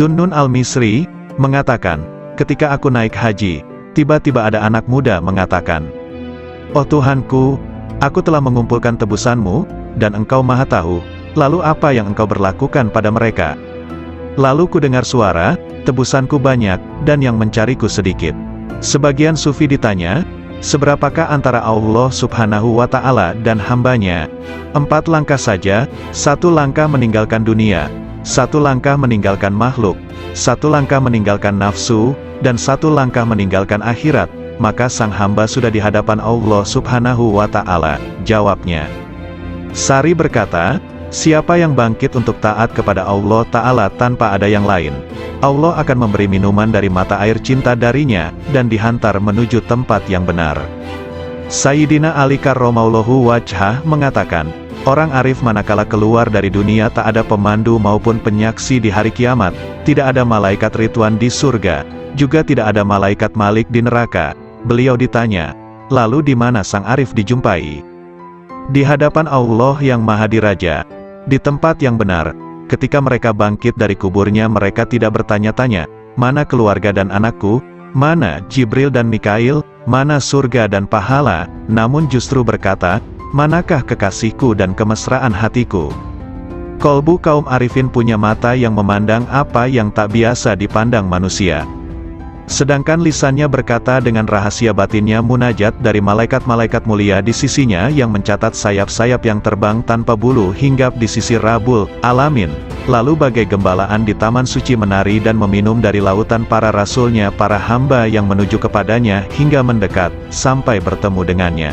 Zunnun al-Misri mengatakan, ketika aku naik haji, tiba-tiba ada anak muda mengatakan, "Oh Tuhanku, aku telah mengumpulkan tebusanmu, dan engkau maha tahu, lalu apa yang engkau berlakukan pada mereka?" Lalu ku dengar suara, "Tebusanku banyak, dan yang mencariku sedikit." Sebagian sufi ditanya, seberapakah antara Allah subhanahu wa ta'ala dan hambanya? 4 langkah saja, 1 langkah meninggalkan dunia, 1 langkah meninggalkan makhluk, 1 langkah meninggalkan nafsu, dan 1 langkah meninggalkan akhirat, maka sang hamba sudah di hadapan Allah subhanahu wa ta'ala. Jawabnya, Sari berkata, siapa yang bangkit untuk taat kepada Allah ta'ala tanpa ada yang lain, Allah akan memberi minuman dari mata air cinta darinya, dan dihantar menuju tempat yang benar. Sayyidina Ali karramallahu wajhah mengatakan, orang arif manakala keluar dari dunia tak ada pemandu maupun penyaksi di hari kiamat, tidak ada malaikat Ridwan di surga, juga tidak ada malaikat Malik di neraka. Beliau ditanya, lalu di mana sang arif dijumpai? Di hadapan Allah yang Maha Diraja, di tempat yang benar. Ketika mereka bangkit dari kuburnya, mereka tidak bertanya-tanya, mana keluarga dan anakku, mana Jibril dan Mikail, mana surga dan pahala, namun justru berkata, manakah kekasihku dan kemesraan hatiku? Kolbu kaum arifin punya mata yang memandang apa yang tak biasa dipandang manusia. Sedangkan lisannya berkata dengan rahasia batinnya munajat dari malaikat-malaikat mulia di sisinya yang mencatat sayap-sayap yang terbang tanpa bulu hinggap di sisi Rabbul Alamin. Lalu bagai gembalaan di taman suci menari dan meminum dari lautan para rasulnya, para hamba yang menuju kepadanya hingga mendekat, sampai bertemu dengannya.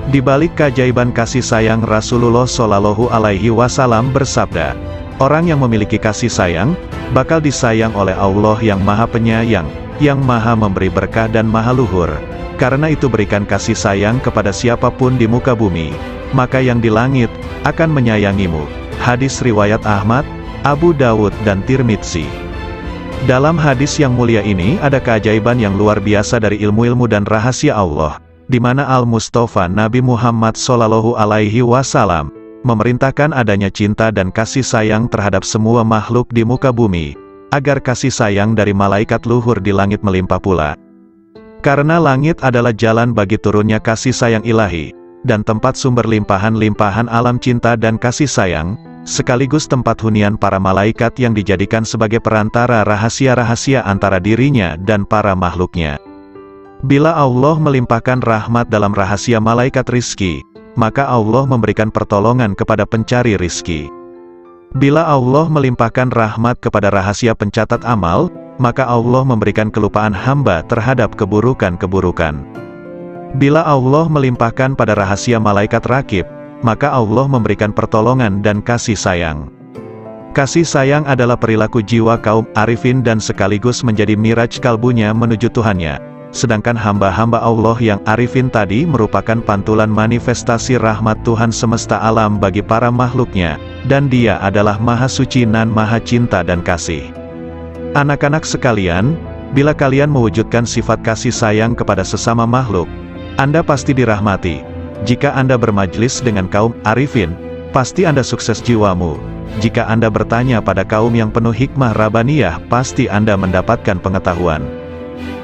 Di balik keajaiban kasih sayang, Rasulullah Shallallahu Alaihi Wasallam bersabda, orang yang memiliki kasih sayang, bakal disayang oleh Allah yang Maha Penyayang, yang Maha Memberi berkah dan Maha Luhur. Karena itu berikan kasih sayang kepada siapapun di muka bumi, maka yang di langit akan menyayangimu. Hadis riwayat Ahmad, Abu Dawud dan Tirmidzi. Dalam hadis yang mulia ini ada keajaiban yang luar biasa dari ilmu-ilmu dan rahasia Allah, di mana Al-Mustafa Nabi Muhammad Shallallahu Alaihi Wasallam memerintahkan adanya cinta dan kasih sayang terhadap semua makhluk di muka bumi, agar kasih sayang dari malaikat luhur di langit melimpah pula. Karena langit adalah jalan bagi turunnya kasih sayang ilahi, dan tempat sumber limpahan-limpahan alam cinta dan kasih sayang, sekaligus tempat hunian para malaikat yang dijadikan sebagai perantara rahasia-rahasia antara dirinya dan para makhluknya. Bila Allah melimpahkan rahmat dalam rahasia malaikat rizki, maka Allah memberikan pertolongan kepada pencari rizki. Bila Allah melimpahkan rahmat kepada rahasia pencatat amal, maka Allah memberikan kelupaan hamba terhadap keburukan-keburukan. Bila Allah melimpahkan pada rahasia malaikat rakib, maka Allah memberikan pertolongan dan kasih sayang. Kasih sayang adalah perilaku jiwa kaum arifin dan sekaligus menjadi miraj kalbunya menuju Tuhannya. Sedangkan hamba-hamba Allah yang arifin tadi merupakan pantulan manifestasi rahmat Tuhan semesta alam bagi para makhluknya, dan Dia adalah Maha Suci dan Maha Cinta dan Kasih. Anak-anak sekalian, bila kalian mewujudkan sifat kasih sayang kepada sesama makhluk, Anda pasti dirahmati. Jika Anda bermajlis dengan kaum arifin, pasti Anda sukses jiwamu. Jika Anda bertanya pada kaum yang penuh hikmah Rabbaniyah, pasti Anda mendapatkan pengetahuan.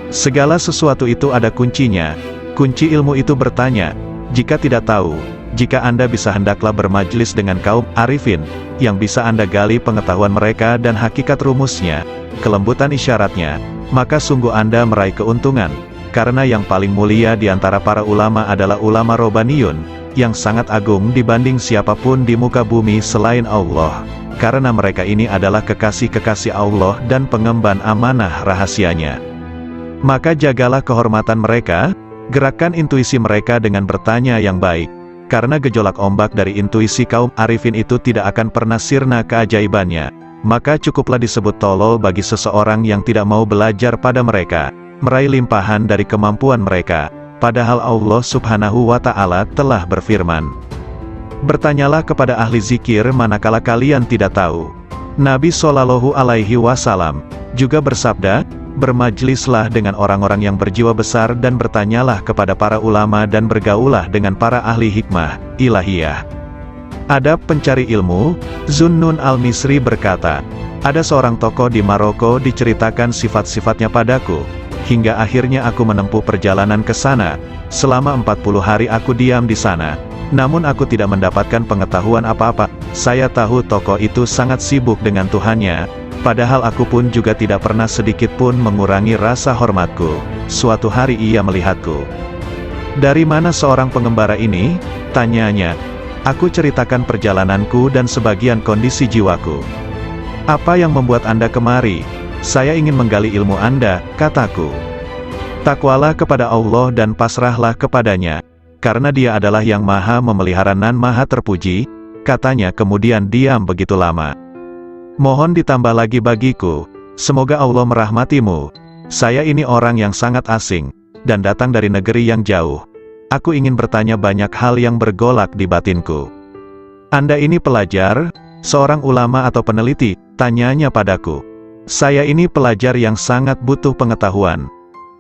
Segala sesuatu itu ada kuncinya. Kunci ilmu itu bertanya, jika tidak tahu, jika Anda bisa hendaklah bermajlis dengan kaum arifin, yang bisa Anda gali pengetahuan mereka dan hakikat rumusnya, kelembutan isyaratnya, maka sungguh Anda meraih keuntungan, karena yang paling mulia di antara para ulama adalah ulama Robbaniyun, yang sangat agung dibanding siapapun di muka bumi selain Allah, karena mereka ini adalah kekasih-kekasih Allah dan pengemban amanah rahasianya. Maka jagalah kehormatan mereka, gerakkan intuisi mereka dengan bertanya yang baik, karena gejolak ombak dari intuisi kaum arifin itu tidak akan pernah sirna keajaibannya. Maka cukuplah disebut tolol bagi seseorang yang tidak mau belajar pada mereka, meraih limpahan dari kemampuan mereka, padahal Allah subhanahu wa ta'ala telah berfirman, bertanyalah kepada ahli zikir manakala kalian tidak tahu. Nabi Shallallahu Alaihi Wasallam juga bersabda, bermajlislah dengan orang-orang yang berjiwa besar dan bertanyalah kepada para ulama dan bergaulah dengan para ahli hikmah ilahiyah. Adab pencari ilmu. Zunnun al-Misri berkata, Ada seorang tokoh di Maroko diceritakan sifat-sifatnya padaku, hingga akhirnya aku menempuh perjalanan ke sana. Selama 40 hari aku diam di sana, namun aku tidak mendapatkan pengetahuan apa-apa. Saya tahu tokoh itu sangat sibuk dengan Tuhannya, padahal aku pun juga tidak pernah sedikit pun mengurangi rasa hormatku. Suatu hari ia melihatku. "Dari mana seorang pengembara ini?" tanyanya. Aku ceritakan perjalananku dan sebagian kondisi jiwaku. "Apa yang membuat Anda kemari?" "Saya ingin menggali ilmu Anda," kataku. "Takwalah kepada Allah dan pasrahlah kepadanya, karena Dia adalah yang maha memelihara dan maha terpuji," katanya kemudian diam begitu lama. "Mohon ditambah lagi bagiku, semoga Allah merahmatimu. Saya ini orang yang sangat asing, dan datang dari negeri yang jauh. Aku ingin bertanya banyak hal yang bergolak di batinku." "Anda ini pelajar, seorang ulama atau peneliti?" tanyanya padaku. "Saya ini pelajar yang sangat butuh pengetahuan."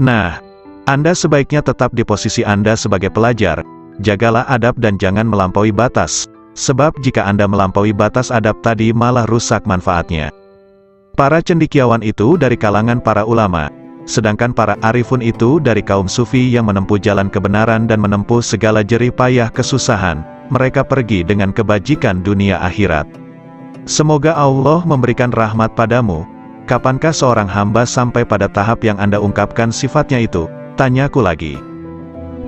"Nah, Anda sebaiknya tetap di posisi Anda sebagai pelajar. Jagalah adab dan jangan melampaui batas, sebab jika Anda melampaui batas adab tadi malah rusak manfaatnya." Para cendekiawan itu dari kalangan para ulama, sedangkan para arifun itu dari kaum sufi yang menempuh jalan kebenaran dan menempuh segala jerih payah kesusahan. Mereka pergi dengan kebajikan dunia akhirat. Semoga Allah memberikan rahmat padamu. "Kapankah seorang hamba sampai pada tahap yang Anda ungkapkan sifatnya itu?" tanyaku lagi.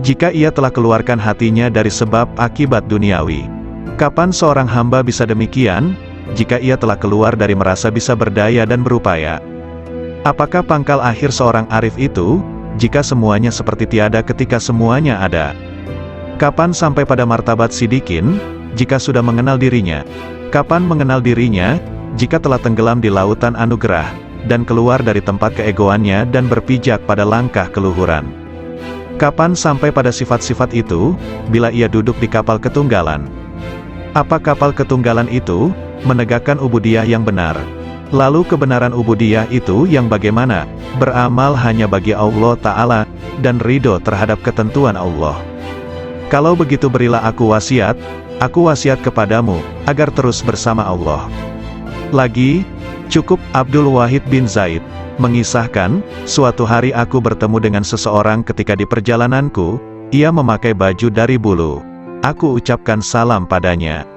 "Jika ia telah keluarkan hatinya dari sebab akibat duniawi." "Kapan seorang hamba bisa demikian?" "Jika ia telah keluar dari merasa bisa berdaya dan berupaya." "Apakah pangkal akhir seorang arif itu?" "Jika semuanya seperti tiada ketika semuanya ada." "Kapan sampai pada martabat sidikin?" "Jika sudah mengenal dirinya." "Kapan mengenal dirinya?" "Jika telah tenggelam di lautan anugerah, dan keluar dari tempat keegoannya dan berpijak pada langkah keluhuran." "Kapan sampai pada sifat-sifat itu?" "Bila ia duduk di kapal ketunggalan." "Apa kapal ketunggalan itu?" "Menegakkan ubudiyah yang benar." "Lalu kebenaran ubudiyah itu yang bagaimana?" "Beramal hanya bagi Allah Ta'ala, dan ridho terhadap ketentuan Allah." "Kalau begitu berilah aku wasiat. Aku wasiat kepadamu, agar terus bersama Allah." Lagi, cukup Abdul Wahid bin Zaid mengisahkan, "Suatu hari aku bertemu dengan seseorang ketika di perjalananku, ia memakai baju dari bulu. Aku ucapkan salam padanya.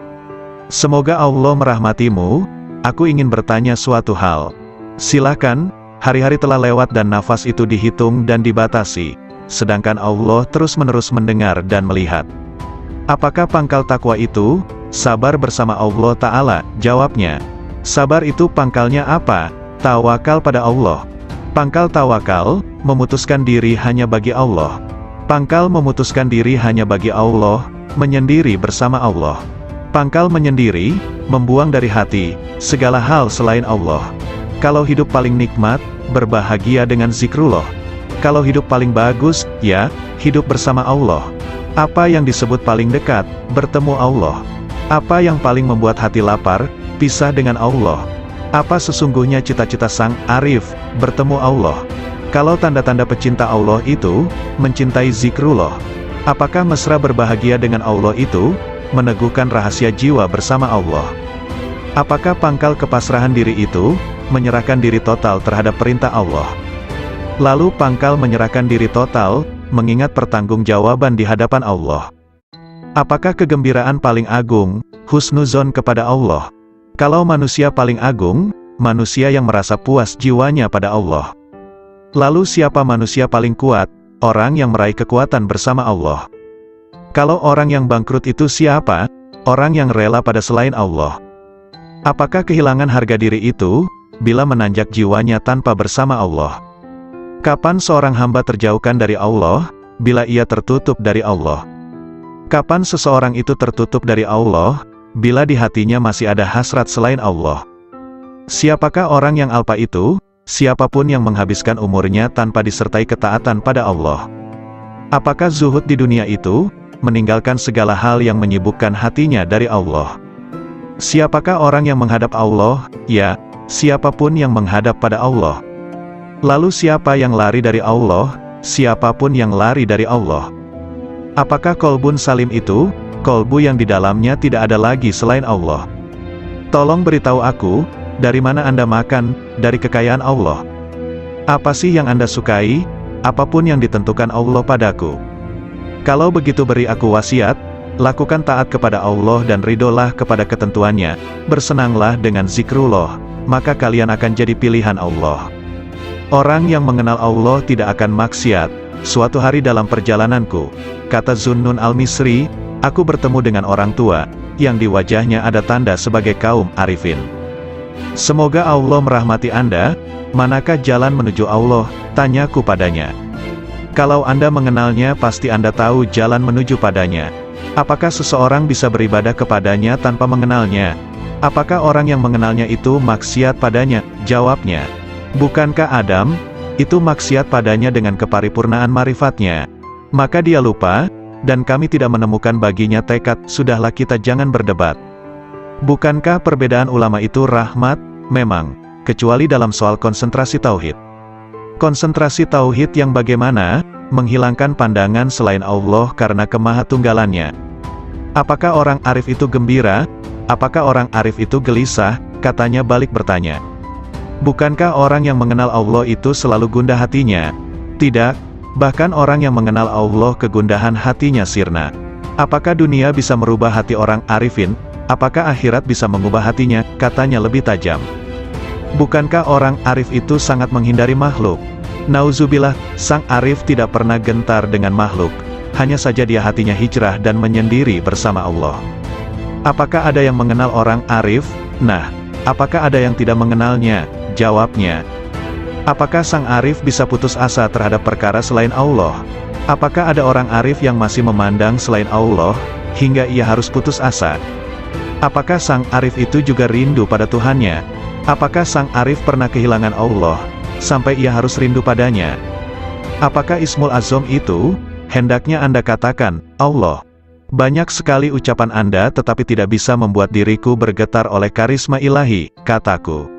'Semoga Allah merahmatimu, aku ingin bertanya suatu hal.' 'Silakan.' Hari-hari telah lewat dan nafas itu dihitung dan dibatasi, sedangkan Allah terus-menerus mendengar dan melihat. 'Apakah pangkal takwa itu?' 'Sabar bersama Allah Ta'ala,' jawabnya. 'Sabar itu pangkalnya apa?' 'Tawakal pada Allah.' Pangkal tawakal, memutuskan diri hanya bagi Allah. Pangkal memutuskan diri hanya bagi Allah, menyendiri bersama Allah. Pangkal menyendiri, membuang dari hati segala hal selain Allah. Kalau hidup paling nikmat, berbahagia dengan zikrullah. Kalau hidup paling bagus, ya, hidup bersama Allah. Apa yang disebut paling dekat, bertemu Allah. Apa yang paling membuat hati lapar, pisah dengan Allah. Apa sesungguhnya cita-cita sang arif, bertemu Allah. Kalau tanda-tanda pecinta Allah itu, mencintai zikrullah. Apakah mesra berbahagia dengan Allah itu, meneguhkan rahasia jiwa bersama Allah. Apakah pangkal kepasrahan diri itu, menyerahkan diri total terhadap perintah Allah. Lalu pangkal menyerahkan diri total, mengingat pertanggungjawaban di hadapan Allah. Apakah kegembiraan paling agung, husnuzon kepada Allah? Kalau manusia paling agung, manusia yang merasa puas jiwanya pada Allah. Lalu siapa manusia paling kuat? Orang yang meraih kekuatan bersama Allah. Kalau orang yang bangkrut itu siapa? Orang yang rela pada selain Allah. Apakah kehilangan harga diri itu, bila menanjak jiwanya tanpa bersama Allah? Kapan seorang hamba terjauhkan dari Allah, bila ia tertutup dari Allah? Kapan seseorang itu tertutup dari Allah, bila di hatinya masih ada hasrat selain Allah? Siapakah orang yang alpa itu? Siapapun yang menghabiskan umurnya tanpa disertai ketaatan pada Allah. Apakah zuhud di dunia itu? Meninggalkan segala hal yang menyibukkan hatinya dari Allah. Siapakah orang yang menghadap Allah? Ya, siapapun yang menghadap pada Allah. Lalu siapa yang lari dari Allah? Siapapun yang lari dari Allah. Apakah kolbun salim itu? Kolbu yang di dalamnya tidak ada lagi selain Allah. Tolong beritahu aku, dari mana Anda makan, dari kekayaan Allah. Apa sih yang Anda sukai? Apapun yang ditentukan Allah padaku. Kalau begitu beri aku wasiat, lakukan taat kepada Allah dan ridolah kepada ketentuannya, bersenanglah dengan zikrullah, maka kalian akan jadi pilihan Allah. Orang yang mengenal Allah tidak akan maksiat. Suatu hari dalam perjalananku, kata Zunnun al-Misri, aku bertemu dengan orang tua, yang di wajahnya ada tanda sebagai kaum arifin. Semoga Allah merahmati Anda. Manakah jalan menuju Allah? Tanyaku padanya. Kalau Anda mengenalnya pasti Anda tahu jalan menuju padanya. Apakah seseorang bisa beribadah kepadanya tanpa mengenalnya? Apakah orang yang mengenalnya itu maksiat padanya? Jawabnya, bukankah Adam itu maksiat padanya dengan keparipurnaan marifatnya? Maka dia lupa, dan kami tidak menemukan baginya tekad. Sudahlah, kita jangan berdebat. Bukankah perbedaan ulama itu rahmat? Memang, kecuali dalam soal konsentrasi tauhid. Konsentrasi tauhid yang bagaimana? Menghilangkan pandangan selain Allah karena kemahatunggalannya. Apakah orang arif itu gembira? Apakah orang arif itu gelisah? Katanya balik bertanya. Bukankah orang yang mengenal Allah itu selalu gundah hatinya? Tidak, bahkan orang yang mengenal Allah kegundahan hatinya sirna. Apakah dunia bisa merubah hati orang arifin? Apakah akhirat bisa mengubah hatinya? Katanya lebih tajam. Bukankah orang arif itu sangat menghindari makhluk? Nauzubillah, sang arif tidak pernah gentar dengan makhluk. Hanya saja dia hatinya hijrah dan menyendiri bersama Allah. Apakah ada yang mengenal orang arif? Nah, apakah ada yang tidak mengenalnya? Jawabnya. Apakah sang arif bisa putus asa terhadap perkara selain Allah? Apakah ada orang arif yang masih memandang selain Allah, hingga ia harus putus asa? Apakah sang arif itu juga rindu pada Tuhannya? Apakah sang arif pernah kehilangan Allah, sampai ia harus rindu padanya? Apakah Ismul Azam itu? Hendaknya Anda katakan, Allah. Banyak sekali ucapan Anda tetapi tidak bisa membuat diriku bergetar oleh karisma ilahi, kataku.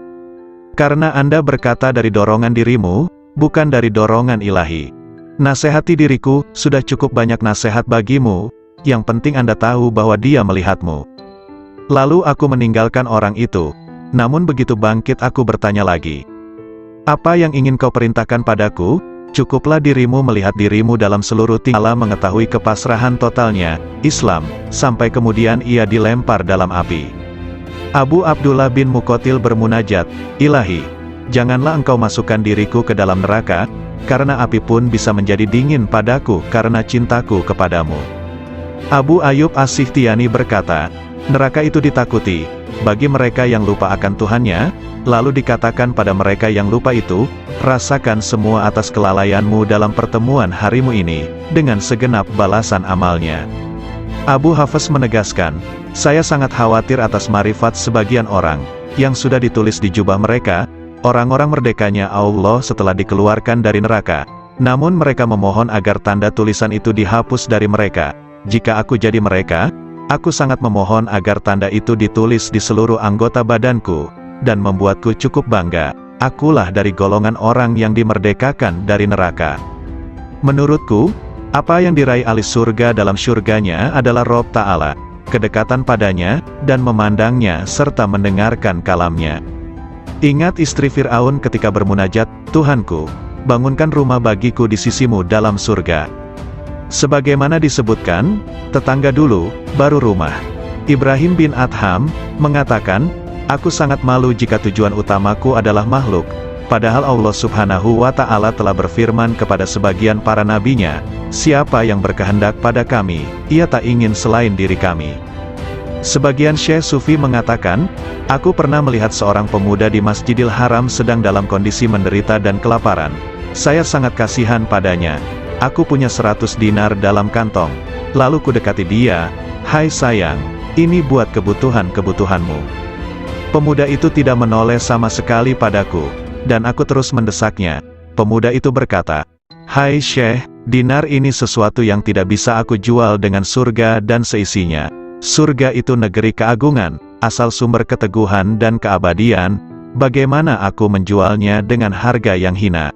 Karena Anda berkata dari dorongan dirimu, bukan dari dorongan ilahi. Nasihati diriku, sudah cukup banyak nasihat bagimu, yang penting Anda tahu bahwa dia melihatmu. Lalu aku meninggalkan orang itu. Namun begitu bangkit aku bertanya lagi. Apa yang ingin kau perintahkan padaku? Cukuplah dirimu melihat dirimu dalam seluruh tingkah mengetahui kepasrahan totalnya, Islam, sampai kemudian ia dilempar dalam api. Abu Abdullah bin Muqatil bermunajat, Ilahi, janganlah engkau masukkan diriku ke dalam neraka, karena api pun bisa menjadi dingin padaku karena cintaku kepadamu. Abu Ayyub As-Sikhtiyani berkata, neraka itu ditakuti bagi mereka yang lupa akan Tuhannya, lalu dikatakan pada mereka yang lupa itu, rasakan semua atas kelalaianmu dalam pertemuan harimu ini, dengan segenap balasan amalnya. Abu Hafs menegaskan, saya sangat khawatir atas marifat sebagian orang, yang sudah ditulis di jubah mereka, orang-orang merdekanya Allah setelah dikeluarkan dari neraka. Namun mereka memohon agar tanda tulisan itu dihapus dari mereka. Jika aku jadi mereka, aku sangat memohon agar tanda itu ditulis di seluruh anggota badanku, dan membuatku cukup bangga. Akulah dari golongan orang yang dimerdekakan dari neraka. Menurutku, apa yang diraih ahli surga dalam surganya adalah Rob Ta'ala, kedekatan padanya, dan memandangnya serta mendengarkan kalamnya. Ingat istri Fir'aun ketika bermunajat, Tuhanku, bangunkan rumah bagiku di sisimu dalam surga. Sebagaimana disebutkan, tetangga dulu, baru rumah. Ibrahim bin Adham mengatakan, aku sangat malu jika tujuan utamaku adalah makhluk, padahal Allah Subhanahu wa Ta'ala telah berfirman kepada sebagian para nabinya, siapa yang berkehendak pada kami, ia tak ingin selain diri kami. Sebagian Syekh Sufi mengatakan, aku pernah melihat seorang pemuda di Masjidil Haram sedang dalam kondisi menderita dan kelaparan. Saya sangat kasihan padanya. Aku punya 100 dinar dalam kantong. Lalu kudekati dia, hai sayang, ini buat kebutuhan-kebutuhanmu. Pemuda itu tidak menoleh sama sekali padaku, dan aku terus mendesaknya. Pemuda itu berkata, hai Syekh, dinar ini sesuatu yang tidak bisa aku jual dengan surga dan seisinya. Surga itu negeri keagungan, asal sumber keteguhan dan keabadian, bagaimana aku menjualnya dengan harga yang hina?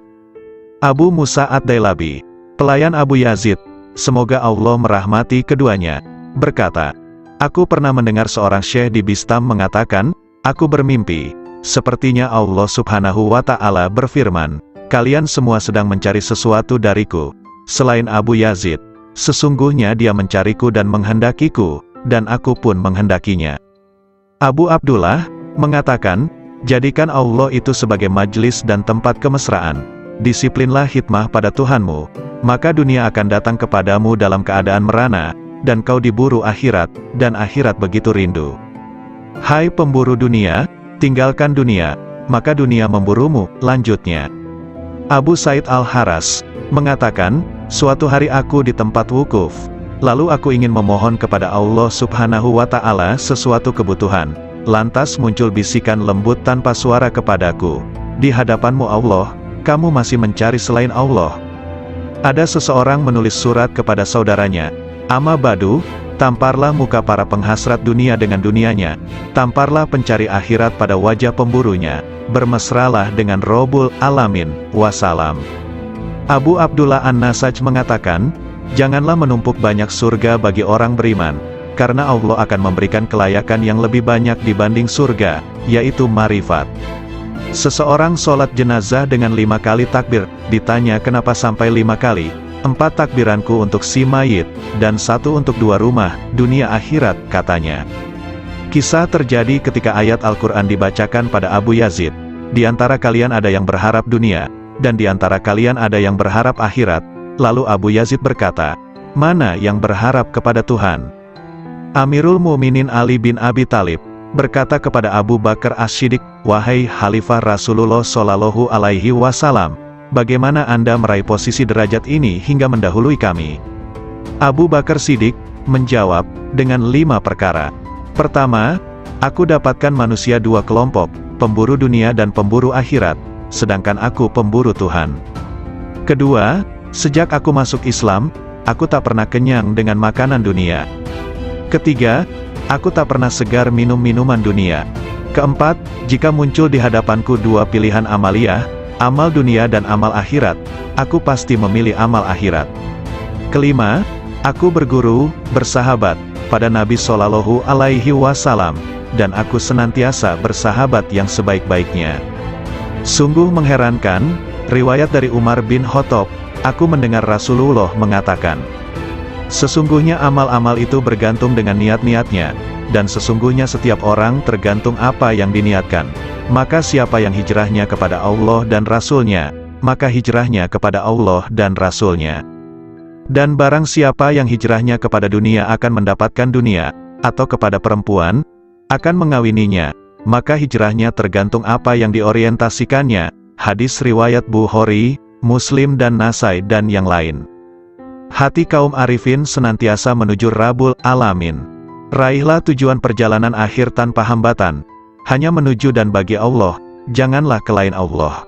Abu Musa Ad-Dailabi, pelayan Abu Yazid, semoga Allah merahmati keduanya, berkata, aku pernah mendengar seorang syekh di Bistam mengatakan, aku bermimpi, sepertinya Allah Subhanahu wa Ta'ala berfirman, kalian semua sedang mencari sesuatu dariku, selain Abu Yazid. Sesungguhnya dia mencariku dan menghendakiku, dan aku pun menghendakinya. Abu Abdullah mengatakan, jadikan Allah itu sebagai majelis dan tempat kemesraan. Disiplinlah hikmah pada Tuhanmu, maka dunia akan datang kepadamu dalam keadaan merana, dan kau diburu akhirat, dan akhirat begitu rindu. Hai pemburu dunia, tinggalkan dunia, maka dunia memburumu. Lanjutnya, Abu Said Al-Haras mengatakan, suatu hari aku di tempat wukuf, lalu aku ingin memohon kepada Allah Subhanahu wa Ta'ala sesuatu kebutuhan. Lantas muncul bisikan lembut tanpa suara kepadaku, di hadapanmu Allah, kamu masih mencari selain Allah. Ada seseorang menulis surat kepada saudaranya, Amma Badu, tamparlah muka para penghasrat dunia dengan dunianya, tamparlah pencari akhirat pada wajah pemburunya, bermesralah dengan Rabbul Alamin, wassalam. Abu Abdullah An-Nasaj mengatakan, janganlah menumpuk banyak surga bagi orang beriman, karena Allah akan memberikan kelayakan yang lebih banyak dibanding surga, yaitu marifat. Seseorang sholat jenazah dengan 5 kali takbir, ditanya kenapa sampai 5 kali, 4 takbiranku untuk si mayit, dan 1 untuk 2 rumah, dunia akhirat, katanya. Kisah terjadi ketika ayat Al-Quran dibacakan pada Abu Yazid, di antara kalian ada yang berharap dunia, dan di antara kalian ada yang berharap akhirat. Lalu Abu Yazid berkata, mana yang berharap kepada Tuhan? Amirul Mukminin Ali bin Abi Thalib berkata kepada Abu Bakar As-Siddiq, wahai Khalifah Rasulullah Shallallahu Alaihi Wasallam, bagaimana Anda meraih posisi derajat ini hingga mendahului kami? Abu Bakar Siddiq menjawab, dengan 5 perkara. Pertama, aku dapatkan manusia 2 kelompok, pemburu dunia dan pemburu akhirat, sedangkan aku pemburu Tuhan. Kedua, sejak aku masuk Islam, aku tak pernah kenyang dengan makanan dunia. Ketiga, aku tak pernah segar minum minuman dunia. Keempat, jika muncul di hadapanku 2 pilihan amaliyah, amal dunia dan amal akhirat, aku pasti memilih amal akhirat. Kelima, aku berguru, bersahabat, pada Nabi Shallallahu Alaihi Wasallam, dan aku senantiasa bersahabat yang sebaik-baiknya. Sungguh mengherankan, riwayat dari Umar bin Khattab, aku mendengar Rasulullah mengatakan, sesungguhnya amal-amal itu bergantung dengan niat-niatnya, dan sesungguhnya setiap orang tergantung apa yang diniatkan. Maka siapa yang hijrahnya kepada Allah dan Rasul-Nya, maka hijrahnya kepada Allah dan Rasul-Nya. Dan barang siapa yang hijrahnya kepada dunia akan mendapatkan dunia, atau kepada perempuan, akan mengawininya, maka hijrahnya tergantung apa yang diorientasikannya. Hadis riwayat Bukhari, Muslim dan Nasai dan yang lain. Hati kaum arifin senantiasa menuju Rabbul Alamin. Raihlah tujuan perjalanan akhir tanpa hambatan, hanya menuju dan bagi Allah, janganlah kelain Allah.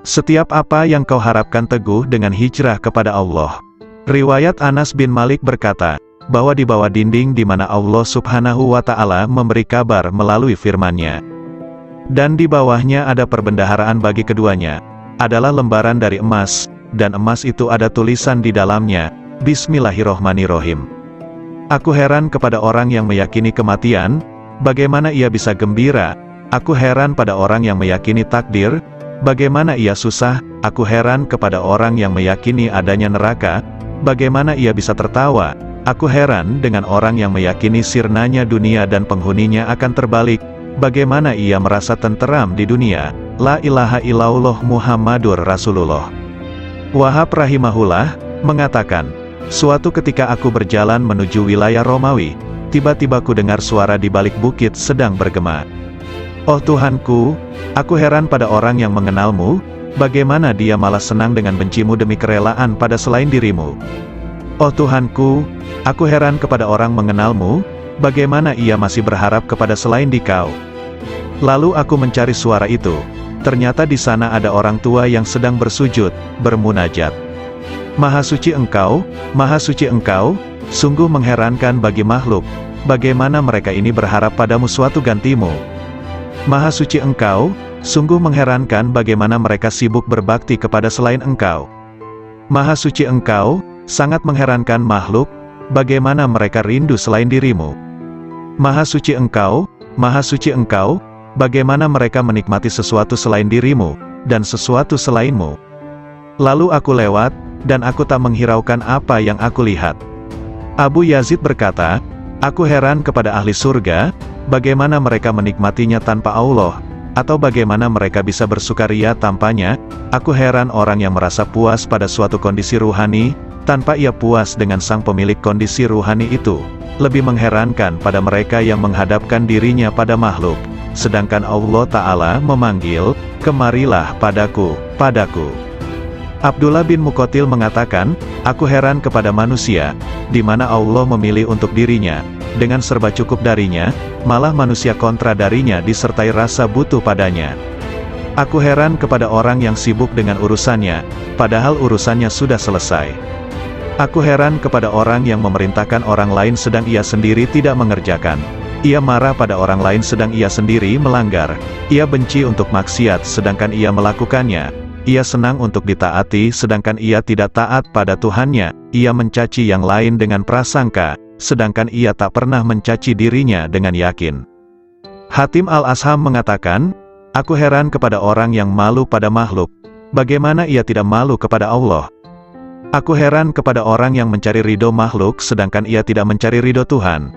Setiap apa yang kau harapkan teguh dengan hijrah kepada Allah. Riwayat Anas bin Malik berkata, bahwa di bawah dinding di mana Allah Subhanahu wa Ta'ala memberi kabar melalui firman-Nya, dan di bawahnya ada perbendaharaan bagi keduanya, adalah lembaran dari emas, dan emas itu ada tulisan di dalamnya, Bismillahirrohmanirrohim. Aku heran kepada orang yang meyakini kematian, bagaimana ia bisa gembira. Aku heran pada orang yang meyakini takdir, bagaimana ia susah. Aku heran kepada orang yang meyakini adanya neraka, bagaimana ia bisa tertawa. Aku heran dengan orang yang meyakini sirnanya dunia dan penghuninya akan terbalik, bagaimana ia merasa tenteram di dunia. La ilaha illallah Muhammadur Rasulullah. Wahab rahimahullah mengatakan, suatu ketika aku berjalan menuju wilayah Romawi, tiba-tiba ku dengar suara di balik bukit sedang bergema. Oh Tuhanku, aku heran pada orang yang mengenalmu, bagaimana dia malah senang dengan bencimu demi kerelaan pada selain dirimu. Oh Tuhanku, aku heran kepada orang mengenalmu, bagaimana ia masih berharap kepada selain dikau. Lalu aku mencari suara itu. Ternyata di sana ada orang tua yang sedang bersujud, bermunajat. Maha suci Engkau, sungguh mengherankan bagi makhluk, bagaimana mereka ini berharap padamu suatu gantimu. Maha suci Engkau, sungguh mengherankan bagaimana mereka sibuk berbakti kepada selain Engkau. Maha suci Engkau, sangat mengherankan makhluk, bagaimana mereka rindu selain dirimu. Maha suci Engkau, bagaimana mereka menikmati sesuatu selain dirimu, dan sesuatu selainmu. Lalu aku lewat, dan aku tak menghiraukan apa yang aku lihat. Abu Yazid berkata, aku heran kepada ahli surga, bagaimana mereka menikmatinya tanpa Allah, atau bagaimana mereka bisa bersukaria tanpanya. Aku heran orang yang merasa puas pada suatu kondisi ruhani, tanpa ia puas dengan sang pemilik kondisi ruhani itu. Lebih mengherankan pada mereka yang menghadapkan dirinya pada makhluk, sedangkan Allah Ta'ala memanggil, kemarilah padaku, padaku. Abdullah bin Muqatil mengatakan, aku heran kepada manusia, di mana Allah memilih untuk dirinya, dengan serba cukup darinya, malah manusia kontra darinya disertai rasa butuh padanya. Aku heran kepada orang yang sibuk dengan urusannya, padahal urusannya sudah selesai. Aku heran kepada orang yang memerintahkan orang lain sedang ia sendiri tidak mengerjakan. Ia marah pada orang lain sedang ia sendiri melanggar. Ia benci untuk maksiat sedangkan ia melakukannya. Ia senang untuk ditaati sedangkan ia tidak taat pada Tuhannya. Ia mencaci yang lain dengan prasangka, sedangkan ia tak pernah mencaci dirinya dengan yakin. Hatim al-Asham mengatakan, aku heran kepada orang yang malu pada makhluk, bagaimana ia tidak malu kepada Allah. Aku heran kepada orang yang mencari ridho makhluk sedangkan ia tidak mencari ridho Tuhan.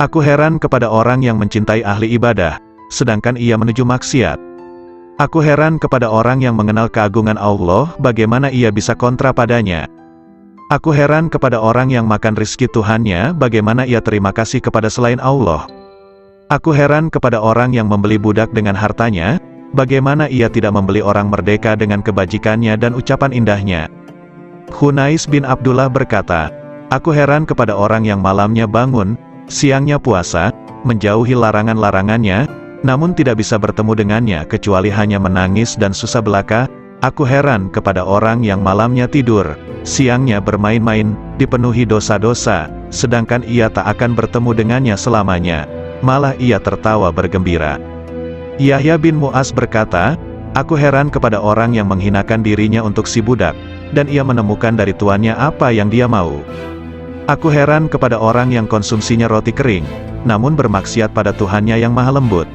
Aku heran kepada orang yang mencintai ahli ibadah, sedangkan ia menuju maksiat. Aku heran kepada orang yang mengenal keagungan Allah, bagaimana ia bisa kontra padanya. Aku heran kepada orang yang makan rizki Tuhannya, bagaimana ia terima kasih kepada selain Allah. Aku heran kepada orang yang membeli budak dengan hartanya, bagaimana ia tidak membeli orang merdeka dengan kebajikannya dan ucapan indahnya. Khunais bin Abdullah berkata, aku heran kepada orang yang malamnya bangun, siangnya puasa, menjauhi larangan-larangannya, namun tidak bisa bertemu dengannya kecuali hanya menangis dan susah belaka. Aku heran kepada orang yang malamnya tidur, siangnya bermain-main, dipenuhi dosa-dosa, sedangkan ia tak akan bertemu dengannya selamanya, malah ia tertawa bergembira. Yahya bin Mu'az berkata, aku heran kepada orang yang menghinakan dirinya untuk si budak, dan ia menemukan dari tuannya apa yang dia mau. Aku heran kepada orang yang konsumsinya roti kering, namun bermaksiat pada Tuhannya yang maha lembut.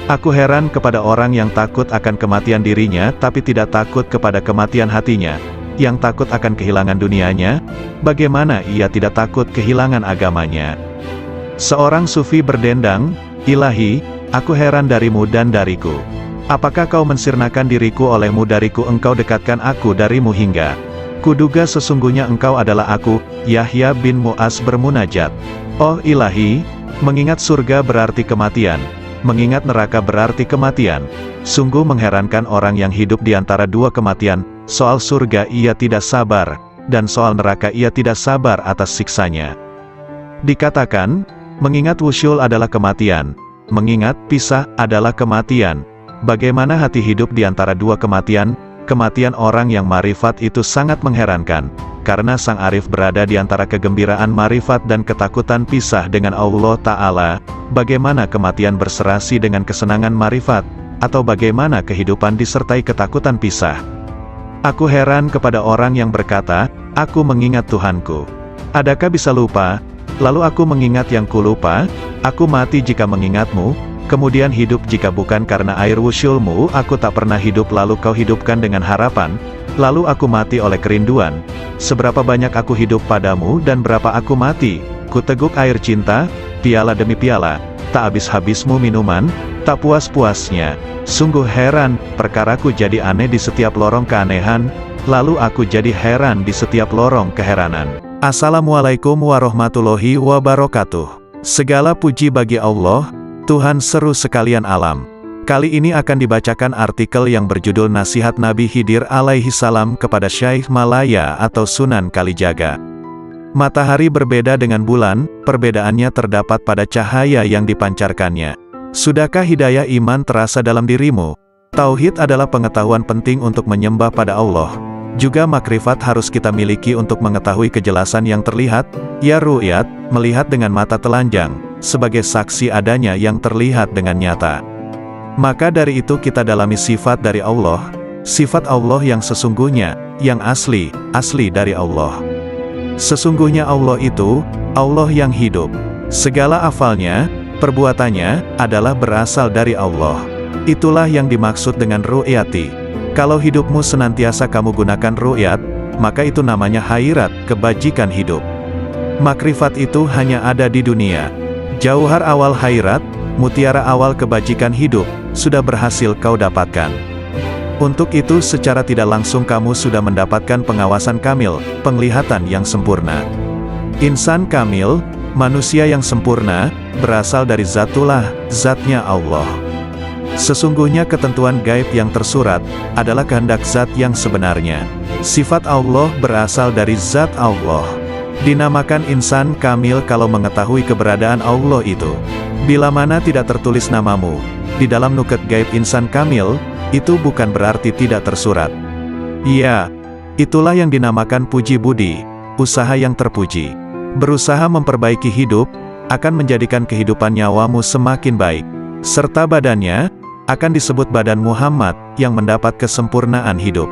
Aku heran kepada orang yang takut akan kematian dirinya tapi tidak takut kepada kematian hatinya, yang takut akan kehilangan dunianya, bagaimana ia tidak takut kehilangan agamanya. Seorang sufi berdendang, Ilahi, aku heran darimu dan dariku. Apakah kau mensirnakan diriku olehmu dariku, engkau dekatkan aku darimu hingga kuduga sesungguhnya engkau adalah aku. Yahya bin Mu'az bermunajat, oh Ilahi, mengingat surga berarti kematian, mengingat neraka berarti kematian. Sungguh mengherankan orang yang hidup di antara dua kematian, soal surga ia tidak sabar, dan soal neraka ia tidak sabar atas siksanya. Dikatakan, mengingat wusyul adalah kematian, mengingat pisah adalah kematian. Bagaimana hati hidup di antara dua kematian? Kematian orang yang marifat itu sangat mengherankan, karena sang arif berada di antara kegembiraan marifat dan ketakutan pisah dengan Allah Ta'ala. Bagaimana kematian berserasi dengan kesenangan marifat, atau bagaimana kehidupan disertai ketakutan pisah? Aku heran kepada orang yang berkata, aku mengingat Tuhanku. Adakah bisa lupa? Lalu aku mengingat yang kulupa, aku mati jika mengingatmu, kemudian hidup jika bukan karena air wusyulmu, aku tak pernah hidup lalu kau hidupkan dengan harapan, lalu aku mati oleh kerinduan. Seberapa banyak aku hidup padamu dan berapa aku mati, ku teguk air cinta, piala demi piala, tak habis-habismu minuman, tak puas-puasnya. Sungguh heran, perkaraku jadi aneh di setiap lorong keanehan, lalu aku jadi heran di setiap lorong keheranan. Assalamualaikum warahmatullahi wabarakatuh. Segala puji bagi Allah, Tuhan seru sekalian alam. Kali ini akan dibacakan artikel yang berjudul Nasihat Nabi Khidir alaihi salam kepada Syekh Malaya atau Sunan Kalijaga. Matahari berbeda dengan bulan, perbedaannya terdapat pada cahaya yang dipancarkannya. Sudahkah hidayah iman terasa dalam dirimu? Tauhid adalah pengetahuan penting untuk menyembah pada Allah. Juga makrifat harus kita miliki untuk mengetahui kejelasan yang terlihat, ya ru'yat, melihat dengan mata telanjang, sebagai saksi adanya yang terlihat dengan nyata. Maka dari itu kita dalami sifat dari Allah, sifat Allah yang sesungguhnya, yang asli dari Allah. Sesungguhnya Allah itu, Allah yang hidup. Segala afalnya, Perbuatannya adalah berasal dari Allah. Itulah yang dimaksud dengan ru'yati. Kalau hidupmu senantiasa kamu gunakan ru'yat, maka itu namanya khairat, kebajikan hidup. Makrifat itu hanya ada di dunia. Jauhar awal khairat, mutiara awal kebajikan hidup, sudah berhasil kau dapatkan. Untuk itu secara tidak langsung kamu sudah mendapatkan pengawasan kamil, penglihatan yang sempurna. Insan kamil, manusia yang sempurna, berasal dari Zatullah, zatnya Allah. Sesungguhnya ketentuan gaib yang tersurat, adalah kehendak zat yang sebenarnya. Sifat Allah berasal dari zat Allah. Dinamakan insan kamil kalau mengetahui keberadaan Allah itu. Bila mana tidak tertulis namamu di dalam nuket gaib insan kamil, itu bukan berarti tidak tersurat. Ya, itulah yang dinamakan puji budi, usaha yang terpuji. Berusaha memperbaiki hidup, akan menjadikan kehidupan nyawamu semakin baik. Serta badannya, akan disebut badan Muhammad, yang mendapat kesempurnaan hidup.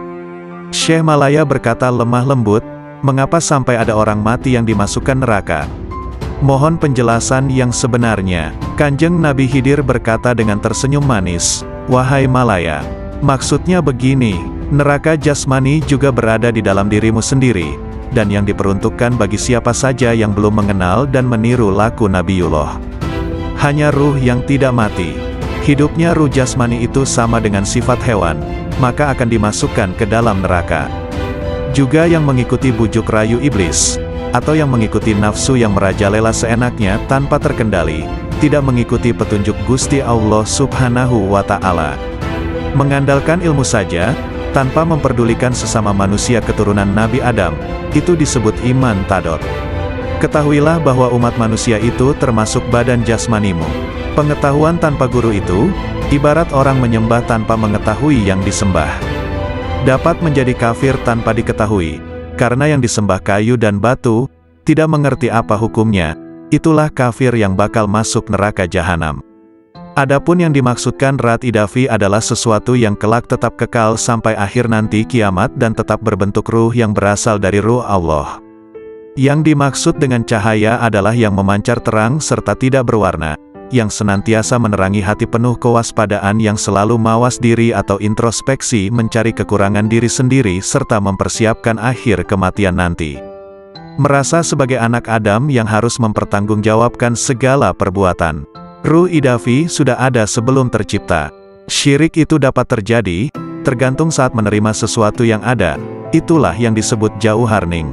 Syekh Malaya berkata lemah lembut, mengapa sampai ada orang mati yang dimasukkan neraka? Mohon penjelasan yang sebenarnya. Kanjeng Nabi Khidir berkata dengan tersenyum manis, wahai Malaya, maksudnya begini, neraka jasmani juga berada di dalam dirimu sendiri, dan yang diperuntukkan bagi siapa saja yang belum mengenal dan meniru laku Nabiullah. Hanya ruh yang tidak mati. Hidupnya ruh jasmani itu sama dengan sifat hewan, maka akan dimasukkan ke dalam neraka. Juga yang mengikuti bujuk rayu iblis, atau yang mengikuti nafsu yang merajalela seenaknya tanpa terkendali, tidak mengikuti petunjuk Gusti Allah Subhanahu wa Ta'ala. Mengandalkan ilmu saja, tanpa memperdulikan sesama manusia keturunan Nabi Adam, itu disebut iman tadot. Ketahuilah bahwa umat manusia itu termasuk badan jasmanimu. Pengetahuan tanpa guru itu, ibarat orang menyembah tanpa mengetahui yang disembah. Dapat menjadi kafir tanpa diketahui, karena yang disembah kayu dan batu, tidak mengerti apa hukumnya, itulah kafir yang bakal masuk neraka jahanam. Adapun yang dimaksudkan rat idafi adalah sesuatu yang kelak tetap kekal sampai akhir nanti kiamat dan tetap berbentuk ruh yang berasal dari ruh Allah. Yang dimaksud dengan cahaya adalah yang memancar terang serta tidak berwarna, yang senantiasa menerangi hati penuh kewaspadaan yang selalu mawas diri atau introspeksi mencari kekurangan diri sendiri serta mempersiapkan akhir kematian nanti. Merasa sebagai anak Adam yang harus mempertanggungjawabkan segala perbuatan. Ruh idafi sudah ada sebelum tercipta. Syirik itu dapat terjadi, tergantung saat menerima sesuatu yang ada, itulah yang disebut jauhar ning.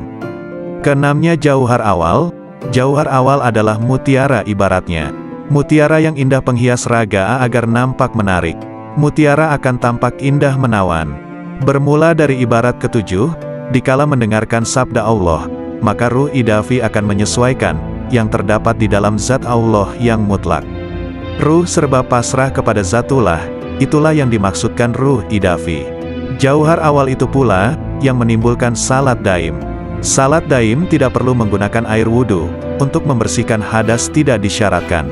Keenamnya jauhar awal. Jauhar awal adalah mutiara ibaratnya. Mutiara yang indah penghias raga agar nampak menarik. Mutiara akan tampak indah menawan. Bermula dari ibarat ketujuh, dikala mendengarkan sabda Allah, maka ruh idafi akan menyesuaikan, yang terdapat di dalam zat Allah yang mutlak. Ruh serba pasrah kepada Zatullah, itulah yang dimaksudkan ruh idafi. Jauhar awal itu pula, yang menimbulkan salat daim. Salat daim tidak perlu menggunakan air wudhu, untuk membersihkan hadas tidak disyaratkan.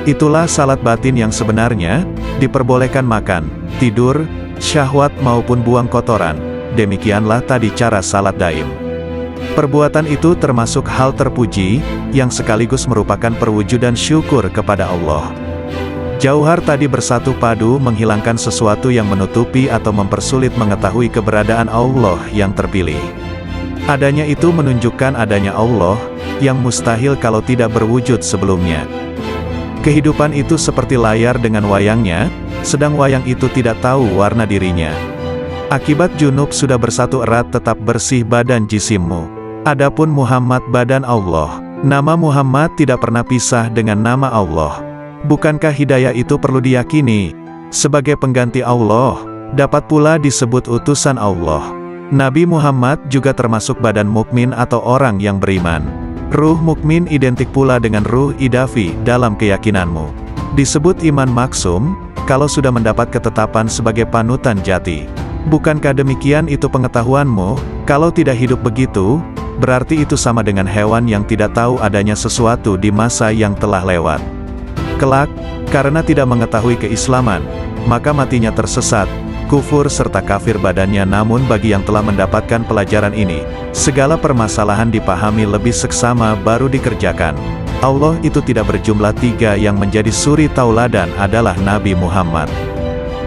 Itulah salat batin yang sebenarnya, diperbolehkan makan, tidur, syahwat maupun buang kotoran. Demikianlah tadi cara salat daim. Perbuatan itu termasuk hal terpuji, yang sekaligus merupakan perwujudan syukur kepada Allah. Jauhar tadi bersatu padu menghilangkan sesuatu yang menutupi atau mempersulit mengetahui keberadaan Allah yang terpilih. Adanya itu menunjukkan adanya Allah, yang mustahil kalau tidak berwujud sebelumnya. Kehidupan itu seperti layar dengan wayangnya, sedang wayang itu tidak tahu warna dirinya. Akibat junub sudah bersatu erat tetap bersih badan jisimmu. Adapun Muhammad badan Allah. Nama Muhammad tidak pernah pisah dengan nama Allah. Bukankah hidayah itu perlu diyakini? Sebagai pengganti Allah, dapat pula disebut utusan Allah. Nabi Muhammad juga termasuk badan mukmin atau orang yang beriman. Ruh mukmin identik pula dengan ruh idafi dalam keyakinanmu. Disebut iman maksum, kalau sudah mendapat ketetapan sebagai panutan jati. Bukankah demikian itu pengetahuanmu? Kalau tidak hidup begitu, berarti itu sama dengan hewan yang tidak tahu adanya sesuatu di masa yang telah lewat. Kelak, karena tidak mengetahui keislaman, maka matinya tersesat, kufur serta kafir badannya. Namun bagi yang telah mendapatkan pelajaran ini, segala permasalahan dipahami lebih seksama baru dikerjakan. Allah itu tidak berjumlah 3 yang menjadi suri tauladan adalah Nabi Muhammad.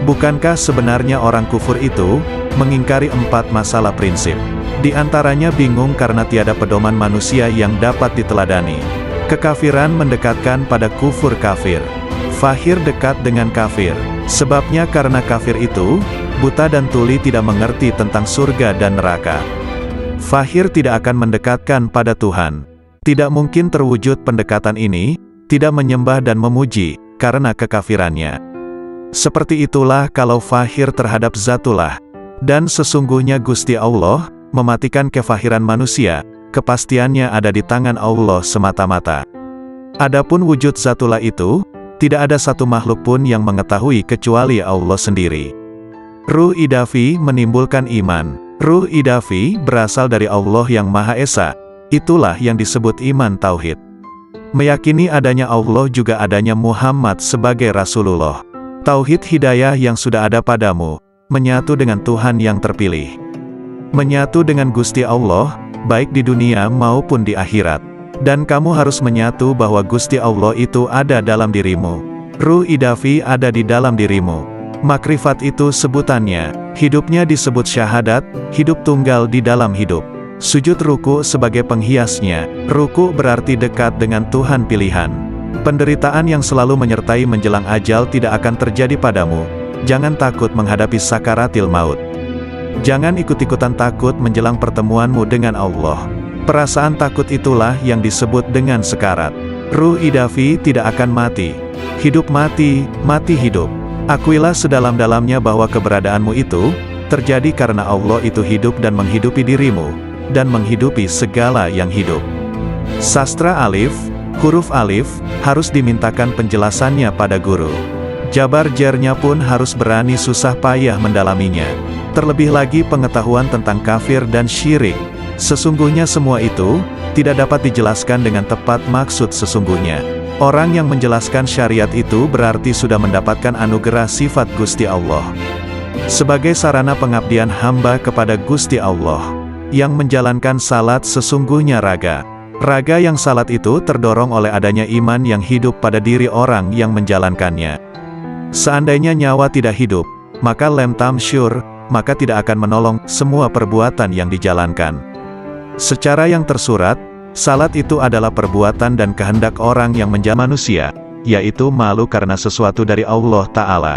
Bukankah sebenarnya orang kufur itu mengingkari 4 masalah prinsip? Di antaranya bingung karena tiada pedoman manusia yang dapat diteladani. Kekafiran mendekatkan pada kufur kafir. Fahir dekat dengan kafir. Sebabnya karena kafir itu buta dan tuli tidak mengerti tentang surga dan neraka. Fahir tidak akan mendekatkan pada Tuhan. Tidak mungkin terwujud pendekatan ini, tidak menyembah dan memuji, karena kekafirannya. Seperti itulah kalau fahir terhadap Zatullah. Dan sesungguhnya Gusti Allah mematikan kefahiran manusia, kepastiannya ada di tangan Allah semata-mata. Adapun wujud Zatullah itu, tidak ada satu makhluk pun yang mengetahui kecuali Allah sendiri. Ruh idafi menimbulkan iman. Ruh idafi berasal dari Allah yang Maha Esa. Itulah yang disebut iman tauhid. Meyakini adanya Allah juga adanya Muhammad sebagai Rasulullah. Tauhid hidayah yang sudah ada padamu, menyatu dengan Tuhan yang terpilih. Menyatu dengan Gusti Allah, baik di dunia maupun di akhirat. Dan kamu harus menyatu bahwa Gusti Allah itu ada dalam dirimu. Ruh idafi ada di dalam dirimu. Makrifat itu sebutannya, hidupnya disebut syahadat, hidup tunggal di dalam hidup. Sujud ruku sebagai penghiasnya, ruku berarti dekat dengan Tuhan pilihan. Penderitaan yang selalu menyertai menjelang ajal tidak akan terjadi padamu. Jangan takut menghadapi sakaratil maut. Jangan ikut-ikutan takut menjelang pertemuanmu dengan Allah. Perasaan takut itulah yang disebut dengan sekarat. Ruh idafi tidak akan mati. Hidup mati, mati hidup. Akuilah sedalam-dalamnya bahwa keberadaanmu itu terjadi karena Allah itu hidup dan menghidupi dirimu, dan menghidupi segala yang hidup. Sastra alif, huruf alif, harus dimintakan penjelasannya pada guru. Jabar jernya pun harus berani susah payah mendalaminya. Terlebih lagi pengetahuan tentang kafir dan syirik. Sesungguhnya semua itu tidak dapat dijelaskan dengan tepat maksud sesungguhnya. Orang yang menjelaskan syariat itu berarti sudah mendapatkan anugerah sifat Gusti Allah. Sebagai sarana pengabdian hamba kepada Gusti Allah, yang menjalankan salat sesungguhnya raga. Raga yang salat itu terdorong oleh adanya iman yang hidup pada diri orang yang menjalankannya. Seandainya nyawa tidak hidup, maka lem tamsyur, maka tidak akan menolong semua perbuatan yang dijalankan. Secara yang tersurat, salat itu adalah perbuatan dan kehendak orang yang menjadi manusia, yaitu malu karena sesuatu dari Allah Ta'ala.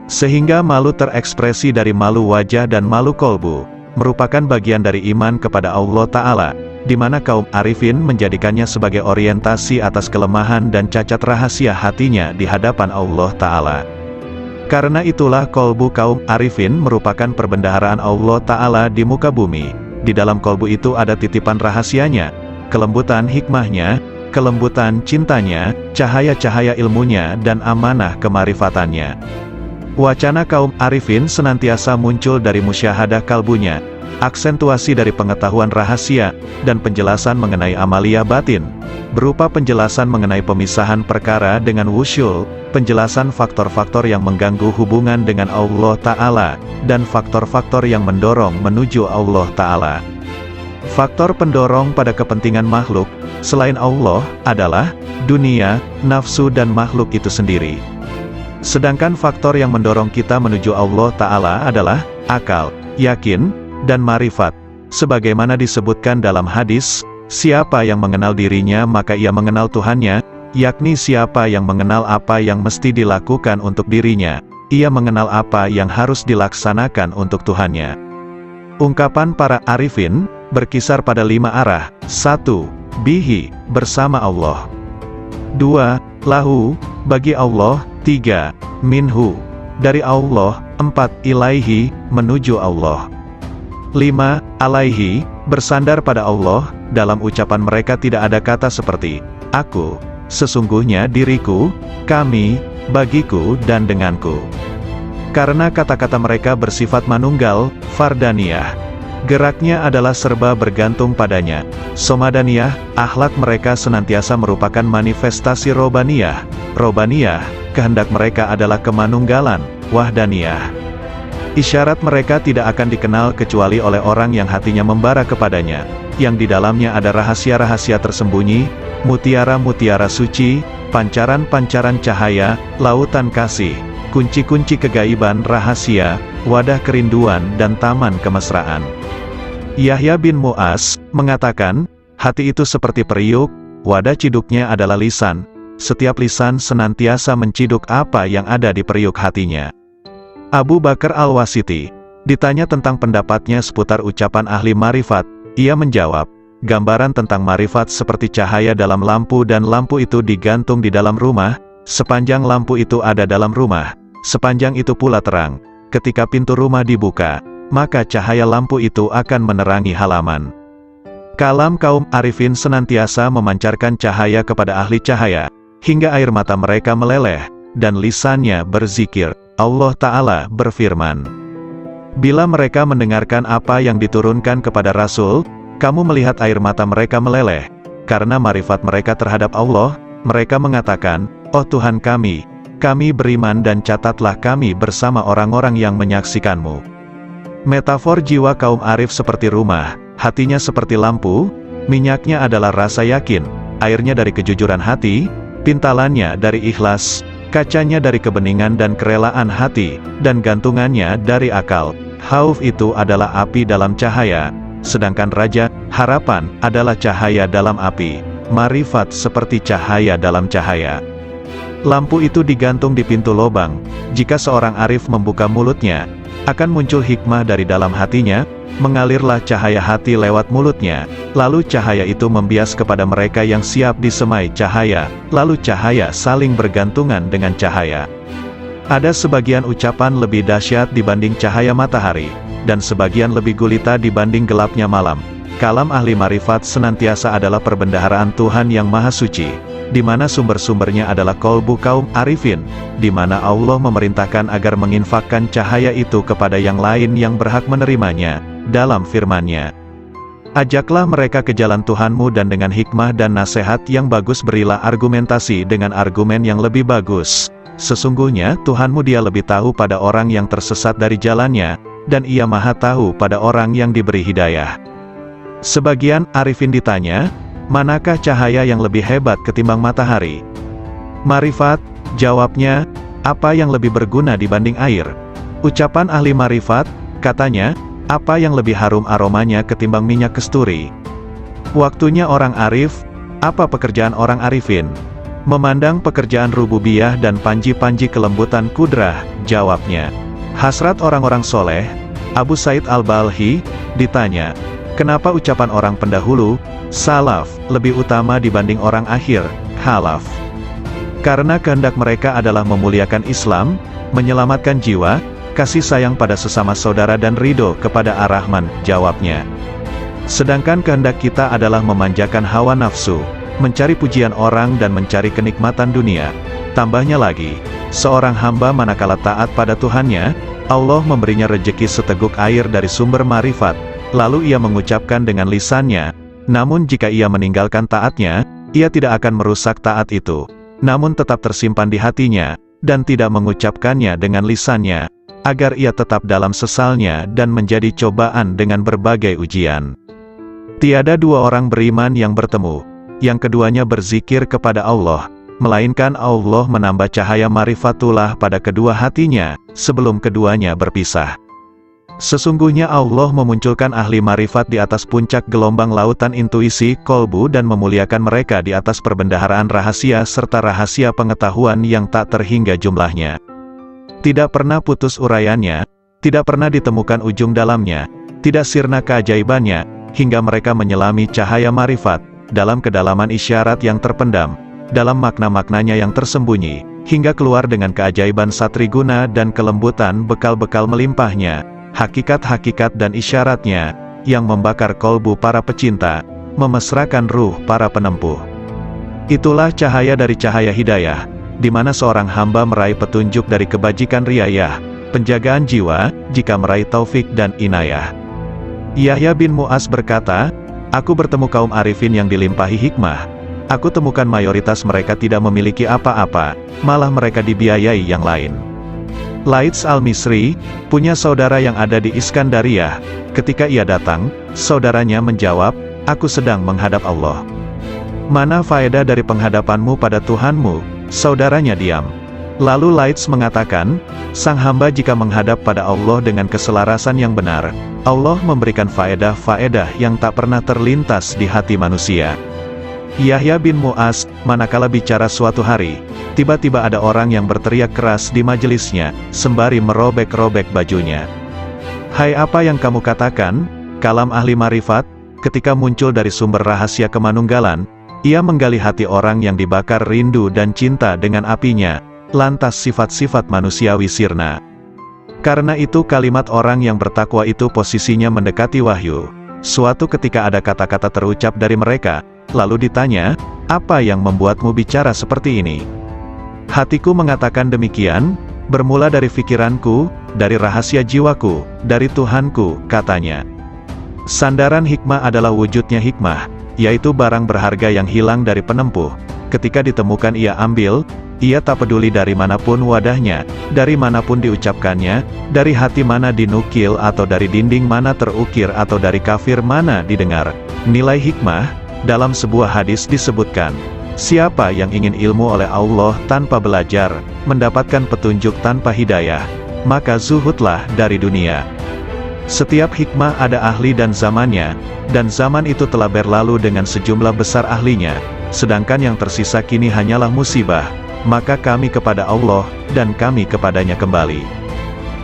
Sehingga malu terekspresi dari malu wajah dan malu kolbu, merupakan bagian dari iman kepada Allah Ta'ala, di mana kaum arifin menjadikannya sebagai orientasi atas kelemahan dan cacat rahasia hatinya di hadapan Allah Ta'ala. Karena itulah kolbu kaum arifin merupakan perbendaharaan Allah Ta'ala di muka bumi. Di dalam kolbu itu ada titipan rahasianya, kelembutan hikmahnya, kelembutan cintanya, cahaya-cahaya ilmunya dan amanah kemarifatannya. Wacana kaum arifin senantiasa muncul dari musyahadah kalbunya, aksentuasi dari pengetahuan rahasia, dan penjelasan mengenai amalia batin, berupa penjelasan mengenai pemisahan perkara dengan wusyul, penjelasan faktor-faktor yang mengganggu hubungan dengan Allah Ta'ala, dan faktor-faktor yang mendorong menuju Allah Ta'ala. Faktor pendorong pada kepentingan makhluk, selain Allah, adalah dunia, nafsu dan makhluk itu sendiri. Sedangkan faktor yang mendorong kita menuju Allah Ta'ala adalah akal, yakin, dan marifat. Sebagaimana disebutkan dalam hadis, siapa yang mengenal dirinya maka ia mengenal Tuhannya, yakni siapa yang mengenal apa yang mesti dilakukan untuk dirinya, ia mengenal apa yang harus dilaksanakan untuk Tuhannya. Ungkapan para arifin berkisar pada 5 arah. 1. Bihi, bersama Allah. 2. Lahu, bagi Allah. 3. Minhu, dari Allah. 4. Ilaihi, menuju Allah. 5. Alaihi, bersandar pada Allah. Dalam ucapan mereka tidak ada kata seperti aku, sesungguhnya diriku, kami, bagiku dan denganku. Karena kata-kata mereka bersifat manunggal, fardaniyah. Geraknya adalah serba bergantung padanya. Somadaniyah, akhlak mereka senantiasa merupakan manifestasi robaniyah. Robaniyah, kehendak mereka adalah kemanunggalan, wahdaniyah. Isyarat mereka tidak akan dikenal kecuali oleh orang yang hatinya membara kepadanya, yang di dalamnya ada rahasia-rahasia tersembunyi, mutiara-mutiara suci, pancaran-pancaran cahaya, lautan kasih, kunci-kunci kegaiban rahasia, wadah kerinduan dan taman kemesraan. Yahya bin Mu'az mengatakan, hati itu seperti periuk, wadah ciduknya adalah lisan. Setiap lisan senantiasa menciduk apa yang ada di periuk hatinya. Abu Bakar Al-Wasiti ditanya tentang pendapatnya seputar ucapan ahli marifat, ia menjawab, gambaran tentang marifat seperti cahaya dalam lampu dan lampu itu digantung di dalam rumah, sepanjang lampu itu ada dalam rumah, sepanjang itu pula terang. Ketika pintu rumah dibuka, maka cahaya lampu itu akan menerangi halaman. Kalam kaum arifin senantiasa memancarkan cahaya kepada ahli cahaya, hingga air mata mereka meleleh, dan lisannya berzikir. Allah Ta'ala berfirman, bila mereka mendengarkan apa yang diturunkan kepada Rasul, kamu melihat air mata mereka meleleh, karena marifat mereka terhadap Allah, mereka mengatakan, oh Tuhan kami beriman dan catatlah kami bersama orang-orang yang menyaksikanmu. Metafor jiwa kaum arif seperti rumah, hatinya seperti lampu, minyaknya adalah rasa yakin, airnya dari kejujuran hati, pintalannya dari ikhlas, kacanya dari kebeningan dan kerelaan hati, dan gantungannya dari akal. Khauf itu adalah api dalam cahaya, sedangkan raja, harapan, adalah cahaya dalam api. Marifat seperti cahaya dalam cahaya. Lampu itu digantung di pintu lobang, jika seorang arif membuka mulutnya, akan muncul hikmah dari dalam hatinya, mengalirlah cahaya hati lewat mulutnya, lalu cahaya itu membias kepada mereka yang siap disemai cahaya, lalu cahaya saling bergantungan dengan cahaya. Ada sebagian ucapan lebih dahsyat dibanding cahaya matahari, dan sebagian lebih gulita dibanding gelapnya malam. Kalam ahli marifat senantiasa adalah perbendaharaan Tuhan yang Maha Suci, di mana sumber-sumbernya adalah kolbu kaum arifin, di mana Allah memerintahkan agar menginfakkan cahaya itu kepada yang lain yang berhak menerimanya, dalam firman-Nya. Ajaklah mereka ke jalan Tuhanmu dan dengan hikmah dan nasihat yang bagus berilah argumentasi dengan argumen yang lebih bagus. Sesungguhnya Tuhanmu Dia lebih tahu pada orang yang tersesat dari jalannya, dan Ia Maha tahu pada orang yang diberi hidayah. Sebagian arifin ditanya, manakah cahaya yang lebih hebat ketimbang matahari? Marifat, jawabnya, apa yang lebih berguna dibanding air? Ucapan ahli marifat, katanya, apa yang lebih harum aromanya ketimbang minyak kesturi? Waktunya orang arif, apa pekerjaan orang arifin? Memandang pekerjaan rububiyah dan panji-panji kelembutan kudrah, jawabnya. Hasrat orang-orang soleh, Abu Said Al-Balhi, ditanya, kenapa ucapan orang pendahulu, salaf, lebih utama dibanding orang akhir, khalaf? Karena kehendak mereka adalah memuliakan Islam, menyelamatkan jiwa, kasih sayang pada sesama saudara dan ridho kepada Ar-Rahman, jawabnya. Sedangkan kehendak kita adalah memanjakan hawa nafsu, mencari pujian orang dan mencari kenikmatan dunia. Tambahnya lagi, seorang hamba manakala taat pada Tuhannya, Allah memberinya rejeki seteguk air dari sumber marifat, lalu ia mengucapkan dengan lisannya, namun jika ia meninggalkan taatnya, ia tidak akan merusak taat itu, namun tetap tersimpan di hatinya, dan tidak mengucapkannya dengan lisannya, agar ia tetap dalam sesalnya dan menjadi cobaan dengan berbagai ujian. Tiada dua orang beriman yang bertemu, yang keduanya berzikir kepada Allah, melainkan Allah menambah cahaya marifatullah pada kedua hatinya, sebelum keduanya berpisah. Sesungguhnya Allah memunculkan ahli marifat di atas puncak gelombang lautan intuisi, kolbu dan memuliakan mereka di atas perbendaharaan rahasia serta rahasia pengetahuan yang tak terhingga jumlahnya. Tidak pernah putus uraiannya, tidak pernah ditemukan ujung dalamnya, tidak sirna keajaibannya, hingga mereka menyelami cahaya marifat, dalam kedalaman isyarat yang terpendam, dalam makna-maknanya yang tersembunyi, hingga keluar dengan keajaiban satriguna dan kelembutan bekal-bekal melimpahnya, hakikat-hakikat dan isyaratnya, yang membakar kolbu para pecinta, memesrakan ruh para penempuh. Itulah cahaya dari cahaya hidayah, di mana seorang hamba meraih petunjuk dari kebajikan riayah, penjagaan jiwa, jika meraih taufik dan inayah. Yahya bin Mu'az berkata, aku bertemu kaum arifin yang dilimpahi hikmah. Aku temukan mayoritas mereka tidak memiliki apa-apa, malah mereka dibiayai yang lain. Laits al-Misri, punya saudara yang ada di Iskandariyah. Ketika ia datang, saudaranya menjawab, aku sedang menghadap Allah. Mana faedah dari penghadapanmu pada Tuhanmu? Saudaranya diam. Lalu Laits mengatakan, sang hamba jika menghadap pada Allah dengan keselarasan yang benar, Allah memberikan faedah-faedah yang tak pernah terlintas di hati manusia. Yahya bin Mu'az, manakala bicara suatu hari, tiba-tiba ada orang yang berteriak keras di majelisnya, sembari merobek-robek bajunya. "Hai, apa yang kamu katakan?" Kalam ahli marifat, ketika muncul dari sumber rahasia kemanunggalan, ia menggali hati orang yang dibakar rindu dan cinta dengan apinya, lantas sifat-sifat manusiawi sirna. Karena itu kalimat orang yang bertakwa itu posisinya mendekati wahyu. Suatu ketika ada kata-kata terucap dari mereka, lalu ditanya, "Apa yang membuatmu bicara seperti ini?" "Hatiku mengatakan demikian, bermula dari pikiranku, dari rahasia jiwaku, dari Tuhanku," katanya. Sandaran hikmah adalah wujudnya hikmah, yaitu barang berharga yang hilang dari penempuh. Ketika ditemukan ia ambil, ia tak peduli dari manapun wadahnya, dari manapun diucapkannya, dari hati mana dinukil atau dari dinding mana terukir atau dari kafir mana didengar. Nilai hikmah, dalam sebuah hadis disebutkan, siapa yang ingin ilmu oleh Allah tanpa belajar, mendapatkan petunjuk tanpa hidayah, maka zuhudlah dari dunia. Setiap hikmah ada ahli dan zamannya, dan zaman itu telah berlalu dengan sejumlah besar ahlinya, sedangkan yang tersisa kini hanyalah musibah, maka kami kepada Allah, dan kami kepadanya kembali.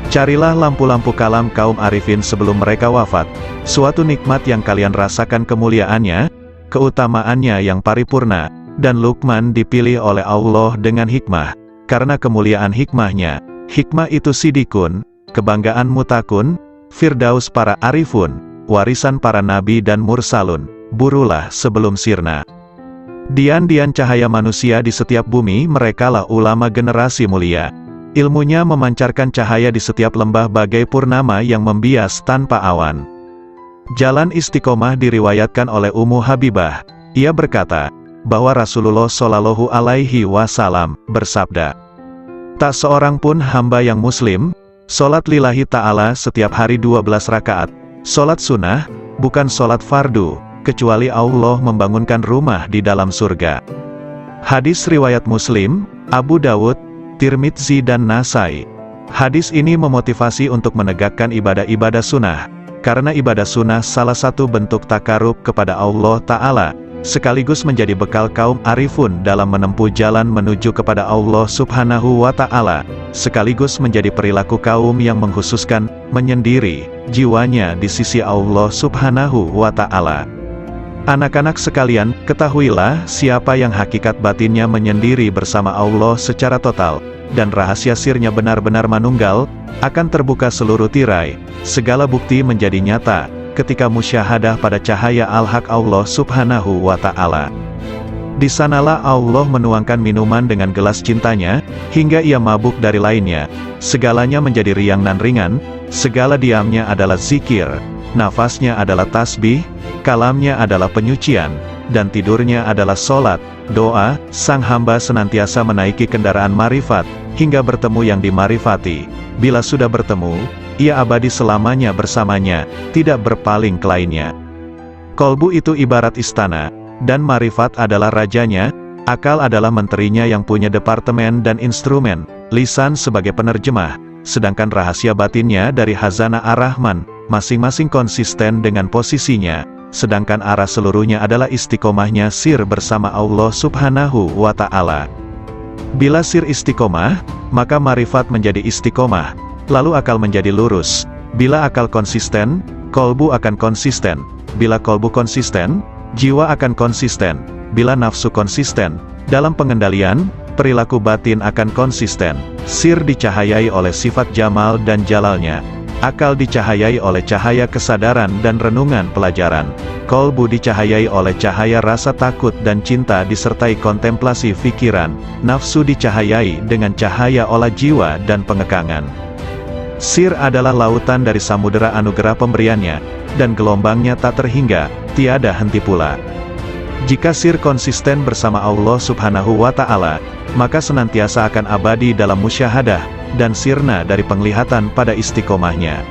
Carilah lampu-lampu kalam kaum arifin sebelum mereka wafat, suatu nikmat yang kalian rasakan kemuliaannya, keutamaannya yang paripurna, dan Luqman dipilih oleh Allah dengan hikmah, karena kemuliaan hikmahnya. Hikmah itu sidikun, kebanggaan mutakun, firdaus para arifun, warisan para nabi dan mursalun, burulah sebelum sirna. Dian-dian cahaya manusia di setiap bumi, merekalah ulama generasi mulia. Ilmunya memancarkan cahaya di setiap lembah bagai purnama yang membias tanpa awan. Jalan istiqomah diriwayatkan oleh Ummu Habibah. Ia berkata, bahwa Rasulullah Shallallahu Alaihi Wasallam bersabda, "Tak seorang pun hamba yang muslim, sholat lillahi ta'ala setiap hari 12 rakaat, sholat sunnah, bukan sholat fardu, kecuali Allah membangunkan rumah di dalam surga." Hadis riwayat Muslim, Abu Dawud, Tirmidzi dan Nasai. Hadis ini memotivasi untuk menegakkan ibadah-ibadah sunnah, karena ibadah sunnah salah satu bentuk takarub kepada Allah Ta'ala, sekaligus menjadi bekal kaum arifun dalam menempuh jalan menuju kepada Allah Subhanahu wa Ta'ala, sekaligus menjadi perilaku kaum yang mengkhususkan, menyendiri, jiwanya di sisi Allah Subhanahu wa Ta'ala. Anak-anak sekalian, ketahuilah, siapa yang hakikat batinnya menyendiri bersama Allah secara total, dan rahasia sirnya benar-benar manunggal, akan terbuka seluruh tirai, segala bukti menjadi nyata, ketika musyahadah pada cahaya al-haq Allah Subhanahu wa Ta'ala. Di sanalah Allah menuangkan minuman dengan gelas cintanya, hingga ia mabuk dari lainnya, segalanya menjadi riang dan ringan, segala diamnya adalah zikir, nafasnya adalah tasbih, kalamnya adalah penyucian, dan tidurnya adalah sholat, doa. Sang hamba senantiasa menaiki kendaraan marifat, hingga bertemu yang dimarifati. Bila sudah bertemu, ia abadi selamanya bersamanya, tidak berpaling ke lainnya. Kolbu itu ibarat istana, dan marifat adalah rajanya, akal adalah menterinya yang punya departemen dan instrumen, lisan sebagai penerjemah, sedangkan rahasia batinnya dari Hazanah Ar-Rahman, masing-masing konsisten dengan posisinya, sedangkan arah seluruhnya adalah istiqomahnya sir bersama Allah Subhanahu wa Ta'ala. Bila sir istiqomah, maka marifat menjadi istiqomah, lalu akal menjadi lurus. Bila akal konsisten, kolbu akan konsisten. Bila kolbu konsisten, jiwa akan konsisten. Bila nafsu konsisten, dalam pengendalian, perilaku batin akan konsisten. Sir dicahayai oleh sifat jamal dan jalalnya. Akal dicahayai oleh cahaya kesadaran dan renungan pelajaran. Kolbu dicahayai oleh cahaya rasa takut dan cinta disertai kontemplasi fikiran. Nafsu dicahayai dengan cahaya olah jiwa dan pengekangan. Sir adalah lautan dari samudera anugerah pemberiannya, dan gelombangnya tak terhingga, tiada henti pula. Jika sir konsisten bersama Allah Subhanahu wa Ta'ala, maka senantiasa akan abadi dalam musyahadah, dan sirna dari penglihatan pada istiqomahnya.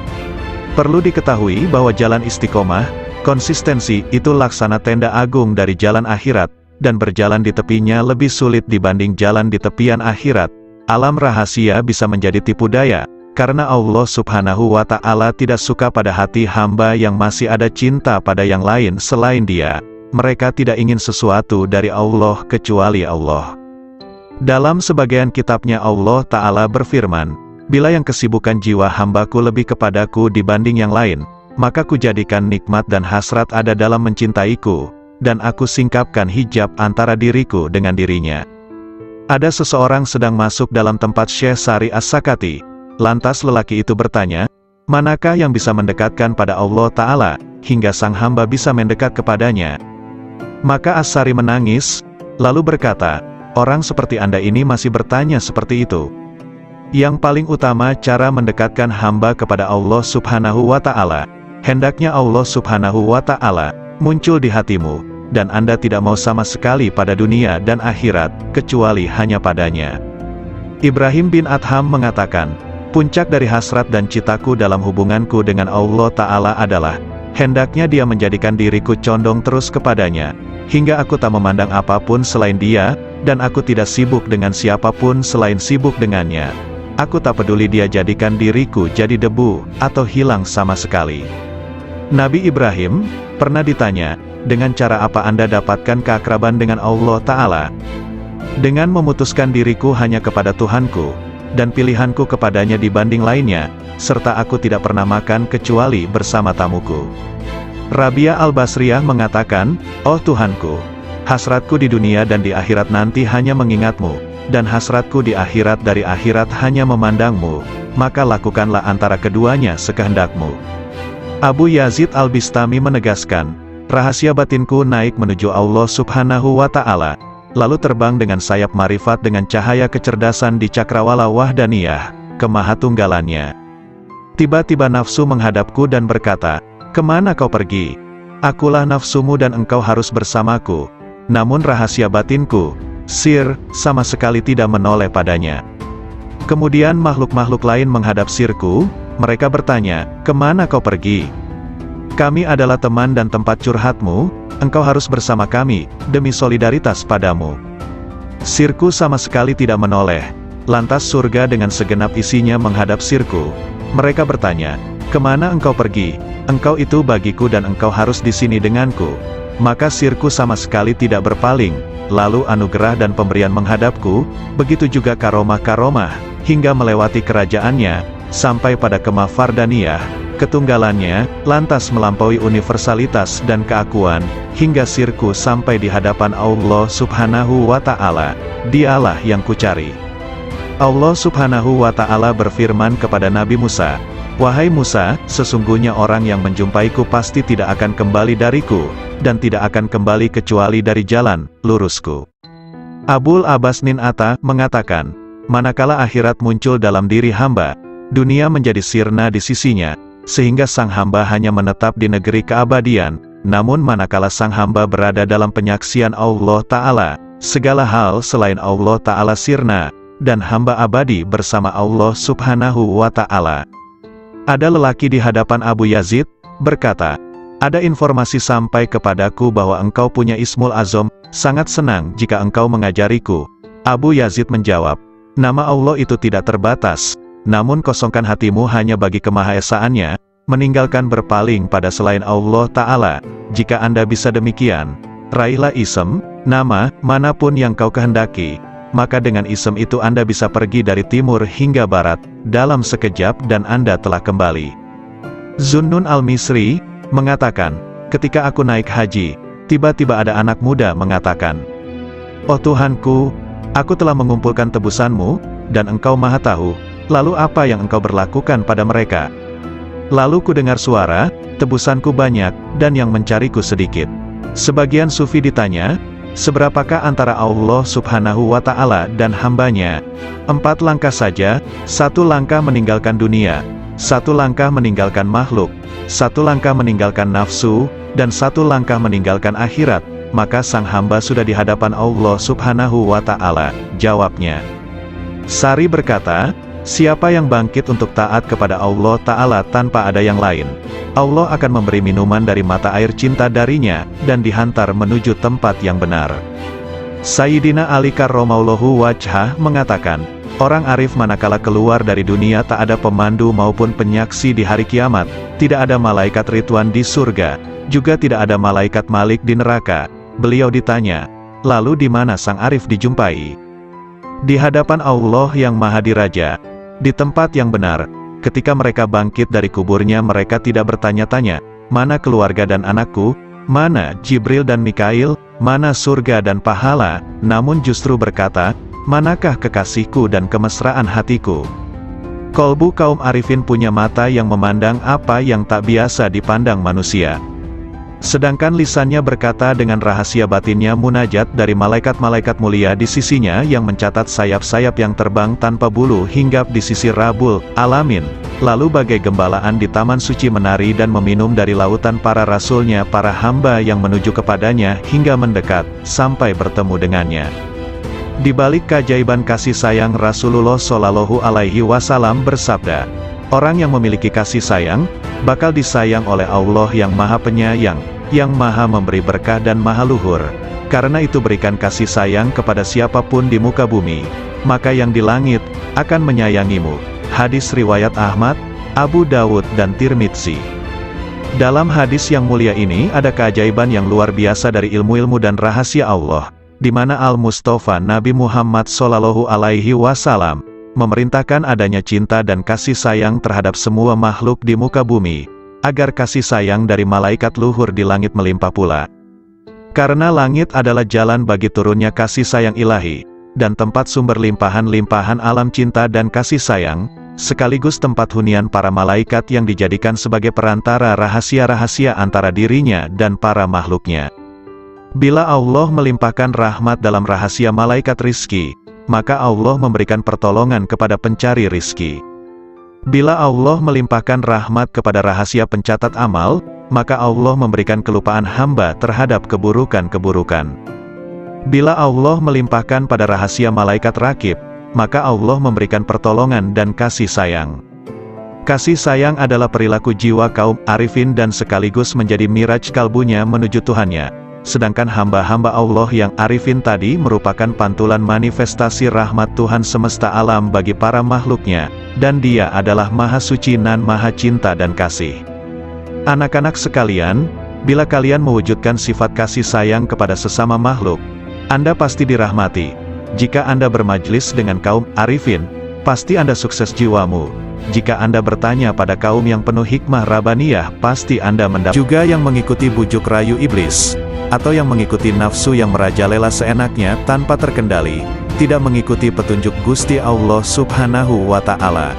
Perlu diketahui bahwa jalan istiqomah, konsistensi, itu laksana tenda agung dari jalan akhirat, dan berjalan di tepinya lebih sulit dibanding jalan di tepian akhirat. Alam rahasia bisa menjadi tipu daya, karena Allah Subhanahu wa Ta'ala tidak suka pada hati hamba yang masih ada cinta pada yang lain selain Dia. Mereka tidak ingin sesuatu dari Allah kecuali Allah. Dalam sebagian kitabnya Allah Ta'ala berfirman, "Bila yang kesibukan jiwa hambaku lebih kepadaku dibanding yang lain, maka kujadikan nikmat dan hasrat ada dalam mencintaiku, dan aku singkapkan hijab antara diriku dengan dirinya." Ada seseorang sedang masuk dalam tempat Syekh Sari As-Sakati. Lantas lelaki itu bertanya, "Manakah yang bisa mendekatkan pada Allah Ta'ala, hingga sang hamba bisa mendekat kepadanya?" Maka As-Sari menangis, lalu berkata, "Orang seperti Anda ini masih bertanya seperti itu. Yang paling utama cara mendekatkan hamba kepada Allah Subhanahu wa Ta'ala, hendaknya Allah Subhanahu wa Ta'ala muncul di hatimu, dan Anda tidak mau sama sekali pada dunia dan akhirat, kecuali hanya padanya." Ibrahim bin Adham mengatakan, "Puncak dari hasrat dan citaku dalam hubunganku dengan Allah Ta'ala adalah, hendaknya Dia menjadikan diriku condong terus kepadanya, hingga aku tak memandang apapun selain Dia, dan aku tidak sibuk dengan siapapun selain sibuk dengannya. Aku tak peduli Dia jadikan diriku jadi debu, atau hilang sama sekali." Nabi Ibrahim pernah ditanya, "Dengan cara apa Anda dapatkan keakraban dengan Allah Ta'ala?" "Dengan memutuskan diriku hanya kepada Tuhanku, dan pilihanku kepadanya dibanding lainnya, serta aku tidak pernah makan kecuali bersama tamuku." Rabia Al-Basriyah mengatakan, "Oh Tuhanku, hasratku di dunia dan di akhirat nanti hanya mengingatmu, dan hasratku di akhirat dari akhirat hanya memandangmu, maka lakukanlah antara keduanya sekehendakmu." Abu Yazid Al-Bistami menegaskan, "Rahasia batinku naik menuju Allah Subhanahu wa Ta'ala, lalu terbang dengan sayap marifat dengan cahaya kecerdasan di cakrawala wahdaniyah, kemahatunggalannya. Tiba-tiba nafsu menghadapku dan berkata, 'Kemana kau pergi? Akulah nafsumu dan engkau harus bersamaku.' Namun rahasia batinku, sir, sama sekali tidak menoleh padanya. Kemudian makhluk-makhluk lain menghadap sirku, mereka bertanya, 'Kemana kau pergi? Kami adalah teman dan tempat curhatmu, engkau harus bersama kami, demi solidaritas padamu.' Sirku sama sekali tidak menoleh. Lantas surga dengan segenap isinya menghadap sirku. Mereka bertanya, 'Kemana engkau pergi? Engkau itu bagiku dan engkau harus di sini denganku.' Maka sirku sama sekali tidak berpaling. Lalu anugerah dan pemberian menghadapku, begitu juga karomah-karomah, hingga melewati kerajaannya, sampai pada kemah Fardaniyah, ketunggalannya, lantas melampaui universalitas dan keakuan, hingga sirku sampai di hadapan Allah Subhanahu wa Ta'ala. Dialah yang kucari." Allah Subhanahu wa Ta'ala berfirman kepada Nabi Musa, "Wahai Musa, sesungguhnya orang yang menjumpaiku pasti tidak akan kembali dariku, dan tidak akan kembali kecuali dari jalan lurusku." Abul Abbas Nin Atta mengatakan, "Manakala akhirat muncul dalam diri hamba, dunia menjadi sirna di sisinya, sehingga sang hamba hanya menetap di negeri keabadian. Namun manakala sang hamba berada dalam penyaksian Allah Ta'ala, segala hal selain Allah Ta'ala sirna, dan hamba abadi bersama Allah Subhanahu wa Ta'ala." Ada lelaki di hadapan Abu Yazid, berkata, "Ada informasi sampai kepadaku bahwa engkau punya Ismul Azam, sangat senang jika engkau mengajariku." Abu Yazid menjawab, "Nama Allah itu tidak terbatas, namun kosongkan hatimu hanya bagi kemahaesaannya, meninggalkan berpaling pada selain Allah Ta'ala. Jika Anda bisa demikian, raihlah isem, nama, manapun yang kau kehendaki. Maka dengan isem itu Anda bisa pergi dari timur hingga barat, dalam sekejap dan Anda telah kembali." Zunnun Al-Misri mengatakan, "Ketika aku naik haji, tiba-tiba ada anak muda mengatakan, 'Oh Tuhanku, aku telah mengumpulkan tebusanmu, dan engkau maha tahu, lalu apa yang engkau berlakukan pada mereka?' Lalu ku dengar suara, 'Tebusanku banyak, dan yang mencariku sedikit.'" Sebagian sufi ditanya, "Seberapakah antara Allah Subhanahu wa Ta'ala dan hambanya?" 4 langkah saja, 1 langkah meninggalkan dunia, 1 langkah meninggalkan makhluk, 1 langkah meninggalkan nafsu, dan 1 langkah meninggalkan akhirat, maka sang hamba sudah di hadapan Allah Subhanahu wa Ta'ala. Jawabnya, Sari berkata, Siapa yang bangkit untuk taat kepada Allah Ta'ala tanpa ada yang lain, Allah akan memberi minuman dari mata air cinta darinya, dan dihantar menuju tempat yang benar. Sayyidina Ali karramallahu wajhah mengatakan, orang arif manakala keluar dari dunia tak ada pemandu maupun penyaksi di hari kiamat, tidak ada malaikat Ridwan di surga, juga tidak ada malaikat Malik di neraka. Beliau ditanya, lalu di mana sang arif dijumpai? Di hadapan Allah yang Maha Diraja, di tempat yang benar. Ketika mereka bangkit dari kuburnya, mereka tidak bertanya-tanya, mana keluarga dan anakku, mana Jibril dan Mikail, mana surga dan pahala, namun justru berkata, manakah kekasihku dan kemesraan hatiku? Kolbu kaum arifin punya mata yang memandang apa yang tak biasa dipandang manusia. Sedangkan lisannya berkata dengan rahasia batinnya munajat dari malaikat-malaikat mulia di sisinya yang mencatat sayap-sayap yang terbang tanpa bulu hinggap di sisi Rabbul Alamin. Lalu bagai gembalaan di taman suci menari dan meminum dari lautan para rasulnya, para hamba yang menuju kepadanya hingga mendekat, sampai bertemu dengannya. Di balik keajaiban kasih sayang, Rasulullah Shallallahu Alaihi Wasallam bersabda, orang yang memiliki kasih sayang, bakal disayang oleh Allah yang Maha Penyayang, yang Maha Memberi berkah dan Maha Luhur. Karena itu berikan kasih sayang kepada siapapun di muka bumi, maka yang di langit akan menyayangimu. Hadis riwayat Ahmad, Abu Dawud dan Tirmidzi. Dalam hadis yang mulia ini ada keajaiban yang luar biasa dari ilmu-ilmu dan rahasia Allah, di mana Al-Mustafa Nabi Muhammad Shallallahu Alaihi Wasallam memerintahkan adanya cinta dan kasih sayang terhadap semua makhluk di muka bumi, agar kasih sayang dari malaikat luhur di langit melimpah pula. Karena langit adalah jalan bagi turunnya kasih sayang ilahi, dan tempat sumber limpahan-limpahan alam cinta dan kasih sayang, sekaligus tempat hunian para malaikat yang dijadikan sebagai perantara rahasia-rahasia antara dirinya dan para makhluknya. Bila Allah melimpahkan rahmat dalam rahasia malaikat rizki, maka Allah memberikan pertolongan kepada pencari rizki. Bila Allah melimpahkan rahmat kepada rahasia pencatat amal, maka Allah memberikan kelupaan hamba terhadap keburukan-keburukan. Bila Allah melimpahkan pada rahasia malaikat rakib, maka Allah memberikan pertolongan dan kasih sayang. Kasih sayang adalah perilaku jiwa kaum arifin dan sekaligus menjadi miraj kalbunya menuju Tuhannya. Sedangkan hamba-hamba Allah yang arifin tadi merupakan pantulan manifestasi rahmat Tuhan semesta alam bagi para makhluknya, dan Dia adalah Maha Suci nan Maha Cinta dan Kasih. Anak-anak sekalian, bila kalian mewujudkan sifat kasih sayang kepada sesama makhluk, Anda pasti dirahmati. Jika Anda bermajlis dengan kaum arifin, pasti Anda sukses jiwamu. Jika Anda bertanya pada kaum yang penuh hikmah Rabbaniyah, pasti Anda mendapat. Juga yang mengikuti bujuk rayu iblis, atau yang mengikuti nafsu yang merajalela seenaknya tanpa terkendali, tidak mengikuti petunjuk Gusti Allah Subhanahu wa Ta'ala.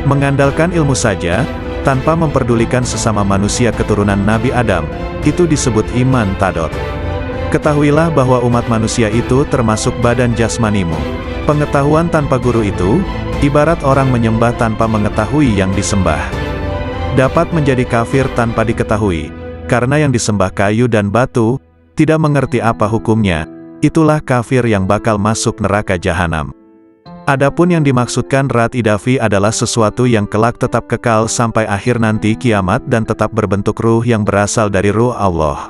Mengandalkan ilmu saja, tanpa memperdulikan sesama manusia keturunan Nabi Adam, itu disebut iman tadot. Ketahuilah bahwa umat manusia itu termasuk badan jasmanimu. Pengetahuan tanpa guru itu, ibarat orang menyembah tanpa mengetahui yang disembah. Dapat menjadi kafir tanpa diketahui, karena yang disembah kayu dan batu, tidak mengerti apa hukumnya, itulah kafir yang bakal masuk neraka jahanam. Adapun yang dimaksudkan Rat Idafi adalah sesuatu yang kelak tetap kekal sampai akhir nanti kiamat dan tetap berbentuk ruh yang berasal dari ruh Allah.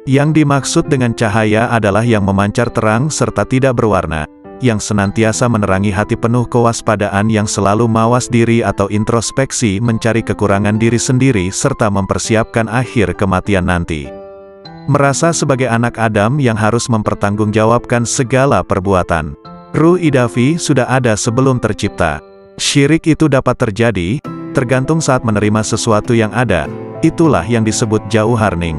Yang dimaksud dengan cahaya adalah yang memancar terang serta tidak berwarna, yang senantiasa menerangi hati penuh kewaspadaan yang selalu mawas diri atau introspeksi mencari kekurangan diri sendiri serta mempersiapkan akhir kematian nanti. Merasa sebagai anak Adam yang harus mempertanggungjawabkan segala perbuatan. Ruh Idafi sudah ada sebelum tercipta. Syirik itu dapat terjadi, tergantung saat menerima sesuatu yang ada, itulah yang disebut jauhar ning.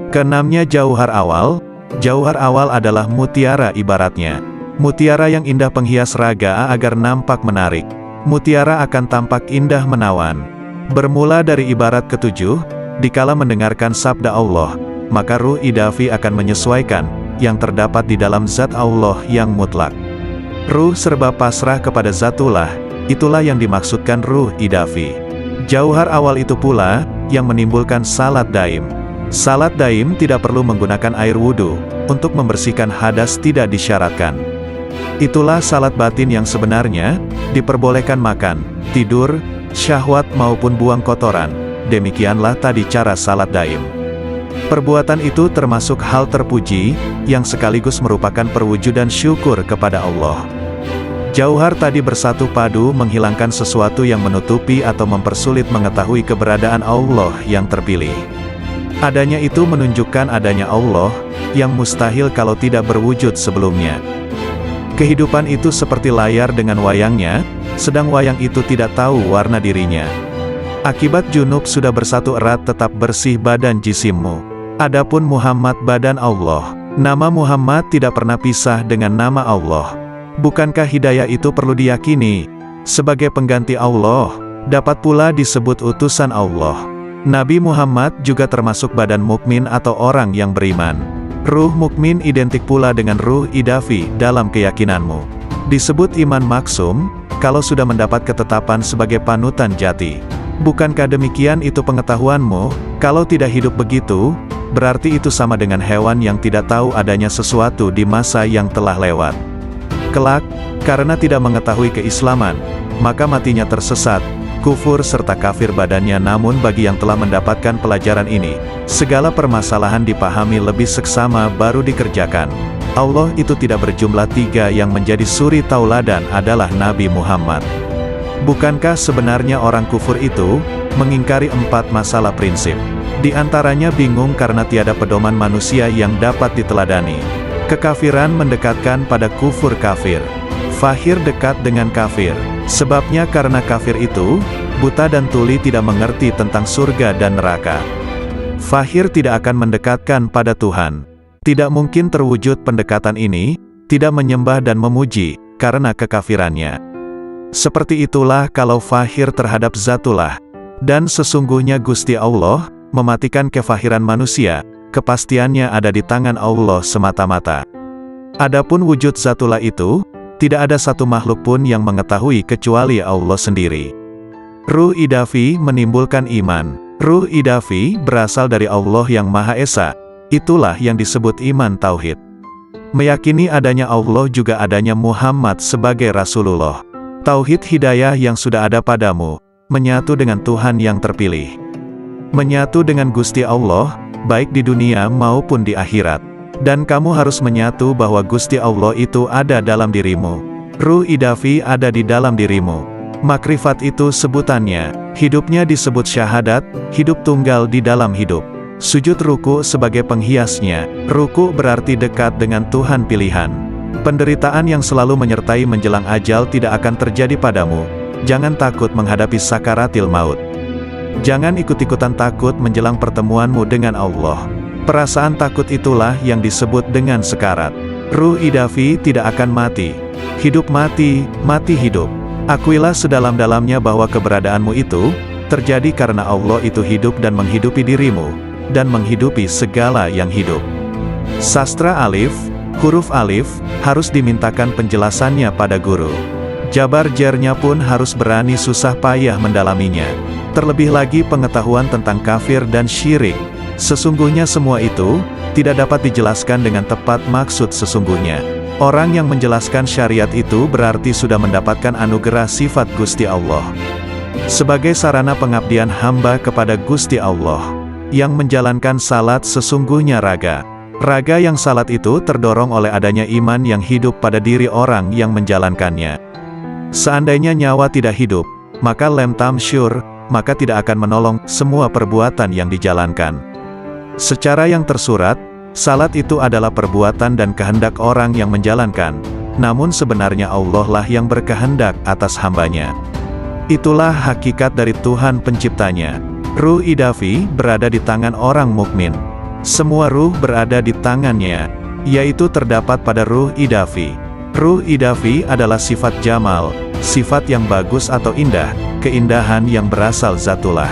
Keenamnya jauhar awal adalah mutiara ibaratnya. Mutiara yang indah penghias raga agar nampak menarik. Mutiara akan tampak indah menawan. Bermula dari ibarat ketujuh, dikala mendengarkan sabda Allah, maka ruh Idafi akan menyesuaikan yang terdapat di dalam zat Allah yang mutlak. Ruh serba pasrah kepada zatullah, itulah yang dimaksudkan ruh Idafi. Jauhar awal itu pula yang menimbulkan salat daim. Salat daim tidak perlu menggunakan air wudhu, untuk membersihkan hadas tidak disyaratkan. Itulah salat batin yang sebenarnya, diperbolehkan makan, tidur, syahwat maupun buang kotoran. Demikianlah tadi cara salat daim. Perbuatan itu termasuk hal terpuji, yang sekaligus merupakan perwujudan syukur kepada Allah. Jauhar tadi bersatu padu menghilangkan sesuatu yang menutupi atau mempersulit mengetahui keberadaan Allah yang terpilih. Adanya itu menunjukkan adanya Allah, yang mustahil kalau tidak berwujud sebelumnya. Kehidupan itu seperti layar dengan wayangnya, sedang wayang itu tidak tahu warna dirinya. Akibat junub sudah bersatu erat tetap bersih badan jisimmu. Adapun Muhammad badan Allah. Nama Muhammad tidak pernah pisah dengan nama Allah. Bukankah hidayah itu perlu diyakini? Sebagai pengganti Allah, dapat pula disebut utusan Allah. Nabi Muhammad juga termasuk badan mukmin atau orang yang beriman. Ruh mukmin identik pula dengan ruh idafi dalam keyakinanmu. Disebut iman maksum, kalau sudah mendapat ketetapan sebagai panutan jati. Bukankah demikian itu pengetahuanmu? Kalau tidak hidup begitu, berarti itu sama dengan hewan yang tidak tahu adanya sesuatu di masa yang telah lewat. Kelak, karena tidak mengetahui keislaman, maka matinya tersesat, kufur serta kafir badannya. Namun bagi yang telah mendapatkan pelajaran ini, segala permasalahan dipahami lebih seksama baru dikerjakan. Allah itu tidak berjumlah tiga, yang menjadi suri tauladan adalah Nabi Muhammad. Bukankah sebenarnya orang kufur itu mengingkari 4 masalah prinsip? Di antaranya bingung karena tiada pedoman manusia yang dapat diteladani. Kekafiran mendekatkan pada kufur kafir. Fahir dekat dengan kafir. Sebabnya karena kafir itu buta dan tuli, tidak mengerti tentang surga dan neraka. Fahir tidak akan mendekatkan pada Tuhan. Tidak mungkin terwujud pendekatan ini, tidak menyembah dan memuji, karena kekafirannya. Seperti itulah kalau fahir terhadap zatullah. Dan sesungguhnya Gusti Allah mematikan kefahiran manusia, kepastiannya ada di tangan Allah semata-mata. Adapun wujud zatullah itu, tidak ada satu makhluk pun yang mengetahui kecuali Allah sendiri. Ruh idafi menimbulkan iman. Ruh idafi berasal dari Allah yang Maha Esa. Itulah yang disebut iman tauhid. Meyakini adanya Allah juga adanya Muhammad sebagai Rasulullah. Tauhid hidayah yang sudah ada padamu, menyatu dengan Tuhan yang terpilih. Menyatu dengan Gusti Allah, baik di dunia maupun di akhirat. Dan kamu harus menyatu bahwa Gusti Allah itu ada dalam dirimu. Ruh idafi ada di dalam dirimu. Makrifat itu sebutannya, hidupnya disebut syahadat, hidup tunggal di dalam hidup. Sujud ruku sebagai penghiasnya, ruku berarti dekat dengan Tuhan pilihan. Penderitaan yang selalu menyertai menjelang ajal tidak akan terjadi padamu. Jangan takut menghadapi sakaratil maut. Jangan ikut-ikutan takut menjelang pertemuanmu dengan Allah. Perasaan takut itulah yang disebut dengan sekarat. Ruh idafi tidak akan mati. Hidup mati, mati hidup. Akuilah sedalam-dalamnya bahwa keberadaanmu itu terjadi karena Allah itu hidup dan menghidupi dirimu, dan menghidupi segala yang hidup. Sastra alif, huruf alif, harus dimintakan penjelasannya pada guru. Jabar jernya pun harus berani susah payah mendalaminya. Terlebih lagi pengetahuan tentang kafir dan syirik. Sesungguhnya semua itu tidak dapat dijelaskan dengan tepat maksud sesungguhnya. Orang yang menjelaskan syariat itu berarti sudah mendapatkan anugerah sifat Gusti Allah. Sebagai sarana pengabdian hamba kepada Gusti Allah, yang menjalankan salat sesungguhnya raga. Raga yang salat itu terdorong oleh adanya iman yang hidup pada diri orang yang menjalankannya. Seandainya nyawa tidak hidup, maka lem tamsyur, maka tidak akan menolong semua perbuatan yang dijalankan. Secara yang tersurat, salat itu adalah perbuatan dan kehendak orang yang menjalankan, namun sebenarnya Allah lah yang berkehendak atas hambanya. Itulah hakikat dari Tuhan penciptanya. Ruh idafi berada di tangan orang mukmin. Semua ruh berada di tangannya, yaitu terdapat pada ruh idafi. Ruh idafi adalah sifat jamal, sifat yang bagus atau indah, keindahan yang berasal zatullah.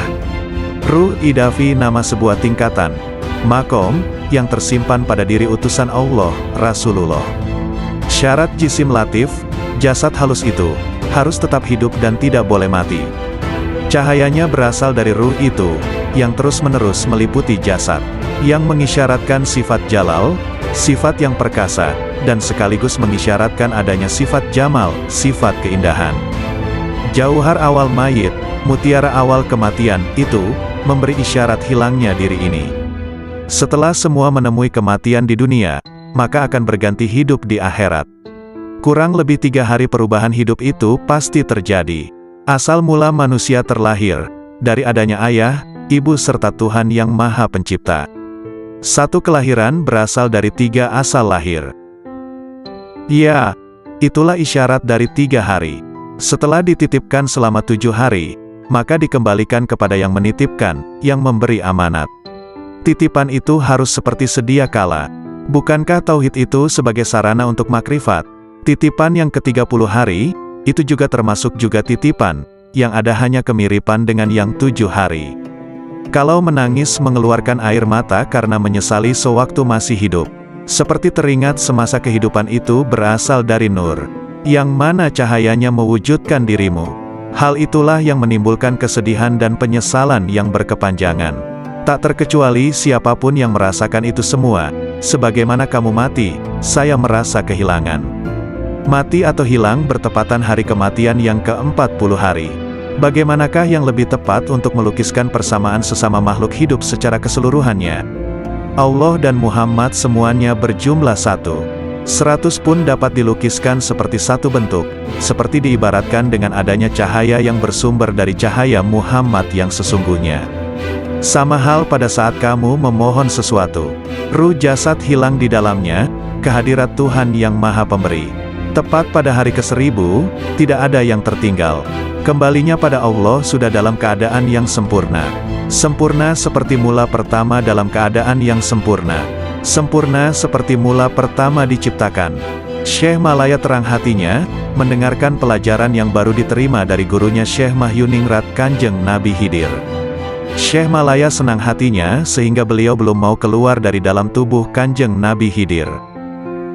Ruh idafi nama sebuah tingkatan, makom, yang tersimpan pada diri utusan Allah, Rasulullah. Syarat jisim latif, jasad halus itu, harus tetap hidup dan tidak boleh mati. Cahayanya berasal dari ruh itu, yang terus-menerus meliputi jasad, yang mengisyaratkan sifat jalal, sifat yang perkasa, dan sekaligus mengisyaratkan adanya sifat jamal, sifat keindahan. Jauhar awal mayit, mutiara awal kematian, itu memberi isyarat hilangnya diri ini. Setelah semua menemui kematian di dunia, maka akan berganti hidup di akhirat. Kurang lebih 3 hari perubahan hidup itu pasti terjadi. Asal mula manusia terlahir, dari adanya ayah, ibu serta Tuhan yang Maha Pencipta. Satu kelahiran berasal dari 3 asal lahir. Ya, itulah isyarat dari 3 hari. Setelah dititipkan selama 7 hari, maka dikembalikan kepada yang menitipkan, yang memberi amanat. Titipan itu harus seperti sedia kala. Bukankah tauhid itu sebagai sarana untuk makrifat? Titipan yang ke-30 hari, itu juga termasuk juga titipan, yang ada hanya kemiripan dengan yang 7 hari. Kalau menangis mengeluarkan air mata karena menyesali sewaktu masih hidup, seperti teringat semasa kehidupan itu berasal dari nur, yang mana cahayanya mewujudkan dirimu. Hal itulah yang menimbulkan kesedihan dan penyesalan yang berkepanjangan. Tak terkecuali siapapun yang merasakan itu semua. Sebagaimana kamu mati, saya merasa kehilangan. Mati atau hilang bertepatan hari kematian yang ke-40 hari. Bagaimanakah yang lebih tepat untuk melukiskan persamaan sesama makhluk hidup secara keseluruhannya? Allah dan Muhammad semuanya berjumlah 1. 100 pun dapat dilukiskan seperti satu bentuk, seperti diibaratkan dengan adanya cahaya yang bersumber dari cahaya Muhammad yang sesungguhnya. Sama hal pada saat kamu memohon sesuatu, ruh jasad hilang di dalamnya, kehadirat Tuhan yang Maha Pemberi. Tepat pada hari ke-1000, tidak ada yang tertinggal. Kembalinya pada Allah sudah dalam keadaan yang sempurna. Sempurna seperti mula pertama dalam keadaan yang sempurna. Sempurna seperti mula pertama diciptakan. Syekh Malaya terang hatinya, mendengarkan pelajaran yang baru diterima dari gurunya Syekh Mahyuningrat Kanjeng Nabi Khidir. Syekh Malaya senang hatinya sehingga beliau belum mau keluar dari dalam tubuh Kanjeng Nabi Khidir.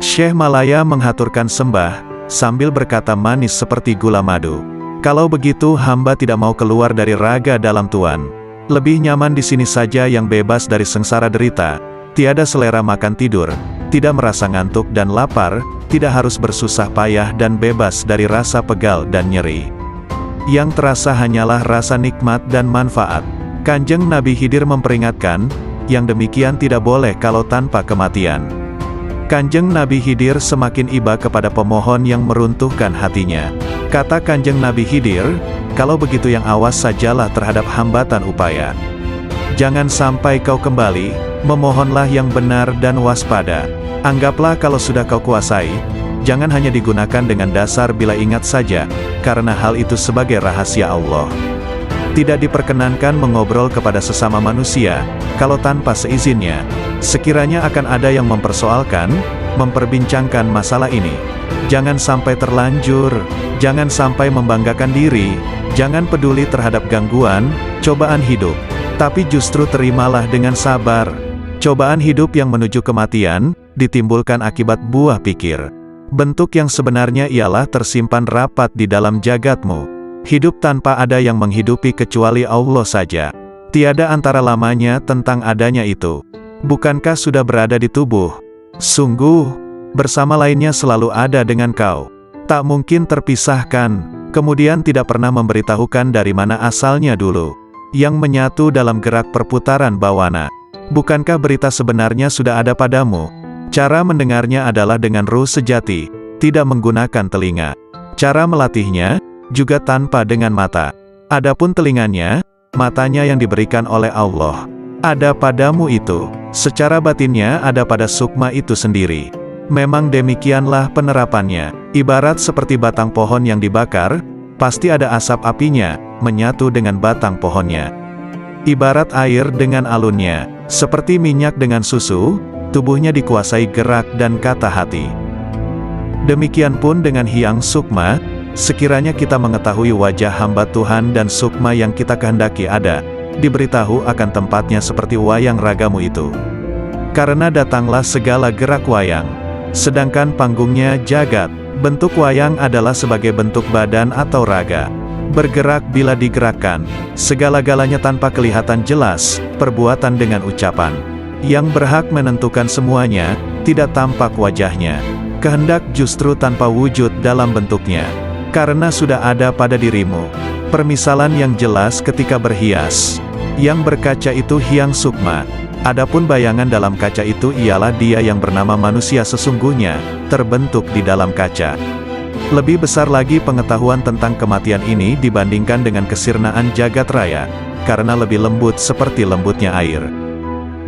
Syekh Malaya menghaturkan sembah, sambil berkata manis seperti gula madu. Kalau begitu hamba tidak mau keluar dari raga dalam Tuan. Lebih nyaman di sini saja yang bebas dari sengsara derita. Tiada selera makan tidur, tidak merasa ngantuk dan lapar, tidak harus bersusah payah dan bebas dari rasa pegal dan nyeri. Yang terasa hanyalah rasa nikmat dan manfaat. Kanjeng Nabi Khidir memperingatkan, yang demikian tidak boleh kalau tanpa kematian. Kanjeng Nabi Khidir semakin iba kepada pemohon yang meruntuhkan hatinya. Kata Kanjeng Nabi Khidir, kalau begitu yang awas sajalah terhadap hambatan upaya. Jangan sampai kau kembali, memohonlah yang benar dan waspada. Anggaplah kalau sudah kau kuasai, jangan hanya digunakan dengan dasar bila ingat saja, karena hal itu sebagai rahasia Allah. Tidak diperkenankan mengobrol kepada sesama manusia, kalau tanpa seizinnya. Sekiranya akan ada yang mempersoalkan, memperbincangkan masalah ini. Jangan sampai terlanjur, jangan sampai membanggakan diri, jangan peduli terhadap gangguan, cobaan hidup. Tapi justru terimalah dengan sabar. Cobaan hidup yang menuju kematian, ditimbulkan akibat buah pikir. Bentuk yang sebenarnya ialah tersimpan rapat di dalam jagatmu. Hidup tanpa ada yang menghidupi kecuali Allah saja. Tiada antara lamanya tentang adanya itu. Bukankah sudah berada di tubuh? Sungguh, bersama lainnya selalu ada dengan kau. Tak mungkin terpisahkan, kemudian tidak pernah memberitahukan dari mana asalnya dulu. Yang menyatu dalam gerak perputaran bawana. Bukankah berita sebenarnya sudah ada padamu? Cara mendengarnya adalah dengan ruh sejati, tidak menggunakan telinga. Cara melatihnya, juga tanpa dengan mata. Adapun telinganya, matanya yang diberikan oleh Allah. Ada padamu itu, secara batinnya ada pada sukma itu sendiri. Memang demikianlah penerapannya. Ibarat seperti batang pohon yang dibakar, pasti ada asap apinya, menyatu dengan batang pohonnya. Ibarat air dengan alunnya, seperti minyak dengan susu, tubuhnya dikuasai gerak dan kata hati. Demikian pun dengan Hyang Sukma. Sekiranya kita mengetahui wajah hamba Tuhan dan sukma yang kita kehendaki ada, diberitahu akan tempatnya seperti wayang ragamu itu. Karena datanglah segala gerak wayang. Sedangkan panggungnya jagat, bentuk wayang adalah sebagai bentuk badan atau raga. Bergerak bila digerakkan, segala-galanya tanpa kelihatan jelas, perbuatan dengan ucapan. Yang berhak menentukan semuanya, tidak tampak wajahnya. Kehendak justru tanpa wujud dalam bentuknya, karena sudah ada pada dirimu. Permisalan yang jelas ketika berhias. Yang berkaca itu hyang sukma. Adapun bayangan dalam kaca itu ialah dia yang bernama manusia sesungguhnya, terbentuk di dalam kaca. Lebih besar lagi pengetahuan tentang kematian ini dibandingkan dengan kesirnaan jagat raya, karena lebih lembut seperti lembutnya air.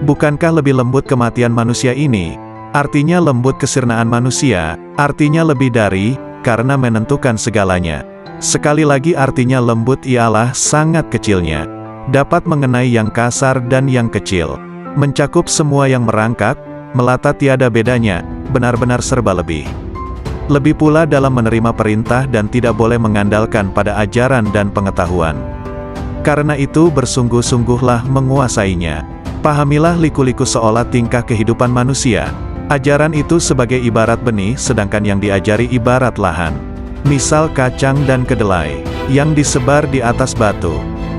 Bukankah lebih lembut kematian manusia ini? Artinya lembut kesirnaan manusia, artinya lebih dari, karena menentukan segalanya. Sekali lagi artinya lembut ialah sangat kecilnya. Dapat mengenai yang kasar dan yang kecil. Mencakup semua yang merangkak, melata tiada bedanya, benar-benar serba lebih. Lebih pula dalam menerima perintah dan tidak boleh mengandalkan pada ajaran dan pengetahuan. Karena itu bersungguh-sungguhlah menguasainya. Pahamilah liku-liku seolah tingkah kehidupan manusia. Ajaran itu sebagai ibarat benih sedangkan yang diajari ibarat lahan. Misal kacang dan kedelai, yang disebar di atas batu.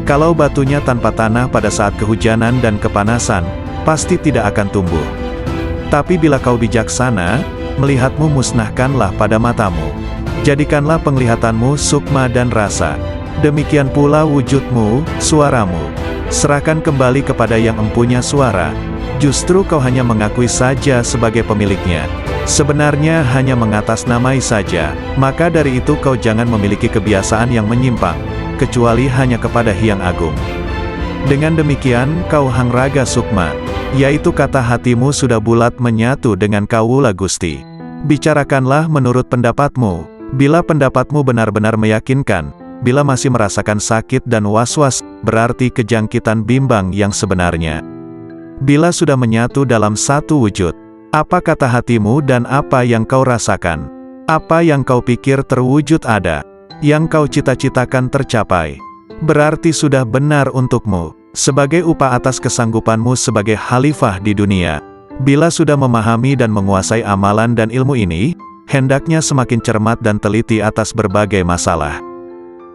Kalau batunya tanpa tanah pada saat kehujanan dan kepanasan, pasti tidak akan tumbuh. Tapi bila kau bijaksana, melihatmu musnahkanlah pada matamu. Jadikanlah penglihatanmu sukma dan rasa. Demikian pula wujudmu, suaramu. Serahkan kembali kepada yang empunya suara. Justru kau hanya mengakui saja sebagai pemiliknya. Sebenarnya hanya mengatasnamai saja. Maka dari itu kau jangan memiliki kebiasaan yang menyimpang, kecuali hanya kepada Hyang Agung. Dengan demikian kau hang raga sukma, yaitu kata hatimu sudah bulat menyatu dengan Kawula Gusti. Bicarakanlah menurut pendapatmu. Bila pendapatmu benar-benar meyakinkan, bila masih merasakan sakit dan was-was, berarti kejangkitan bimbang yang sebenarnya. Bila sudah menyatu dalam satu wujud, apa kata hatimu dan apa yang kau rasakan? Apa yang kau pikir terwujud ada? Yang kau cita-citakan tercapai? Berarti sudah benar untukmu, sebagai upah atas kesanggupanmu sebagai khalifah di dunia. Bila sudah memahami dan menguasai amalan dan ilmu ini, hendaknya semakin cermat dan teliti atas berbagai masalah.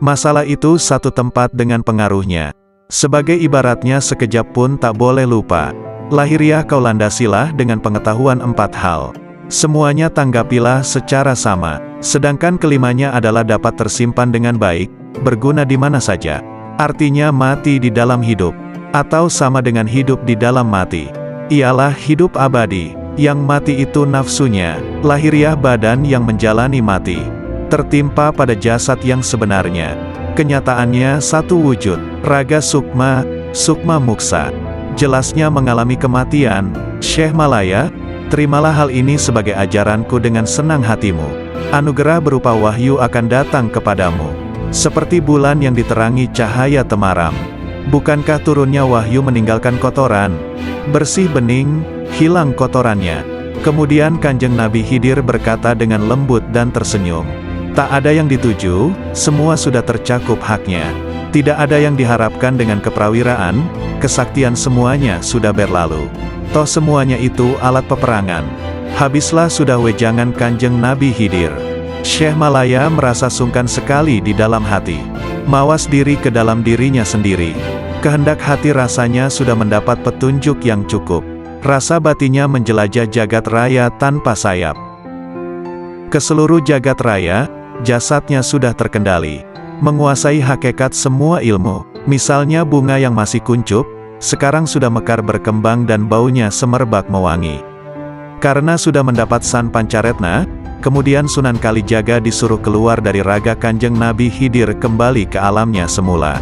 Masalah itu satu tempat dengan pengaruhnya. Sebagai ibaratnya sekejap pun tak boleh lupa. Lahiriah kau landasilah dengan pengetahuan 4 hal. Semuanya tanggapilah secara sama. Sedangkan kelimanya adalah dapat tersimpan dengan baik, berguna di mana saja. Artinya mati di dalam hidup, atau sama dengan hidup di dalam mati. Ialah hidup abadi, yang mati itu nafsunya, lahiriah badan yang menjalani mati. Tertimpa pada jasad yang sebenarnya. Kenyataannya satu wujud, raga sukma, sukma muksa. Jelasnya mengalami kematian. Syekh Malaya, terimalah hal ini sebagai ajaranku dengan senang hatimu. Anugerah berupa wahyu akan datang kepadamu. Seperti bulan yang diterangi cahaya temaram. Bukankah turunnya wahyu meninggalkan kotoran? Bersih bening, hilang kotorannya. Kemudian Kanjeng Nabi Khidir berkata dengan lembut dan tersenyum. Tak ada yang dituju, semua sudah tercakup haknya. Tidak ada yang diharapkan dengan keprawiraan, kesaktian semuanya sudah berlalu. Toh semuanya itu alat peperangan. Habislah sudah wejangan Kanjeng Nabi Khidir. Syekh Malaya merasa sungkan sekali di dalam hati. Mawas diri ke dalam dirinya sendiri. Kehendak hati rasanya sudah mendapat petunjuk yang cukup. Rasa batinnya menjelajah jagat raya tanpa sayap. Ke seluruh jagat raya, jasadnya sudah terkendali. Menguasai hakikat semua ilmu. Misalnya bunga yang masih kuncup, sekarang sudah mekar berkembang dan baunya semerbak mewangi. Karena sudah mendapat San Pancaretna, kemudian Sunan Kalijaga disuruh keluar dari raga Kanjeng Nabi Khidir kembali ke alamnya semula.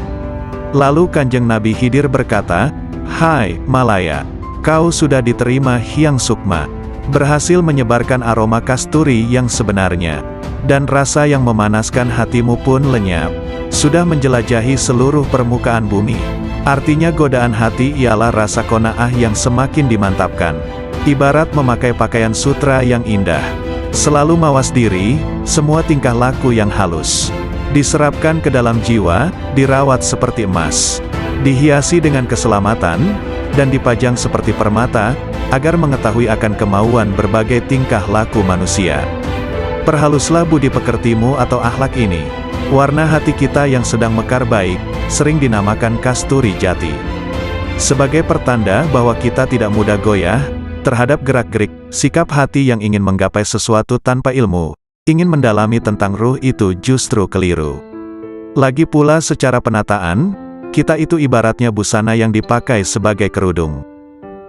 Lalu Kanjeng Nabi Khidir berkata, "Hai, Malaya, kau sudah diterima Hyang Sukma, berhasil menyebarkan aroma kasturi yang sebenarnya, dan rasa yang memanaskan hatimu pun lenyap, sudah menjelajahi seluruh permukaan bumi." Artinya godaan hati ialah rasa qanaah yang semakin dimantapkan. Ibarat memakai pakaian sutra yang indah. Selalu mawas diri, semua tingkah laku yang halus. Diserapkan ke dalam jiwa, dirawat seperti emas. Dihiasi dengan keselamatan, dan dipajang seperti permata, agar mengetahui akan kemauan berbagai tingkah laku manusia. Perhaluslah budi pekertimu atau akhlak ini. Warna hati kita yang sedang mekar baik, sering dinamakan kasturi jati. Sebagai pertanda bahwa kita tidak mudah goyah, terhadap gerak-gerik, sikap hati yang ingin menggapai sesuatu tanpa ilmu, ingin mendalami tentang ruh itu justru keliru. Lagi pula secara penataan, kita itu ibaratnya busana yang dipakai sebagai kerudung.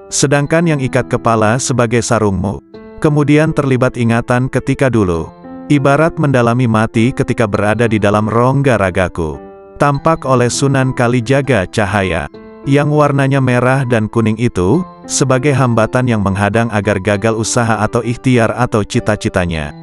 Sedangkan yang ikat kepala sebagai sarungmu. Kemudian terlibat ingatan ketika dulu, ibarat mendalami mati ketika berada di dalam rongga ragaku. Tampak oleh Sunan Kalijaga cahaya, yang warnanya merah dan kuning itu, sebagai hambatan yang menghadang agar gagal usaha atau ikhtiar atau cita-citanya.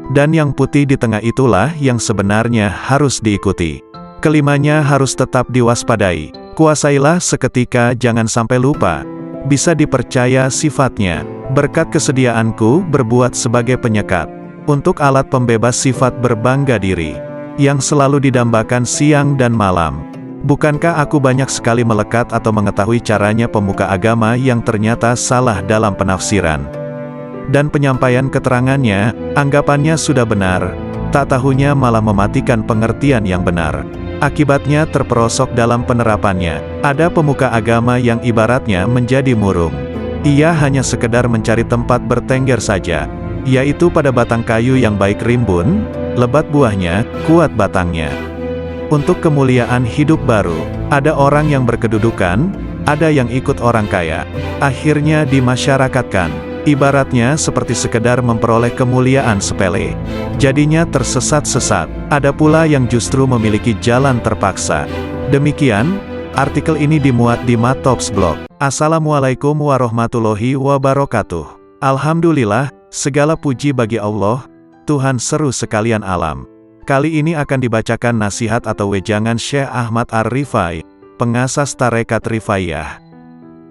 Dan yang putih di tengah itulah yang sebenarnya harus diikuti. Kelimanya harus tetap diwaspadai. Kuasailah seketika, jangan sampai lupa. Bisa dipercaya sifatnya. Berkat kesediaanku berbuat sebagai penyekat. Untuk alat pembebas sifat berbangga diri. Yang selalu didambakan siang dan malam. Bukankah aku banyak sekali melekat atau mengetahui caranya pemuka agama yang ternyata salah dalam penafsiran dan penyampaian keterangannya, anggapannya sudah benar, tak tahunya malah mematikan pengertian yang benar. Akibatnya terperosok dalam penerapannya. Ada pemuka agama yang ibaratnya menjadi murung. Ia hanya sekedar mencari tempat bertengger saja, yaitu pada batang kayu yang baik rimbun, lebat buahnya, kuat batangnya. Untuk kemuliaan hidup baru, ada orang yang berkedudukan, ada yang ikut orang kaya. Akhirnya dimasyarakatkan, ibaratnya seperti sekedar memperoleh kemuliaan sepele. Jadinya tersesat-sesat, ada pula yang justru memiliki jalan terpaksa. Demikian, artikel ini dimuat di Matops Blog. Assalamualaikum warahmatullahi wabarakatuh. Alhamdulillah, segala puji bagi Allah, Tuhan seru sekalian alam. Kali ini akan dibacakan nasihat atau wejangan Syekh Ahmad Ar-Rifai, pengasas Tarekat Rifaiyah.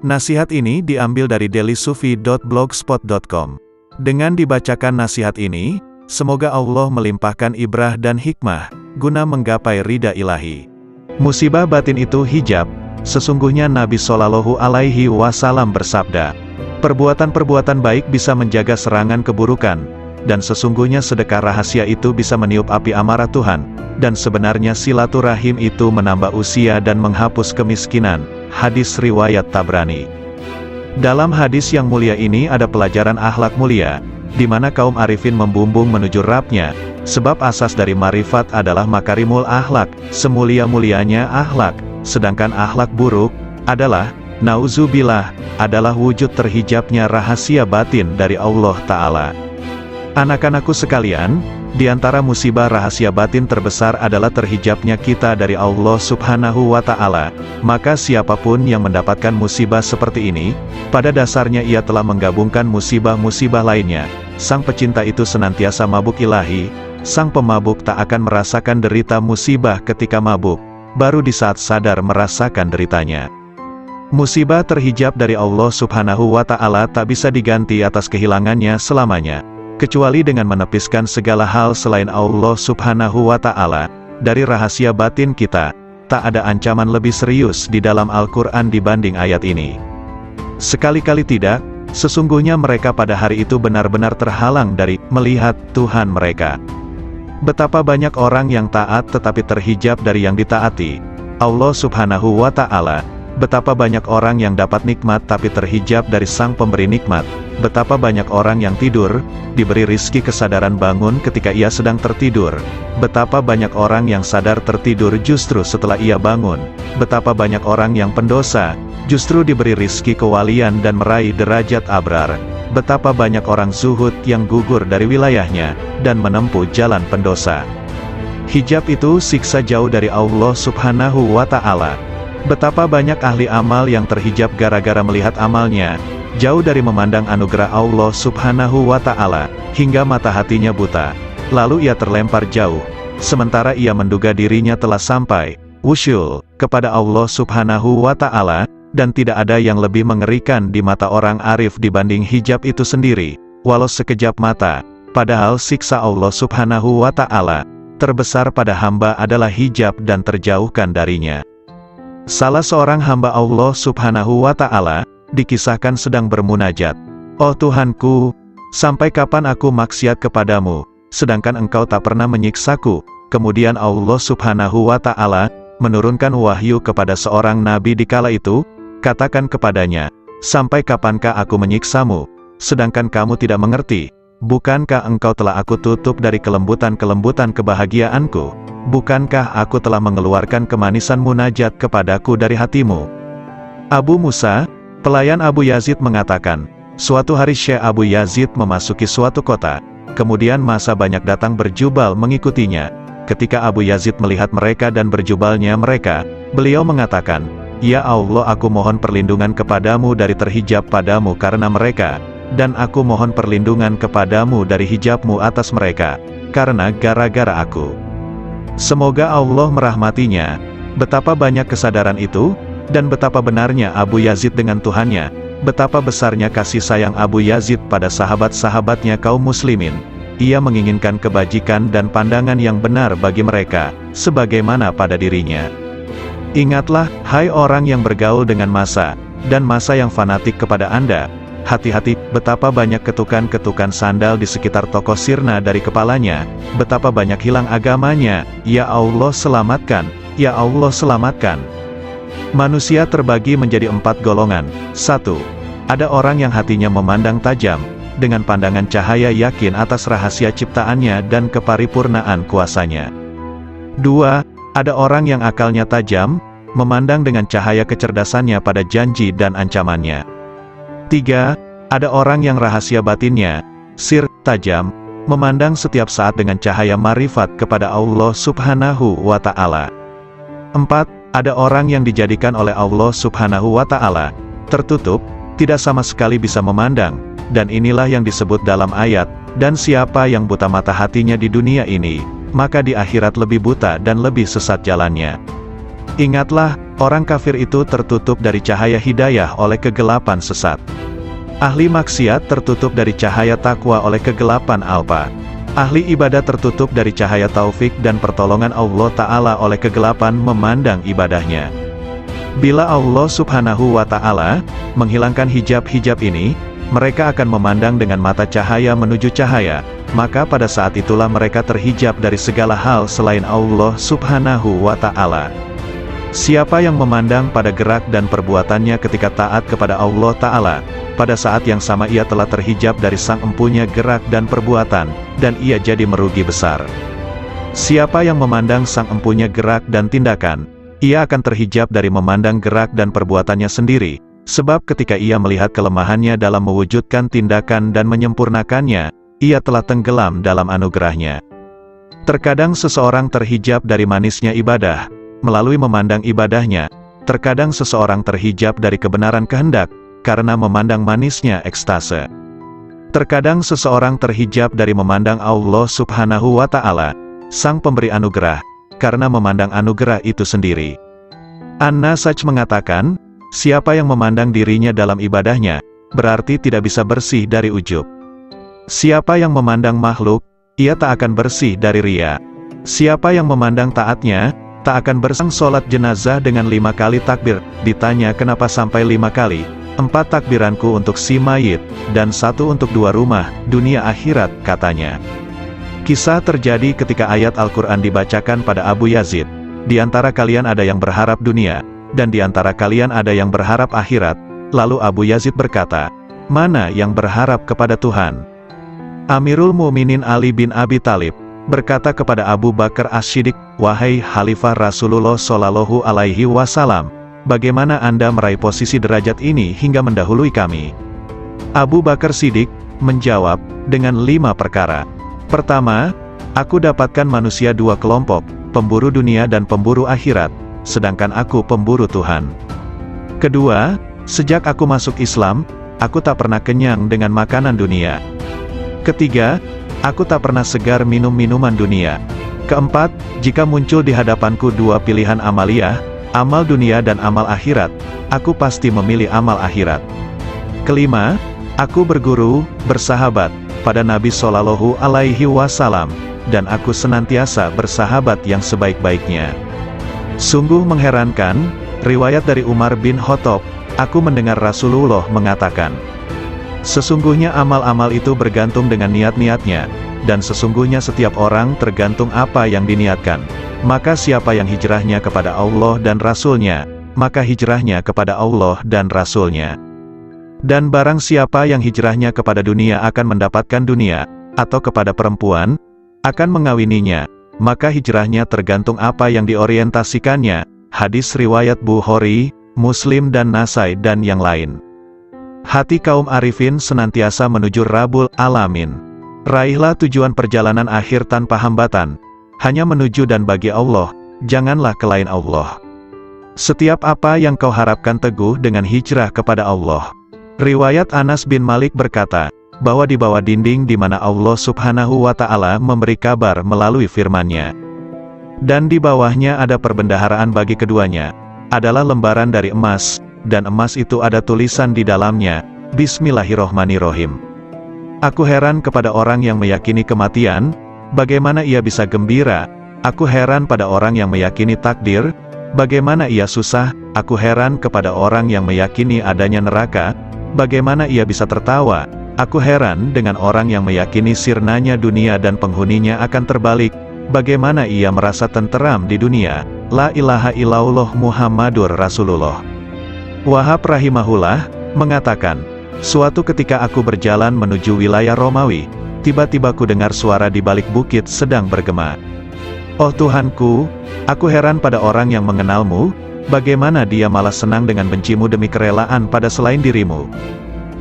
Nasihat ini diambil dari dailysufi.blogspot.com. Dengan dibacakan nasihat ini, semoga Allah melimpahkan ibrah dan hikmah, guna menggapai ridha ilahi. Musibah batin itu hijab. Sesungguhnya Nabi Shallallahu Alaihi Wasallam bersabda, perbuatan-perbuatan baik bisa menjaga serangan keburukan, dan sesungguhnya sedekah rahasia itu bisa meniup api amarah Tuhan, dan sebenarnya silaturahim itu menambah usia dan menghapus kemiskinan. Hadis riwayat Tabrani. Dalam hadis yang mulia ini ada pelajaran akhlak mulia, di mana kaum arifin membumbung menuju Rabb-Nya, sebab asas dari marifat adalah makarimul akhlak, semulia-mulianya akhlak, sedangkan akhlak buruk adalah, nauzubillah, adalah wujud terhijabnya rahasia batin dari Allah Ta'ala. Anak-anakku sekalian, di antara musibah rahasia batin terbesar adalah terhijabnya kita dari Allah Subhanahu wa Ta'ala. Maka siapapun yang mendapatkan musibah seperti ini, pada dasarnya ia telah menggabungkan musibah-musibah lainnya. Sang pecinta itu senantiasa mabuk ilahi, sang pemabuk tak akan merasakan derita musibah ketika mabuk, baru di saat sadar merasakan deritanya. Musibah terhijab dari Allah Subhanahu wa Ta'ala tak bisa diganti atas kehilangannya selamanya, kecuali dengan menepiskan segala hal selain Allah Subhanahu wa Ta'ala. Dari rahasia batin kita, tak ada ancaman lebih serius di dalam Al-Quran dibanding ayat ini. Sekali-kali tidak, sesungguhnya mereka pada hari itu benar-benar terhalang dari melihat Tuhan mereka. Betapa banyak orang yang taat tetapi terhijab dari yang ditaati Allah Subhanahu wa Ta'ala. Betapa banyak orang yang dapat nikmat tapi terhijab dari sang pemberi nikmat. Betapa banyak orang yang tidur, diberi rizki kesadaran bangun ketika ia sedang tertidur. Betapa banyak orang yang sadar tertidur justru setelah ia bangun. Betapa banyak orang yang pendosa, justru diberi rizki kewalian dan meraih derajat abrar. Betapa banyak orang zuhud yang gugur dari wilayahnya, dan menempuh jalan pendosa. Hijab itu siksa jauh dari Allah Subhanahu wa Ta'ala. Betapa banyak ahli amal yang terhijab gara-gara melihat amalnya, jauh dari memandang anugerah Allah Subhanahu wa Ta'ala, hingga mata hatinya buta. Lalu ia terlempar jauh, sementara ia menduga dirinya telah sampai, wusyul, kepada Allah Subhanahu wa Ta'ala, dan tidak ada yang lebih mengerikan di mata orang arif dibanding hijab itu sendiri, walau sekejap mata. Padahal siksa Allah Subhanahu wa Ta'ala terbesar pada hamba adalah hijab dan terjauhkan darinya. Salah seorang hamba Allah Subhanahu wa Ta'ala dikisahkan sedang bermunajat, "Oh Tuhanku, sampai kapan aku maksiat kepadamu, sedangkan Engkau tak pernah menyiksaku?" Kemudian Allah Subhanahu wa Ta'ala menurunkan wahyu kepada seorang nabi di kala itu, "Katakan kepadanya, sampai kapankah aku menyiksamu, sedangkan kamu tidak mengerti? Bukankah engkau telah aku tutup dari kelembutan-kelembutan kebahagiaanku? Bukankah aku telah mengeluarkan kemanisan munajat kepadaku dari hatimu? Abu Musa, pelayan Abu Yazid mengatakan, suatu hari Syekh Abu Yazid memasuki suatu kota, kemudian massa banyak datang berjubal mengikutinya. Ketika Abu Yazid melihat mereka dan berjubalnya mereka, beliau mengatakan, "Ya Allah, aku mohon perlindungan kepadamu dari terhijab padamu karena mereka, dan aku mohon perlindungan kepadamu dari hijabmu atas mereka, karena gara-gara aku." Semoga Allah merahmatinya. Betapa banyak kesadaran itu, dan betapa benarnya Abu Yazid dengan Tuhannya, betapa besarnya kasih sayang Abu Yazid pada sahabat-sahabatnya kaum muslimin. Ia menginginkan kebajikan dan pandangan yang benar bagi mereka, sebagaimana pada dirinya. Ingatlah, hai orang yang bergaul dengan massa, dan massa yang fanatik kepada Anda, hati-hati, betapa banyak ketukan-ketukan sandal di sekitar toko sirna dari kepalanya, betapa banyak hilang agamanya, ya Allah selamatkan, ya Allah selamatkan. Manusia terbagi menjadi 4 golongan. 1. Ada orang yang hatinya memandang tajam, dengan pandangan cahaya yakin atas rahasia ciptaannya dan keparipurnaan kuasanya. 2. Ada orang yang akalnya tajam, memandang dengan cahaya kecerdasannya pada janji dan ancamannya. 3. Ada orang yang rahasia batinnya, sir, tajam, memandang setiap saat dengan cahaya marifat kepada Allah Subhanahu wa Ta'ala. 4. Ada orang yang dijadikan oleh Allah Subhanahu wa Ta'ala tertutup, tidak sama sekali bisa memandang, dan inilah yang disebut dalam ayat, dan siapa yang buta mata hatinya di dunia ini, maka di akhirat lebih buta dan lebih sesat jalannya. Ingatlah, orang kafir itu tertutup dari cahaya hidayah oleh kegelapan sesat. Ahli maksiat tertutup dari cahaya takwa oleh kegelapan alpa. Ahli ibadah tertutup dari cahaya taufik dan pertolongan Allah Ta'ala oleh kegelapan memandang ibadahnya. Bila Allah Subhanahu wa Ta'ala menghilangkan hijab-hijab ini, mereka akan memandang dengan mata cahaya menuju cahaya, maka pada saat itulah mereka terhijab dari segala hal selain Allah Subhanahu wa Ta'ala. Siapa yang memandang pada gerak dan perbuatannya ketika taat kepada Allah Ta'ala, pada saat yang sama ia telah terhijab dari sang empunya gerak dan perbuatan, dan ia jadi merugi besar. Siapa yang memandang sang empunya gerak dan tindakan, ia akan terhijab dari memandang gerak dan perbuatannya sendiri, sebab ketika ia melihat kelemahannya dalam mewujudkan tindakan dan menyempurnakannya, ia telah tenggelam dalam anugerahnya. Terkadang seseorang terhijab dari manisnya ibadah, melalui memandang ibadahnya. Terkadang seseorang terhijab dari kebenaran kehendak, karena memandang manisnya ekstase. Terkadang seseorang terhijab dari memandang Allah Subhanahu wa Ta'ala, sang pemberi anugerah, karena memandang anugerah itu sendiri. An-Nasaj mengatakan, siapa yang memandang dirinya dalam ibadahnya, berarti tidak bisa bersih dari ujub. Siapa yang memandang makhluk, ia tak akan bersih dari riya. Siapa yang memandang taatnya, tak akan bersang sholat jenazah dengan 5 kali takbir. Ditanya kenapa sampai 5 kali, 4 takbiranku untuk si mayit, dan 1 untuk 2 rumah, dunia akhirat, katanya. Kisah terjadi ketika ayat Al-Quran dibacakan pada Abu Yazid. Di antara kalian ada yang berharap dunia, dan di antara kalian ada yang berharap akhirat. Lalu Abu Yazid berkata, mana yang berharap kepada Tuhan? Amirul Mukminin Ali bin Abi Thalib berkata kepada Abu Bakar As-Siddiq, wahai Khalifah Rasulullah Shallallahu Alaihi Wasallam, bagaimana Anda meraih posisi derajat ini hingga mendahului kami? Abu Bakar Siddiq menjawab, dengan 5 perkara. Pertama, aku dapatkan manusia 2 kelompok, pemburu dunia dan pemburu akhirat, sedangkan aku pemburu Tuhan. Kedua, sejak aku masuk Islam, aku tak pernah kenyang dengan makanan dunia. Ketiga, aku tak pernah segar minum minuman dunia. Keempat, jika muncul di hadapanku 2 pilihan amaliyah, amal dunia dan amal akhirat, aku pasti memilih amal akhirat. Kelima, aku berguru, bersahabat, pada Nabi Shallallahu Alaihi Wasallam, dan aku senantiasa bersahabat yang sebaik-baiknya. Sungguh mengherankan, riwayat dari Umar bin Khattab, aku mendengar Rasulullah mengatakan, sesungguhnya amal-amal itu bergantung dengan niat-niatnya, dan sesungguhnya setiap orang tergantung apa yang diniatkan. Maka siapa yang hijrahnya kepada Allah dan Rasul-Nya, maka hijrahnya kepada Allah dan Rasul-Nya. Dan barang siapa yang hijrahnya kepada dunia akan mendapatkan dunia, atau kepada perempuan, akan mengawininya, maka hijrahnya tergantung apa yang diorientasikannya. Hadis riwayat Bukhari, Muslim dan Nasai dan yang lain. Hati kaum arifin senantiasa menuju Rabbul Alamin. Raihlah tujuan perjalanan akhir tanpa hambatan, hanya menuju dan bagi Allah, janganlah kelain Allah. Setiap apa yang kau harapkan teguh dengan hijrah kepada Allah. Riwayat Anas bin Malik berkata, bahwa di bawah dinding di mana Allah Subhanahu wa Ta'ala memberi kabar melalui firman-Nya. Dan di bawahnya ada perbendaharaan bagi keduanya, adalah lembaran dari emas, dan emas itu ada tulisan di dalamnya, Bismillahirrohmanirrohim. Aku heran kepada orang yang meyakini kematian, bagaimana ia bisa gembira. Aku heran pada orang yang meyakini takdir, bagaimana ia susah. Aku heran kepada orang yang meyakini adanya neraka, bagaimana ia bisa tertawa. Aku heran dengan orang yang meyakini sirnanya dunia dan penghuninya akan terbalik, bagaimana ia merasa tenteram di dunia. La ilaha illallah Muhammadur Rasulullah. Wahab rahimahullah mengatakan, suatu ketika aku berjalan menuju wilayah Romawi, tiba-tiba ku dengar suara di balik bukit sedang bergema. Oh Tuhanku, aku heran pada orang yang mengenalmu, bagaimana dia malah senang dengan bencimu demi kerelaan pada selain dirimu.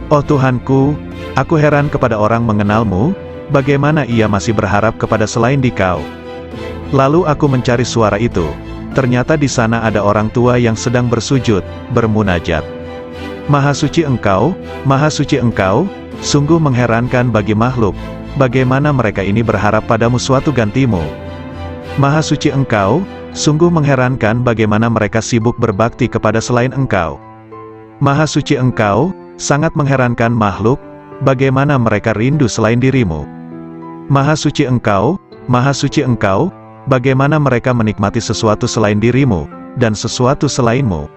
Oh Tuhanku, aku heran kepada orang mengenalmu, bagaimana ia masih berharap kepada selain Dikau. Lalu aku mencari suara itu, ternyata di sana ada orang tua yang sedang bersujud, bermunajat. Maha suci Engkau, sungguh mengherankan bagi makhluk, bagaimana mereka ini berharap padamu suatu gantimu. Maha suci Engkau, sungguh mengherankan bagaimana mereka sibuk berbakti kepada selain Engkau. Maha suci Engkau, sangat mengherankan makhluk, bagaimana mereka rindu selain dirimu. Maha suci Engkau, bagaimana mereka menikmati sesuatu selain dirimu, dan sesuatu selainmu.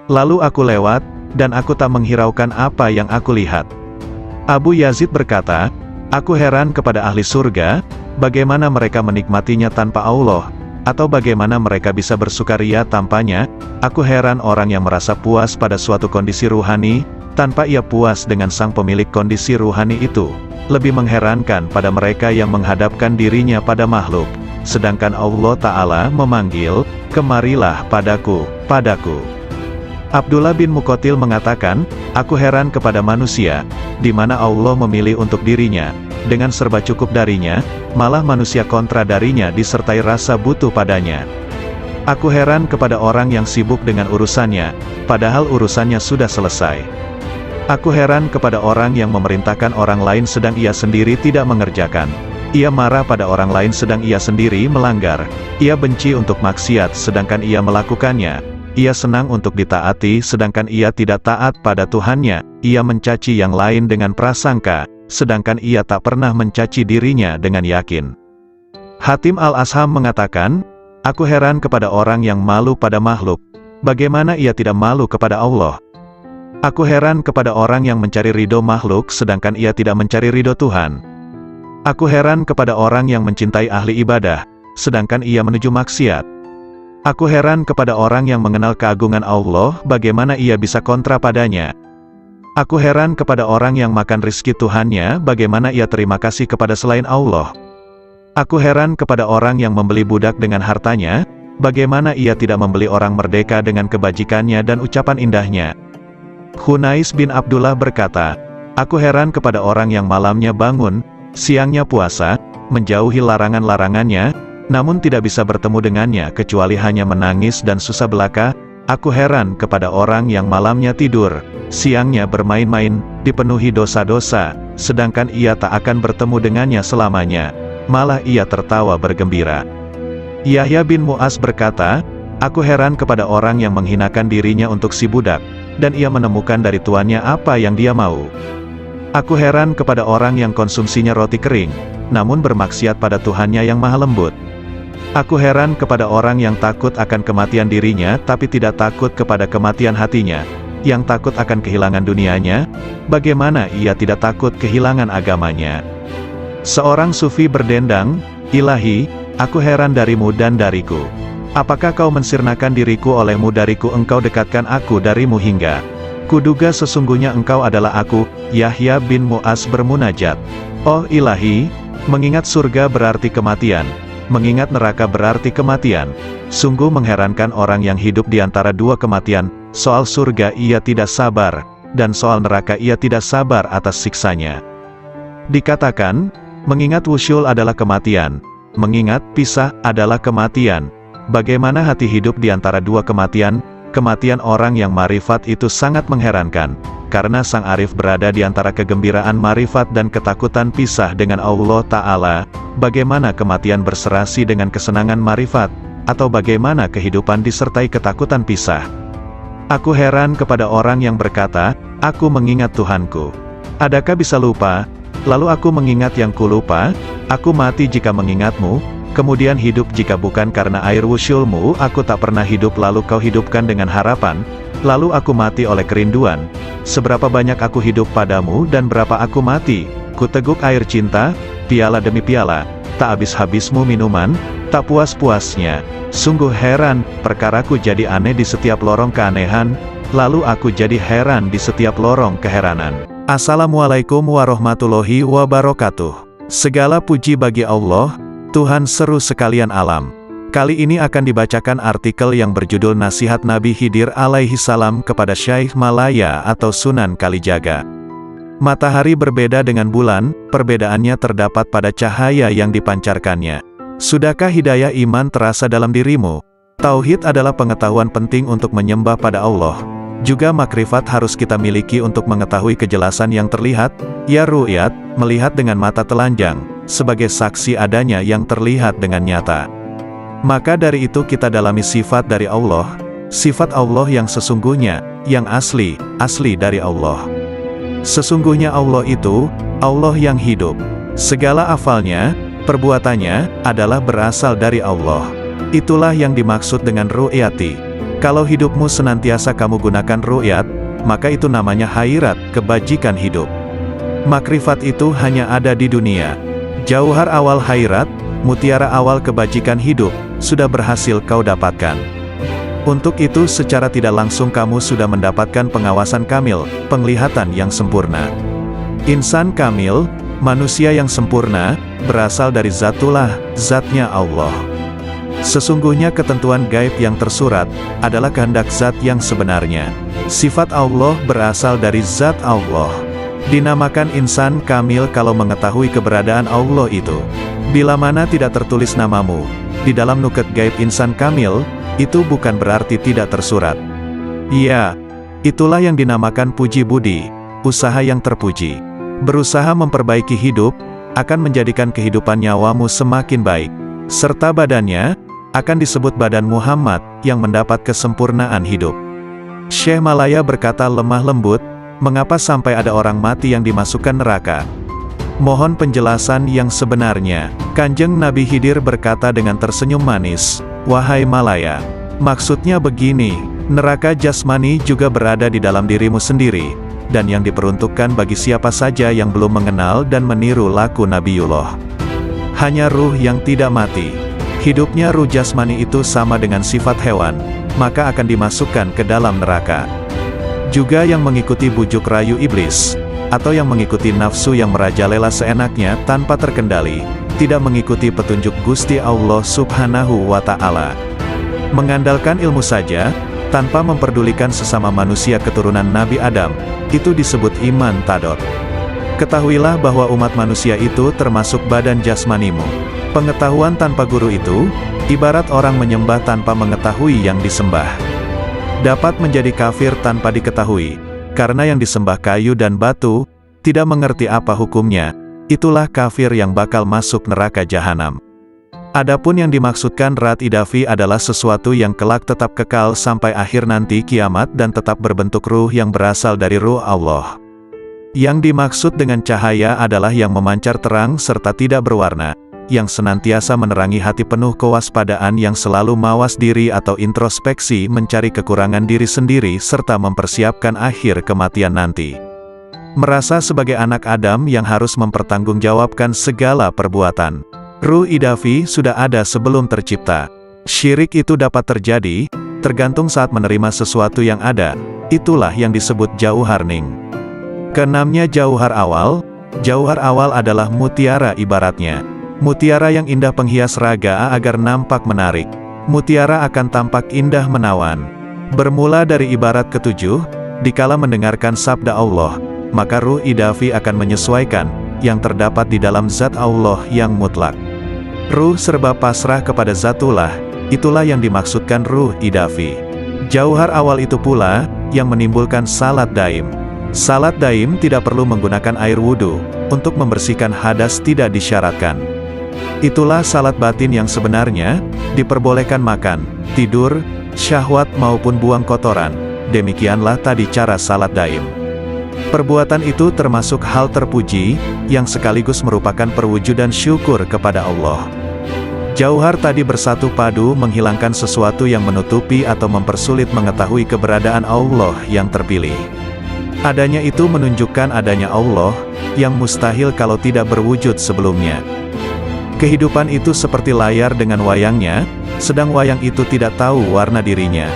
Lalu aku lewat, dan aku tak menghiraukan apa yang aku lihat. Abu Yazid berkata, aku heran kepada ahli surga, bagaimana mereka menikmatinya tanpa Allah, atau bagaimana mereka bisa bersukaria tanpanya. Aku heran orang yang merasa puas pada suatu kondisi ruhani, tanpa ia puas dengan sang pemilik kondisi ruhani itu. Lebih mengherankan pada mereka yang menghadapkan dirinya pada makhluk, sedangkan Allah Ta'ala memanggil, kemarilah padaku, padaku. Abdullah bin Muqatil mengatakan, aku heran kepada manusia, di mana Allah memilih untuk dirinya, dengan serba cukup darinya, malah manusia kontra darinya disertai rasa butuh padanya. Aku heran kepada orang yang sibuk dengan urusannya, padahal urusannya sudah selesai. Aku heran kepada orang yang memerintahkan orang lain sedang ia sendiri tidak mengerjakan. Ia marah pada orang lain sedang ia sendiri melanggar. Ia benci untuk maksiat sedangkan ia melakukannya. Ia senang untuk ditaati sedangkan ia tidak taat pada Tuhannya. Ia mencaci yang lain dengan prasangka, sedangkan ia tak pernah mencaci dirinya dengan yakin. Hatim al-Asham mengatakan, aku heran kepada orang yang malu pada makhluk, bagaimana ia tidak malu kepada Allah. Aku heran kepada orang yang mencari ridho makhluk sedangkan ia tidak mencari ridho Tuhan. Aku heran kepada orang yang mencintai ahli ibadah, sedangkan ia menuju maksiat. Aku heran kepada orang yang mengenal keagungan Allah, bagaimana ia bisa kontra padanya. Aku heran kepada orang yang makan rizki Tuhannya, bagaimana ia terima kasih kepada selain Allah. Aku heran kepada orang yang membeli budak dengan hartanya, bagaimana ia tidak membeli orang merdeka dengan kebajikannya dan ucapan indahnya. Hunais bin Abdullah berkata, aku heran kepada orang yang malamnya bangun, siangnya puasa, menjauhi larangan-larangannya, namun tidak bisa bertemu dengannya kecuali hanya menangis dan susah belaka. Aku heran kepada orang yang malamnya tidur, siangnya bermain-main, dipenuhi dosa-dosa, sedangkan ia tak akan bertemu dengannya selamanya, malah ia tertawa bergembira. Yahya bin Mu'az berkata, aku heran kepada orang yang menghinakan dirinya untuk si budak, dan ia menemukan dari tuannya apa yang dia mau. Aku heran kepada orang yang konsumsinya roti kering, namun bermaksiat pada Tuhannya yang maha lembut. Aku heran kepada orang yang takut akan kematian dirinya tapi tidak takut kepada kematian hatinya, yang takut akan kehilangan dunianya, bagaimana ia tidak takut kehilangan agamanya. Seorang sufi berdendang, Ilahi, aku heran darimu dan dariku. Apakah kau mensirnakan diriku olehmu dariku engkau dekatkan aku darimu hingga Kuduga sesungguhnya engkau adalah aku, Yahya bin Mu'az bermunajat. Oh ilahi, mengingat surga berarti kematian, mengingat neraka berarti kematian. Sungguh mengherankan orang yang hidup di antara dua kematian, soal surga ia tidak sabar, dan soal neraka ia tidak sabar atas siksanya. Dikatakan, mengingat wusyul adalah kematian, mengingat pisah adalah kematian. Bagaimana hati hidup di antara dua kematian? Kematian orang yang marifat itu sangat mengherankan, karena sang arif berada di antara kegembiraan marifat dan ketakutan pisah dengan Allah Ta'ala. Bagaimana kematian berserasi dengan kesenangan marifat, atau bagaimana kehidupan disertai ketakutan pisah? Aku heran kepada orang yang berkata, aku mengingat Tuhanku. Adakah bisa lupa? Lalu aku mengingat yang kulupa, aku mati jika mengingatmu, kemudian hidup jika bukan karena air wusyulmu. Aku tak pernah hidup lalu kau hidupkan dengan harapan, lalu aku mati oleh kerinduan. Seberapa banyak aku hidup padamu dan berapa aku mati, ku teguk air cinta, piala demi piala, tak habis-habismu minuman, tak puas-puasnya. Sungguh heran, perkaraku jadi aneh di setiap lorong keanehan, lalu aku jadi heran di setiap lorong keheranan. Assalamualaikum warahmatullahi wabarakatuh. Segala puji bagi Allah, Tuhan seru sekalian alam. Kali ini akan dibacakan artikel yang berjudul Nasihat Nabi Khidir alaihi salam kepada Syekh Malaya atau Sunan Kalijaga. Matahari berbeda dengan bulan, perbedaannya terdapat pada cahaya yang dipancarkannya. Sudahkah hidayah iman terasa dalam dirimu? Tauhid adalah pengetahuan penting untuk menyembah pada Allah. Juga makrifat harus kita miliki untuk mengetahui kejelasan yang terlihat, ya ru'yat, melihat dengan mata telanjang, sebagai saksi adanya yang terlihat dengan nyata. Maka dari itu kita dalami sifat dari Allah, sifat Allah yang sesungguhnya, yang asli dari Allah. Sesungguhnya Allah itu, Allah yang hidup. Segala afalnya, perbuatannya, adalah berasal dari Allah. Itulah yang dimaksud dengan ru'yati. Kalau hidupmu senantiasa kamu gunakan ru'yat, maka itu namanya khairat, kebajikan hidup. Makrifat itu hanya ada di dunia. Jauhar awal khairat, mutiara awal kebajikan hidup, sudah berhasil kau dapatkan. Untuk itu secara tidak langsung kamu sudah mendapatkan pengawasan kamil, penglihatan yang sempurna. Insan kamil, manusia yang sempurna, berasal dari zatullah, zatnya Allah. Sesungguhnya ketentuan gaib yang tersurat, adalah kehendak zat yang sebenarnya. Sifat Allah berasal dari zat Allah. Dinamakan insan kamil kalau mengetahui keberadaan Allah itu. Bila mana tidak tertulis namamu di dalam nuket gaib insan kamil, itu bukan berarti tidak tersurat. Iya, itulah yang dinamakan puji budi, usaha yang terpuji. Berusaha memperbaiki hidup, akan menjadikan kehidupan nyawamu semakin baik. Serta badannya, akan disebut badan Muhammad, yang mendapat kesempurnaan hidup. Syekh Malaya berkata lemah lembut, mengapa sampai ada orang mati yang dimasukkan neraka? Mohon penjelasan yang sebenarnya. Kanjeng Nabi Khidir berkata dengan tersenyum manis, wahai Malaya, maksudnya begini, neraka jasmani juga berada di dalam dirimu sendiri, dan yang diperuntukkan bagi siapa saja yang belum mengenal dan meniru laku Nabiullah. Hanya ruh yang tidak mati. Hidupnya ruh jasmani itu sama dengan sifat hewan, maka akan dimasukkan ke dalam neraka. Juga yang mengikuti bujuk rayu iblis, atau yang mengikuti nafsu yang merajalela seenaknya tanpa terkendali, tidak mengikuti petunjuk Gusti Allah Subhanahu wa Ta'ala. Mengandalkan ilmu saja, tanpa memperdulikan sesama manusia keturunan Nabi Adam, itu disebut iman tadot. Ketahuilah bahwa umat manusia itu termasuk badan jasmanimu. Pengetahuan tanpa guru itu, ibarat orang menyembah tanpa mengetahui yang disembah. Dapat menjadi kafir tanpa diketahui, karena yang disembah kayu dan batu, tidak mengerti apa hukumnya, itulah kafir yang bakal masuk neraka jahanam. Adapun yang dimaksudkan rat idafi adalah sesuatu yang kelak tetap kekal sampai akhir nanti kiamat dan tetap berbentuk ruh yang berasal dari ruh Allah. Yang dimaksud dengan cahaya adalah yang memancar terang serta tidak berwarna, yang senantiasa menerangi hati penuh kewaspadaan yang selalu mawas diri atau introspeksi mencari kekurangan diri sendiri serta mempersiapkan akhir kematian nanti. Merasa sebagai anak Adam yang harus mempertanggungjawabkan segala perbuatan. Ruh idafi sudah ada sebelum tercipta. Syirik itu dapat terjadi, tergantung saat menerima sesuatu yang ada, itulah yang disebut jauhar ning. Keenamnya jauhar awal. Jauhar awal adalah mutiara ibaratnya. Mutiara yang indah penghias raga agar nampak menarik. Mutiara akan tampak indah menawan. Bermula dari ibarat ketujuh, dikala mendengarkan sabda Allah, maka ruh idafi akan menyesuaikan yang terdapat di dalam zat Allah yang mutlak. Ruh serba pasrah kepada zatullah, itulah yang dimaksudkan ruh idafi. Jauhar awal itu pula yang menimbulkan salat daim. Salat daim tidak perlu menggunakan air wudhu, untuk membersihkan hadas tidak disyaratkan. Itulah salat batin yang sebenarnya, diperbolehkan makan, tidur, syahwat maupun buang kotoran. Demikianlah tadi cara salat daim. Perbuatan itu termasuk hal terpuji, yang sekaligus merupakan perwujudan syukur kepada Allah. Jauhar tadi bersatu padu menghilangkan sesuatu yang menutupi atau mempersulit mengetahui keberadaan Allah yang terpilih. Adanya itu menunjukkan adanya Allah, yang mustahil kalau tidak berwujud sebelumnya. Kehidupan itu seperti layar dengan wayangnya, sedang wayang itu tidak tahu warna dirinya.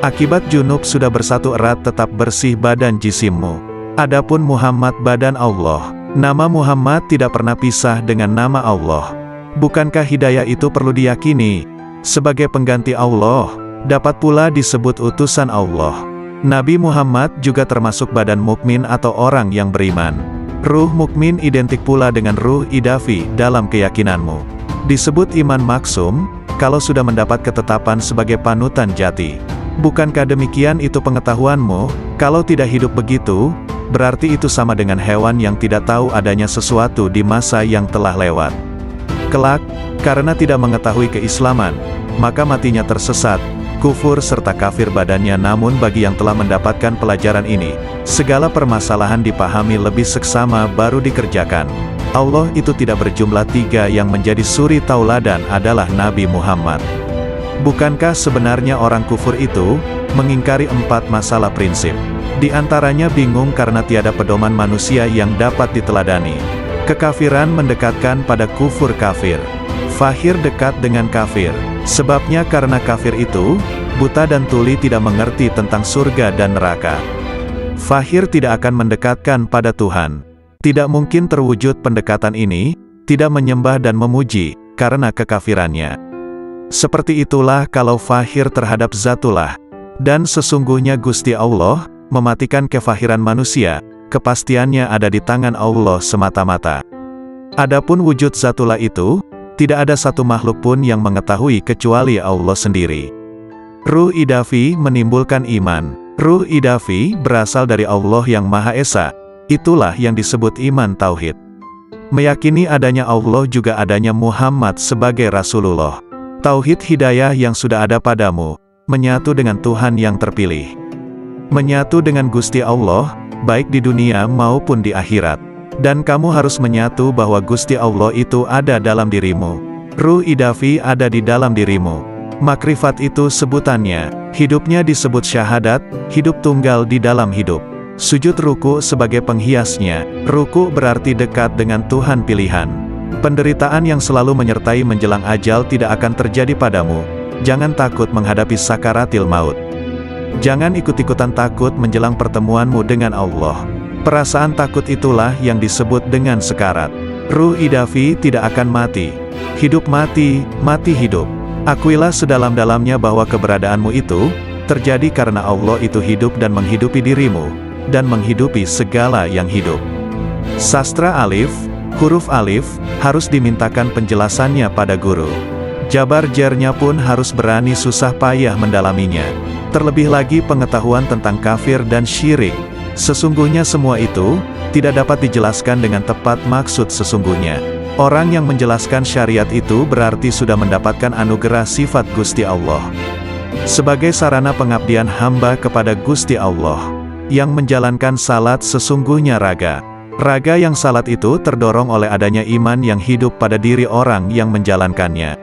Akibat junub sudah bersatu erat tetap bersih badan jisimmu. Adapun Muhammad badan Allah. Nama Muhammad tidak pernah pisah dengan nama Allah. Bukankah hidayah itu perlu diyakini? Sebagai pengganti Allah, dapat pula disebut utusan Allah. Nabi Muhammad juga termasuk badan mukmin atau orang yang beriman. Ruh mukmin identik pula dengan ruh idafi dalam keyakinanmu. Disebut iman maksum, kalau sudah mendapat ketetapan sebagai panutan jati. Bukankah demikian itu pengetahuanmu? Kalau tidak hidup begitu, berarti itu sama dengan hewan yang tidak tahu adanya sesuatu di masa yang telah lewat. Kelak, karena tidak mengetahui keislaman, maka matinya tersesat, kufur serta kafir badannya. Namun bagi yang telah mendapatkan pelajaran ini, segala permasalahan dipahami lebih seksama baru dikerjakan. Allah itu tidak berjumlah tiga, yang menjadi suri tauladan adalah Nabi Muhammad. Bukankah sebenarnya orang kufur itu mengingkari 4 masalah prinsip? Di antaranya bingung karena tiada pedoman manusia yang dapat diteladani. Kekafiran mendekatkan pada kufur kafir. Fahir dekat dengan kafir. Sebabnya karena kafir itu buta dan tuli, tidak mengerti tentang surga dan neraka. Fahir tidak akan mendekatkan pada Tuhan. Tidak mungkin terwujud pendekatan ini, tidak menyembah dan memuji, karena kekafirannya. Seperti itulah kalau fahir terhadap zatullah. Dan sesungguhnya Gusti Allah mematikan kefahiran manusia, kepastiannya ada di tangan Allah semata-mata. Adapun wujud zatullah itu, tidak ada satu makhluk pun yang mengetahui kecuali Allah sendiri. Ruh idafi menimbulkan iman. Ruh idafi berasal dari Allah yang Maha Esa. Itulah yang disebut iman tauhid. Meyakini adanya Allah juga adanya Muhammad sebagai Rasulullah. Tauhid hidayah yang sudah ada padamu, menyatu dengan Tuhan yang terpilih. Menyatu dengan Gusti Allah, baik di dunia maupun di akhirat. Dan kamu harus menyatu bahwa Gusti Allah itu ada dalam dirimu. Ruh idafi ada di dalam dirimu. Makrifat itu sebutannya. Hidupnya disebut syahadat, hidup tunggal di dalam hidup. Sujud ruku sebagai penghiasnya. Ruku berarti dekat dengan Tuhan pilihan. Penderitaan yang selalu menyertai menjelang ajal tidak akan terjadi padamu. Jangan takut menghadapi sakaratil maut. Jangan ikut-ikutan takut menjelang pertemuanmu dengan Allah. Perasaan takut itulah yang disebut dengan sekarat. Ruh idafi tidak akan mati. Hidup mati, mati hidup. Akuilah sedalam-dalamnya bahwa keberadaanmu itu terjadi karena Allah itu hidup dan menghidupi dirimu, dan menghidupi segala yang hidup. Sastra alif, huruf alif, harus dimintakan penjelasannya pada guru. Jabar jernya pun harus berani susah payah mendalaminya. Terlebih lagi pengetahuan tentang kafir dan syirik. Sesungguhnya semua itu tidak dapat dijelaskan dengan tepat maksud sesungguhnya. Orang yang menjelaskan syariat itu berarti sudah mendapatkan anugerah sifat Gusti Allah. Sebagai sarana pengabdian hamba kepada Gusti Allah, yang menjalankan salat sesungguhnya raga. Raga yang salat itu terdorong oleh adanya iman yang hidup pada diri orang yang menjalankannya.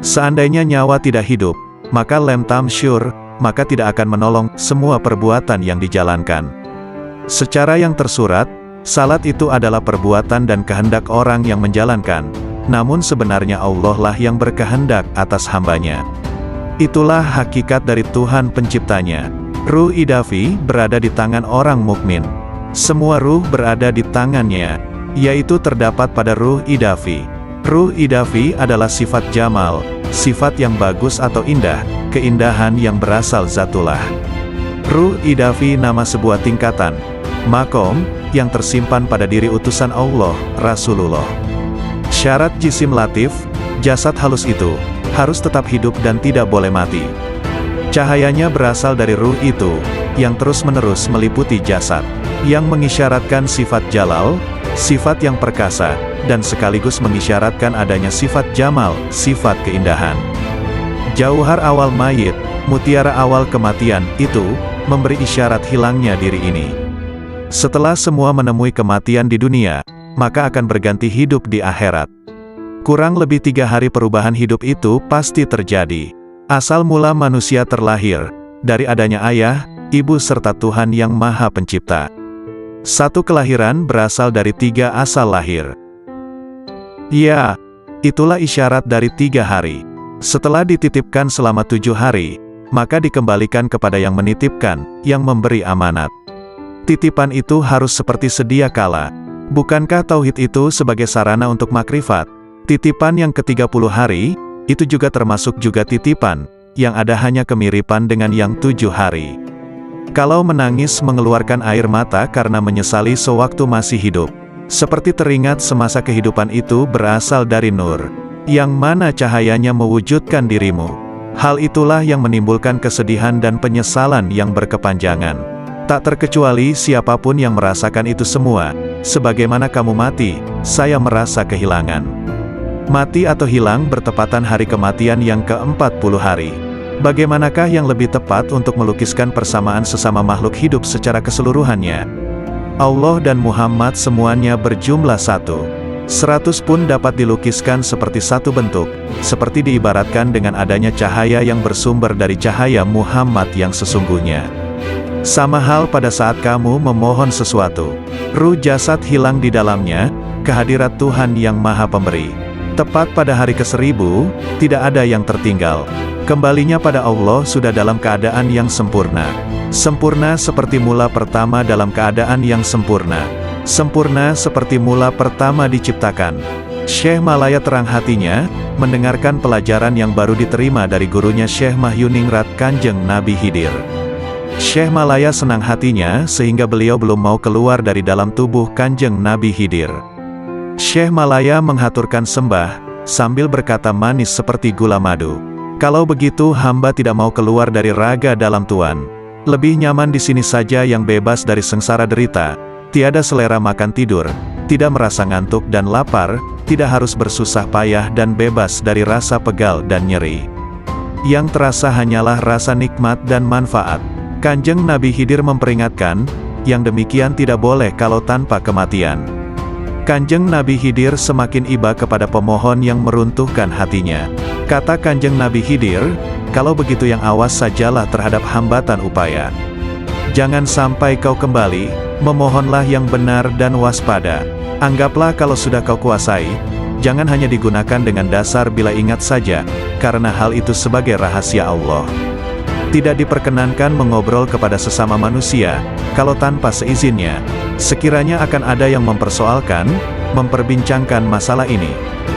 Seandainya nyawa tidak hidup, maka lem tamsyur, maka tidak akan menolong semua perbuatan yang dijalankan. Secara yang tersurat, salat itu adalah perbuatan dan kehendak orang yang menjalankan, namun sebenarnya Allah lah yang berkehendak atas hambanya. Itulah hakikat dari Tuhan penciptanya. Ruh idafi berada di tangan orang mukmin. Semua ruh berada di tangannya, yaitu terdapat pada ruh idafi. Ruh idafi adalah sifat jamal, sifat yang bagus atau indah, keindahan yang berasal zatullah. Ruh idafi nama sebuah tingkatan, makom, yang tersimpan pada diri utusan Allah, Rasulullah. Syarat jisim latif, jasad halus itu, harus tetap hidup dan tidak boleh mati. Cahayanya berasal dari ruh itu, yang terus-menerus meliputi jasad, yang mengisyaratkan sifat jalal, sifat yang perkasa, dan sekaligus mengisyaratkan adanya sifat jamal, sifat keindahan. Jauhar awal mayit, mutiara awal kematian, itu, memberi isyarat hilangnya diri ini. Setelah semua menemui kematian di dunia, maka akan berganti hidup di akhirat. Kurang lebih 3 hari perubahan hidup itu pasti terjadi. Asal mula manusia terlahir, dari adanya ayah, ibu serta Tuhan yang Maha Pencipta. Satu kelahiran berasal dari 3 asal lahir. Ya, itulah isyarat dari 3 hari. Setelah dititipkan selama 7 hari, maka dikembalikan kepada yang menitipkan, yang memberi amanat. Titipan itu harus seperti sedia kala. Bukankah tauhid itu sebagai sarana untuk makrifat? Titipan yang ke-30 hari, itu juga termasuk juga titipan, yang ada hanya kemiripan dengan yang 7 hari. Kalau menangis mengeluarkan air mata karena menyesali sewaktu masih hidup, seperti teringat semasa kehidupan itu berasal dari nur, yang mana cahayanya mewujudkan dirimu. Hal itulah yang menimbulkan kesedihan dan penyesalan yang berkepanjangan. Tak terkecuali siapapun yang merasakan itu semua. Sebagaimana kamu mati, saya merasa kehilangan. Mati atau hilang bertepatan hari kematian yang ke-40 hari. Bagaimanakah yang lebih tepat untuk melukiskan persamaan sesama makhluk hidup secara keseluruhannya? Allah dan Muhammad semuanya berjumlah 1. 100 pun dapat dilukiskan seperti satu bentuk, seperti diibaratkan dengan adanya cahaya yang bersumber dari cahaya Muhammad yang sesungguhnya. Sama hal pada saat kamu memohon sesuatu, ruh jasad hilang di dalamnya, kehadirat Tuhan yang Maha Pemberi. Tepat pada hari ke-1000, tidak ada yang tertinggal. Kembalinya pada Allah sudah dalam keadaan yang sempurna. Sempurna seperti mula pertama dalam keadaan yang sempurna. Sempurna seperti mula pertama diciptakan. Syekh Malaya terang hatinya, mendengarkan pelajaran yang baru diterima dari gurunya Syekh Mahyuningrat Kanjeng Nabi Khidir. Syekh Malaya senang hatinya sehingga beliau belum mau keluar dari dalam tubuh Kanjeng Nabi Khidir. Syekh Malaya menghaturkan sembah, sambil berkata manis seperti gula madu. Kalau begitu hamba tidak mau keluar dari raga dalam Tuan. Lebih nyaman di sini saja yang bebas dari sengsara derita. Tiada selera makan tidur, tidak merasa ngantuk dan lapar, tidak harus bersusah payah dan bebas dari rasa pegal dan nyeri. Yang terasa hanyalah rasa nikmat dan manfaat. Kanjeng Nabi Khidir memperingatkan, yang demikian tidak boleh kalau tanpa kematian. Kanjeng Nabi Khidir semakin iba kepada pemohon yang meruntuhkan hatinya. Kata Kanjeng Nabi Khidir, kalau begitu yang awas sajalah terhadap hambatan upaya. Jangan sampai kau kembali, memohonlah yang benar dan waspada. Anggaplah kalau sudah kau kuasai, jangan hanya digunakan dengan dasar bila ingat saja, karena hal itu sebagai rahasia Allah. Tidak diperkenankan mengobrol kepada sesama manusia, kalau tanpa seizinnya. Sekiranya akan ada yang mempersoalkan, memperbincangkan masalah ini.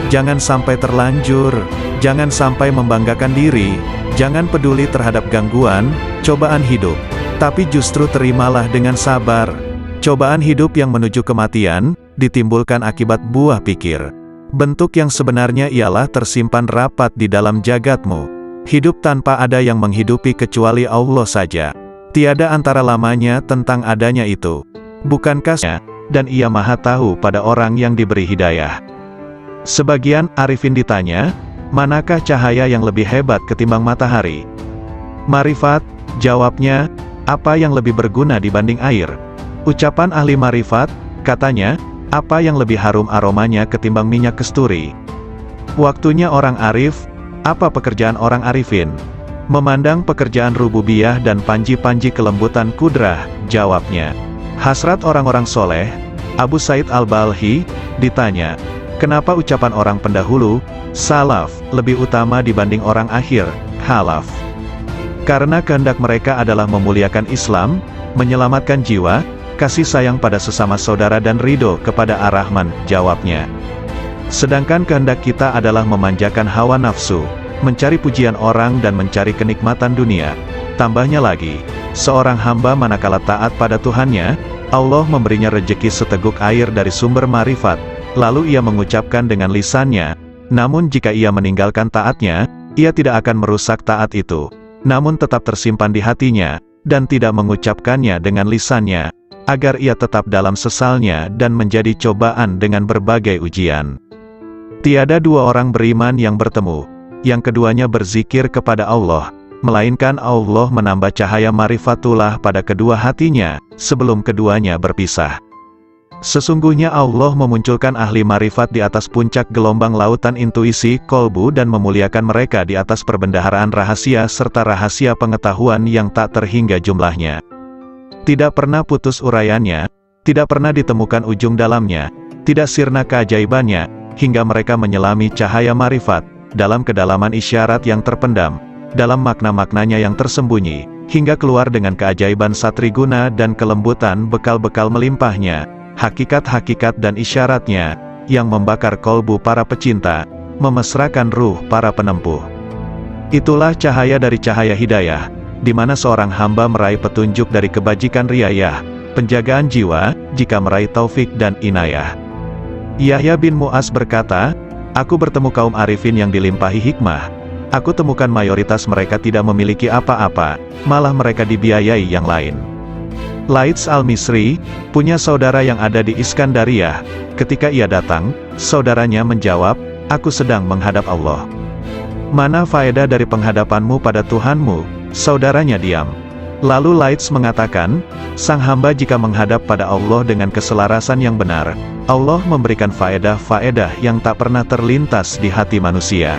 Jangan sampai terlanjur, jangan sampai membanggakan diri, jangan peduli terhadap gangguan, cobaan hidup. Tapi justru terimalah dengan sabar. Cobaan hidup yang menuju kematian, ditimbulkan akibat buah pikir. Bentuk yang sebenarnya ialah tersimpan rapat di dalam jagatmu. Hidup tanpa ada yang menghidupi kecuali Allah saja. Tiada antara lamanya tentang adanya itu. Bukankah dan ia maha tahu pada orang yang diberi hidayah. Sebagian arifin ditanya, manakah cahaya yang lebih hebat ketimbang matahari? Marifat, jawabnya, apa yang lebih berguna dibanding air? Ucapan ahli marifat, katanya, apa yang lebih harum aromanya ketimbang minyak kesturi? Waktunya orang arif, apa pekerjaan orang arifin? Memandang pekerjaan rububiyah dan panji-panji kelembutan kudrah, jawabnya. Hasrat orang-orang soleh, Abu Said Al-Balhi, ditanya, kenapa ucapan orang pendahulu, salaf, lebih utama dibanding orang akhir, khalaf? Karena kehendak mereka adalah memuliakan Islam, menyelamatkan jiwa, kasih sayang pada sesama saudara dan ridho kepada Ar-Rahman, jawabnya. Sedangkan kehendak kita adalah memanjakan hawa nafsu, mencari pujian orang dan mencari kenikmatan dunia. Tambahnya lagi, seorang hamba manakala taat pada Tuhannya, Allah memberinya rejeki seteguk air dari sumber marifat, lalu ia mengucapkan dengan lisannya, namun jika ia meninggalkan taatnya, ia tidak akan merusak taat itu, namun tetap tersimpan di hatinya, dan tidak mengucapkannya dengan lisannya, agar ia tetap dalam sesalnya dan menjadi cobaan dengan berbagai ujian. Tiada dua orang beriman yang bertemu, yang keduanya berzikir kepada Allah, melainkan Allah menambah cahaya marifatullah pada kedua hatinya, sebelum keduanya berpisah. Sesungguhnya Allah memunculkan ahli marifat di atas puncak gelombang lautan intuisi, kolbu dan memuliakan mereka di atas perbendaharaan rahasia serta rahasia pengetahuan yang tak terhingga jumlahnya. Tidak pernah putus uraiannya, tidak pernah ditemukan ujung dalamnya, tidak sirna keajaibannya, hingga mereka menyelami cahaya marifat, dalam kedalaman isyarat yang terpendam, dalam makna-maknanya yang tersembunyi, hingga keluar dengan keajaiban satriguna dan kelembutan bekal-bekal melimpahnya, hakikat-hakikat dan isyaratnya, yang membakar kolbu para pecinta, memesrakan ruh para penempuh. Itulah cahaya dari cahaya hidayah, di mana seorang hamba meraih petunjuk dari kebajikan riayah, penjagaan jiwa, jika meraih taufik dan inayah. Yahya bin Mu'az berkata, aku bertemu kaum arifin yang dilimpahi hikmah. Aku temukan mayoritas mereka tidak memiliki apa-apa, malah mereka dibiayai yang lain. Laits al-Misri, punya saudara yang ada di Iskandariyah. Ketika ia datang, saudaranya menjawab, aku sedang menghadap Allah. Mana faedah dari penghadapanmu pada Tuhanmu? Saudaranya diam. Lalu Laits mengatakan, sang hamba jika menghadap pada Allah dengan keselarasan yang benar, Allah memberikan faedah-faedah yang tak pernah terlintas di hati manusia.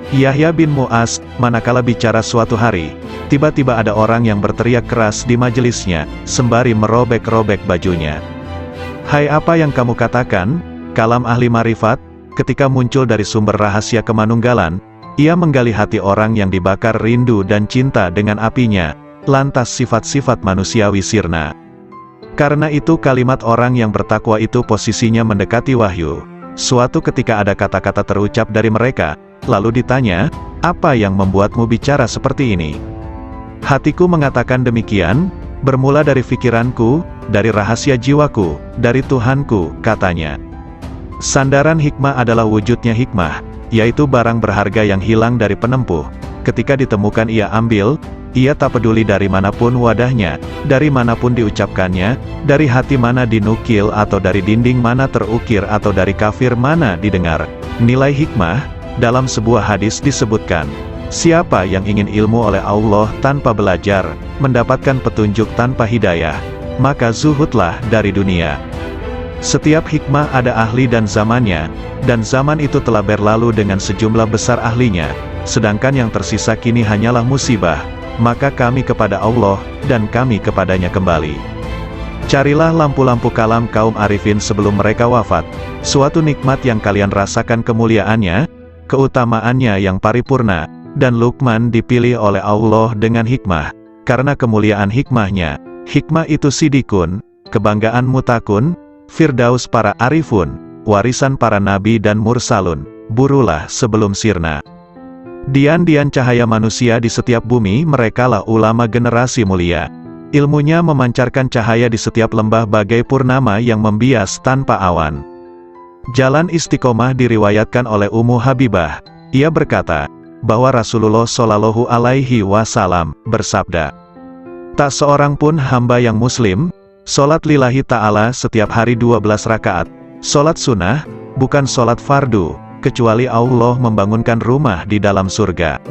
Yahya bin Mu'az, manakala bicara suatu hari, tiba-tiba ada orang yang berteriak keras di majelisnya, sembari merobek-robek bajunya. Hai, apa yang kamu katakan? Kalam ahli marifat. Ketika muncul dari sumber rahasia kemanunggalan, ia menggali hati orang yang dibakar rindu dan cinta dengan apinya, lantas sifat-sifat manusiawi sirna. Karena itu kalimat orang yang bertakwa itu posisinya mendekati wahyu. Suatu ketika ada kata-kata terucap dari mereka, lalu ditanya, apa yang membuatmu bicara seperti ini? Hatiku mengatakan demikian, bermula dari pikiranku, dari rahasia jiwaku, dari Tuhanku, katanya. Sandaran hikmah adalah wujudnya hikmah, yaitu barang berharga yang hilang dari penempuh. Ketika ditemukan ia ambil, ia tak peduli dari manapun wadahnya, dari manapun diucapkannya, dari hati mana dinukil atau dari dinding mana terukir atau dari kafir mana didengar. Nilai hikmah, dalam sebuah hadis disebutkan, siapa yang ingin ilmu oleh Allah tanpa belajar, mendapatkan petunjuk tanpa hidayah, maka zuhudlah dari dunia. Setiap hikmah ada ahli dan zamannya, dan zaman itu telah berlalu dengan sejumlah besar ahlinya, sedangkan yang tersisa kini hanyalah musibah, maka kami kepada Allah, dan kami kepadanya kembali. Carilah lampu-lampu kalam kaum arifin sebelum mereka wafat, suatu nikmat yang kalian rasakan kemuliaannya, keutamaannya yang paripurna, dan Luqman dipilih oleh Allah dengan hikmah, karena kemuliaan hikmahnya, hikmah itu sidikun, kebanggaan mutakun, firdaus para arifun, warisan para nabi dan mursalun, burulah sebelum sirna. Dian-dian cahaya manusia di setiap bumi, merekalah ulama generasi mulia. Ilmunya memancarkan cahaya di setiap lembah bagai purnama yang membias tanpa awan. Jalan istiqomah diriwayatkan oleh Ummu Habibah. Ia berkata, bahwa Rasulullah Shallallahu Alaihi Wasallam bersabda, tak seorang pun hamba yang muslim, sholat lillahi ta'ala setiap hari 12 rakaat, sholat sunnah, bukan sholat fardu, kecuali Allah membangunkan rumah di dalam surga.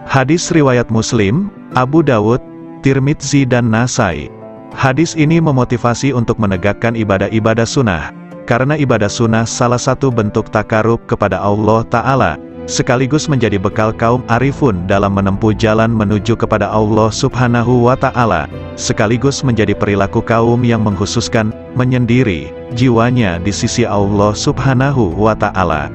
Hadis riwayat Muslim, Abu Dawud, Tirmidzi dan Nasai. Hadis ini memotivasi untuk menegakkan ibadah-ibadah sunnah, karena ibadah sunnah salah satu bentuk takarub kepada Allah Ta'ala, sekaligus menjadi bekal kaum arifun dalam menempuh jalan menuju kepada Allah Subhanahu wa Ta'ala, sekaligus menjadi perilaku kaum yang mengkhususkan, menyendiri, jiwanya di sisi Allah Subhanahu wa Ta'ala.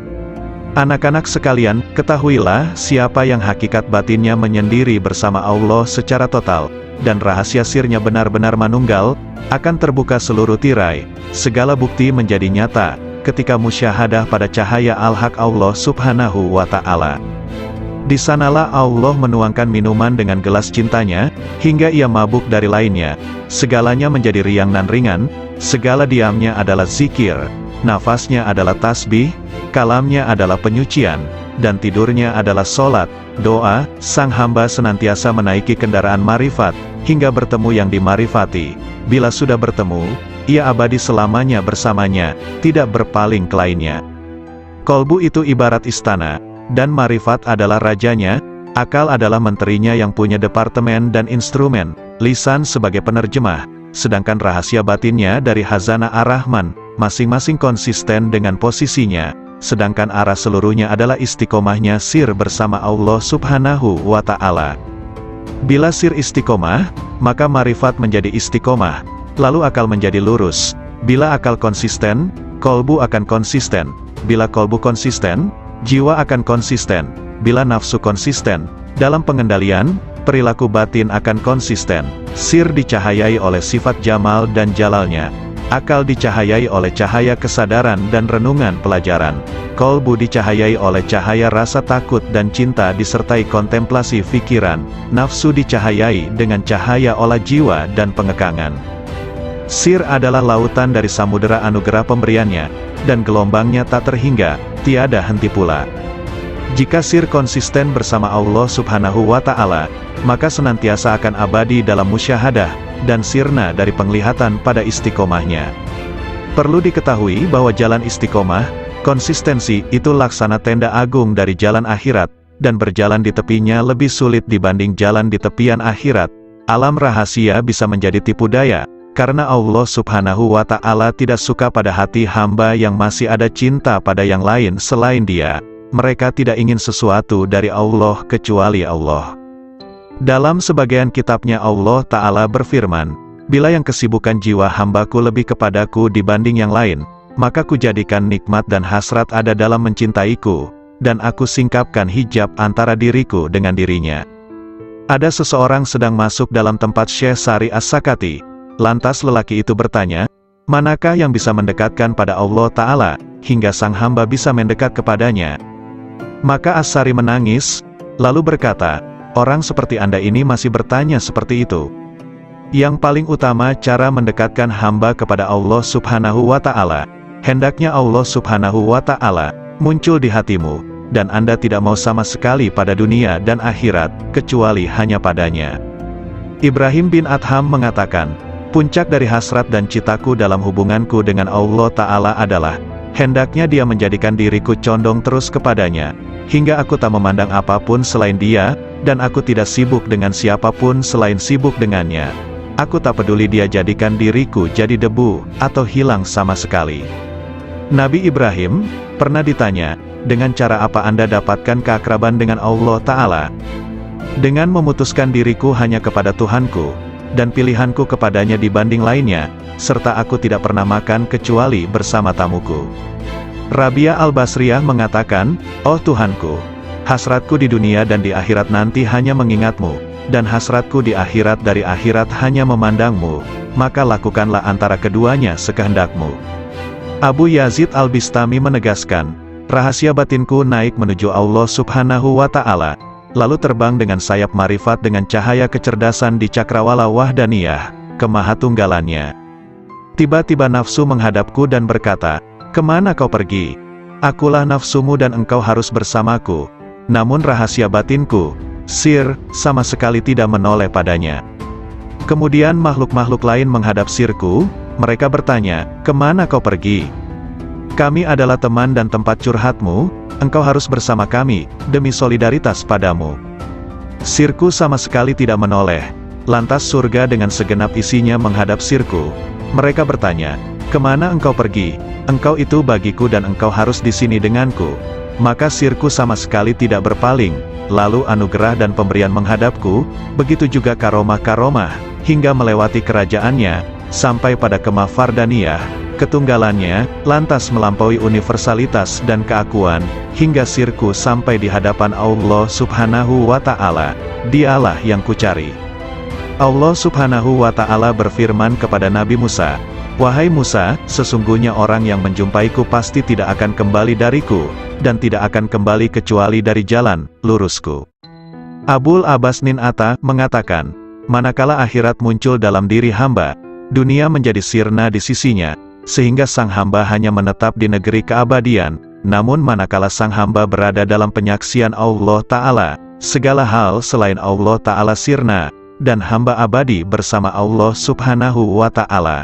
Anak-anak sekalian, ketahuilah siapa yang hakikat batinnya menyendiri bersama Allah secara total, dan rahasia sirnya benar-benar manunggal, akan terbuka seluruh tirai, segala bukti menjadi nyata, ketika musyahadah pada cahaya al-haq Allah subhanahu wa ta'ala. Di sanalah Allah menuangkan minuman dengan gelas cintanya, hingga ia mabuk dari lainnya, segalanya menjadi riang dan ringan, segala diamnya adalah zikir, nafasnya adalah tasbih, kalamnya adalah penyucian, dan tidurnya adalah sholat, doa. Sang hamba senantiasa menaiki kendaraan marifat, hingga bertemu yang dimarifati. Bila sudah bertemu, ia abadi selamanya bersamanya, tidak berpaling ke lainnya. Kolbu itu ibarat istana, dan marifat adalah rajanya, akal adalah menterinya yang punya departemen dan instrumen, lisan sebagai penerjemah, sedangkan rahasia batinnya dari Hazanah Ar-Rahman, masing-masing konsisten dengan posisinya, sedangkan arah seluruhnya adalah istiqomahnya sir bersama Allah subhanahu wa ta'ala. Bila sir istiqomah, maka marifat menjadi istiqomah, lalu akal menjadi lurus. Bila akal konsisten, kolbu akan konsisten. Bila kolbu konsisten, jiwa akan konsisten. Bila nafsu konsisten, dalam pengendalian, perilaku batin akan konsisten. Sir dicahayai oleh sifat jamal dan jalalnya. Akal dicahayai oleh cahaya kesadaran dan renungan pelajaran. Kolbu dicahayai oleh cahaya rasa takut dan cinta disertai kontemplasi fikiran. Nafsu dicahayai dengan cahaya olah jiwa dan pengekangan. Sir adalah lautan dari samudera anugerah pemberiannya, dan gelombangnya tak terhingga, tiada henti pula. Jika sir konsisten bersama Allah subhanahu wa ta'ala, maka senantiasa akan abadi dalam musyahadah, dan sirna dari penglihatan pada istiqomahnya. Perlu diketahui bahwa jalan istiqomah, konsistensi itu laksana tenda agung dari jalan akhirat, dan berjalan di tepinya lebih sulit dibanding jalan di tepian akhirat. Alam rahasia bisa menjadi tipu daya, karena Allah subhanahu wa ta'ala tidak suka pada hati hamba yang masih ada cinta pada yang lain selain Dia. Mereka tidak ingin sesuatu dari Allah kecuali Allah. Dalam sebagian kitabnya Allah Ta'ala berfirman, bila yang kesibukan jiwa hambaku lebih kepadaku dibanding yang lain, maka kujadikan nikmat dan hasrat ada dalam mencintaiku, dan aku singkapkan hijab antara diriku dengan dirinya. Ada seseorang sedang masuk dalam tempat Syekh Sari As-Sakati, lantas lelaki itu bertanya, manakah yang bisa mendekatkan pada Allah Ta'ala, hingga sang hamba bisa mendekat kepadanya? Maka As-Sari menangis, lalu berkata, orang seperti Anda ini masih bertanya seperti itu. Yang paling utama cara mendekatkan hamba kepada Allah subhanahu wa ta'ala, hendaknya Allah subhanahu wa ta'ala muncul di hatimu, dan Anda tidak mau sama sekali pada dunia dan akhirat, kecuali hanya padanya. Ibrahim bin Adham mengatakan, puncak dari hasrat dan citaku dalam hubunganku dengan Allah Ta'ala adalah, hendaknya Dia menjadikan diriku condong terus kepadanya, hingga aku tak memandang apapun selain Dia, dan aku tidak sibuk dengan siapapun selain sibuk dengannya. Aku tak peduli Dia jadikan diriku jadi debu, atau hilang sama sekali. Nabi Ibrahim pernah ditanya, dengan cara apa Anda dapatkan keakraban dengan Allah Ta'ala? Dengan memutuskan diriku hanya kepada Tuhanku, dan pilihanku kepadanya dibanding lainnya, serta aku tidak pernah makan kecuali bersama tamuku. Rabia Al-Basriyah mengatakan, oh Tuhanku, hasratku di dunia dan di akhirat nanti hanya mengingatmu, dan hasratku di akhirat dari akhirat hanya memandangmu, maka lakukanlah antara keduanya sekehendakmu. Abu Yazid Al-Bistami menegaskan, rahasia batinku naik menuju Allah subhanahu wa ta'ala, lalu terbang dengan sayap marifat dengan cahaya kecerdasan di cakrawala wahdaniyah, kemahatunggalannya. Tiba-tiba nafsu menghadapku dan berkata, kemana kau pergi? Akulah nafsumu dan engkau harus bersamaku. Namun rahasia batinku, sir, sama sekali tidak menoleh padanya. Kemudian makhluk-makhluk lain menghadap sirku, mereka bertanya, kemana kau pergi? Kami adalah teman dan tempat curhatmu, engkau harus bersama kami, demi solidaritas padamu. Sirku sama sekali tidak menoleh. Lantas surga dengan segenap isinya menghadap sirku. Mereka bertanya, kemana engkau pergi? Engkau itu bagiku dan engkau harus di sini denganku. Maka sirku sama sekali tidak berpaling, lalu anugerah dan pemberian menghadapku, begitu juga karomah-karomah, hingga melewati kerajaannya, sampai pada kemah Fardaniyah, ketunggalannya, lantas melampaui universalitas dan keakuan, hingga sirku sampai di hadapan Allah Subhanahu wa Ta'ala. Dialah yang kucari. Allah Subhanahu wa Ta'ala berfirman kepada Nabi Musa, "Wahai Musa, sesungguhnya orang yang menjumpaiku pasti tidak akan kembali dariku, dan tidak akan kembali kecuali dari jalan lurusku." Abul Abbas Nin Atta mengatakan, manakala akhirat muncul dalam diri hamba, dunia menjadi sirna di sisinya, sehingga sang hamba hanya menetap di negeri keabadian. Namun manakala sang hamba berada dalam penyaksian Allah Ta'ala, segala hal selain Allah Ta'ala sirna, dan hamba abadi bersama Allah Subhanahu wa Ta'ala.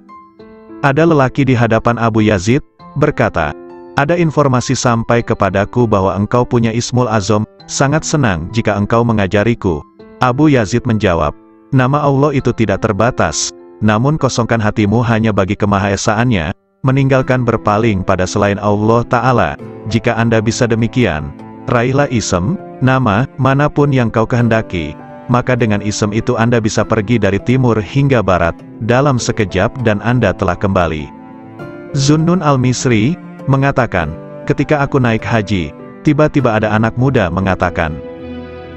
Ada lelaki di hadapan Abu Yazid, berkata, "Ada informasi sampai kepadaku bahwa engkau punya Ismul Azam, sangat senang jika engkau mengajariku." Abu Yazid menjawab, "Nama Allah itu tidak terbatas, namun kosongkan hatimu hanya bagi kemahaesaannya, meninggalkan berpaling pada selain Allah Ta'ala. Jika Anda bisa demikian, raihlah ism, nama, manapun yang kau kehendaki. Maka dengan ism itu Anda bisa pergi dari timur hingga barat, dalam sekejap dan Anda telah kembali." Zunnun al-Misri mengatakan, "Ketika aku naik haji, tiba-tiba ada anak muda mengatakan,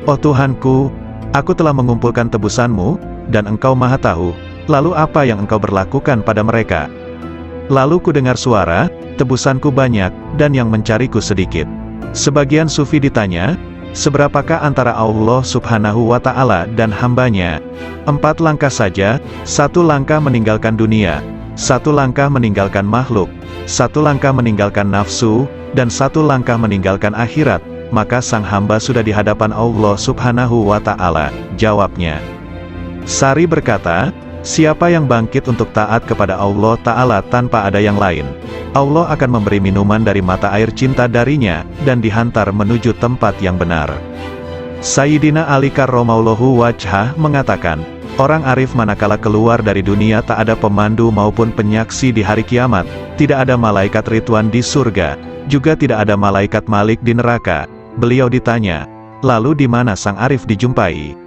'Oh Tuhanku, aku telah mengumpulkan tebusanmu, dan engkau maha tahu, lalu apa yang engkau berlakukan pada mereka?' Lalu ku dengar suara, 'Tebusanku banyak, dan yang mencariku sedikit.'" Sebagian sufi ditanya, "Seberapakah antara Allah Subhanahu wa Ta'ala dan hambanya?" 4 langkah saja, 1 langkah meninggalkan dunia, 1 langkah meninggalkan makhluk, 1 langkah meninggalkan nafsu, dan 1 langkah meninggalkan akhirat, maka sang hamba sudah di hadapan Allah Subhanahu wa Ta'ala. Jawabnya, Sari berkata, "Siapa yang bangkit untuk taat kepada Allah Ta'ala tanpa ada yang lain, Allah akan memberi minuman dari mata air cinta darinya, dan dihantar menuju tempat yang benar." Sayyidina Ali karramallahu wajhah mengatakan, orang arif manakala keluar dari dunia tak ada pemandu maupun penyaksi di hari kiamat, tidak ada malaikat Ridwan di surga, juga tidak ada malaikat Malik di neraka. Beliau ditanya, lalu di mana sang arif dijumpai?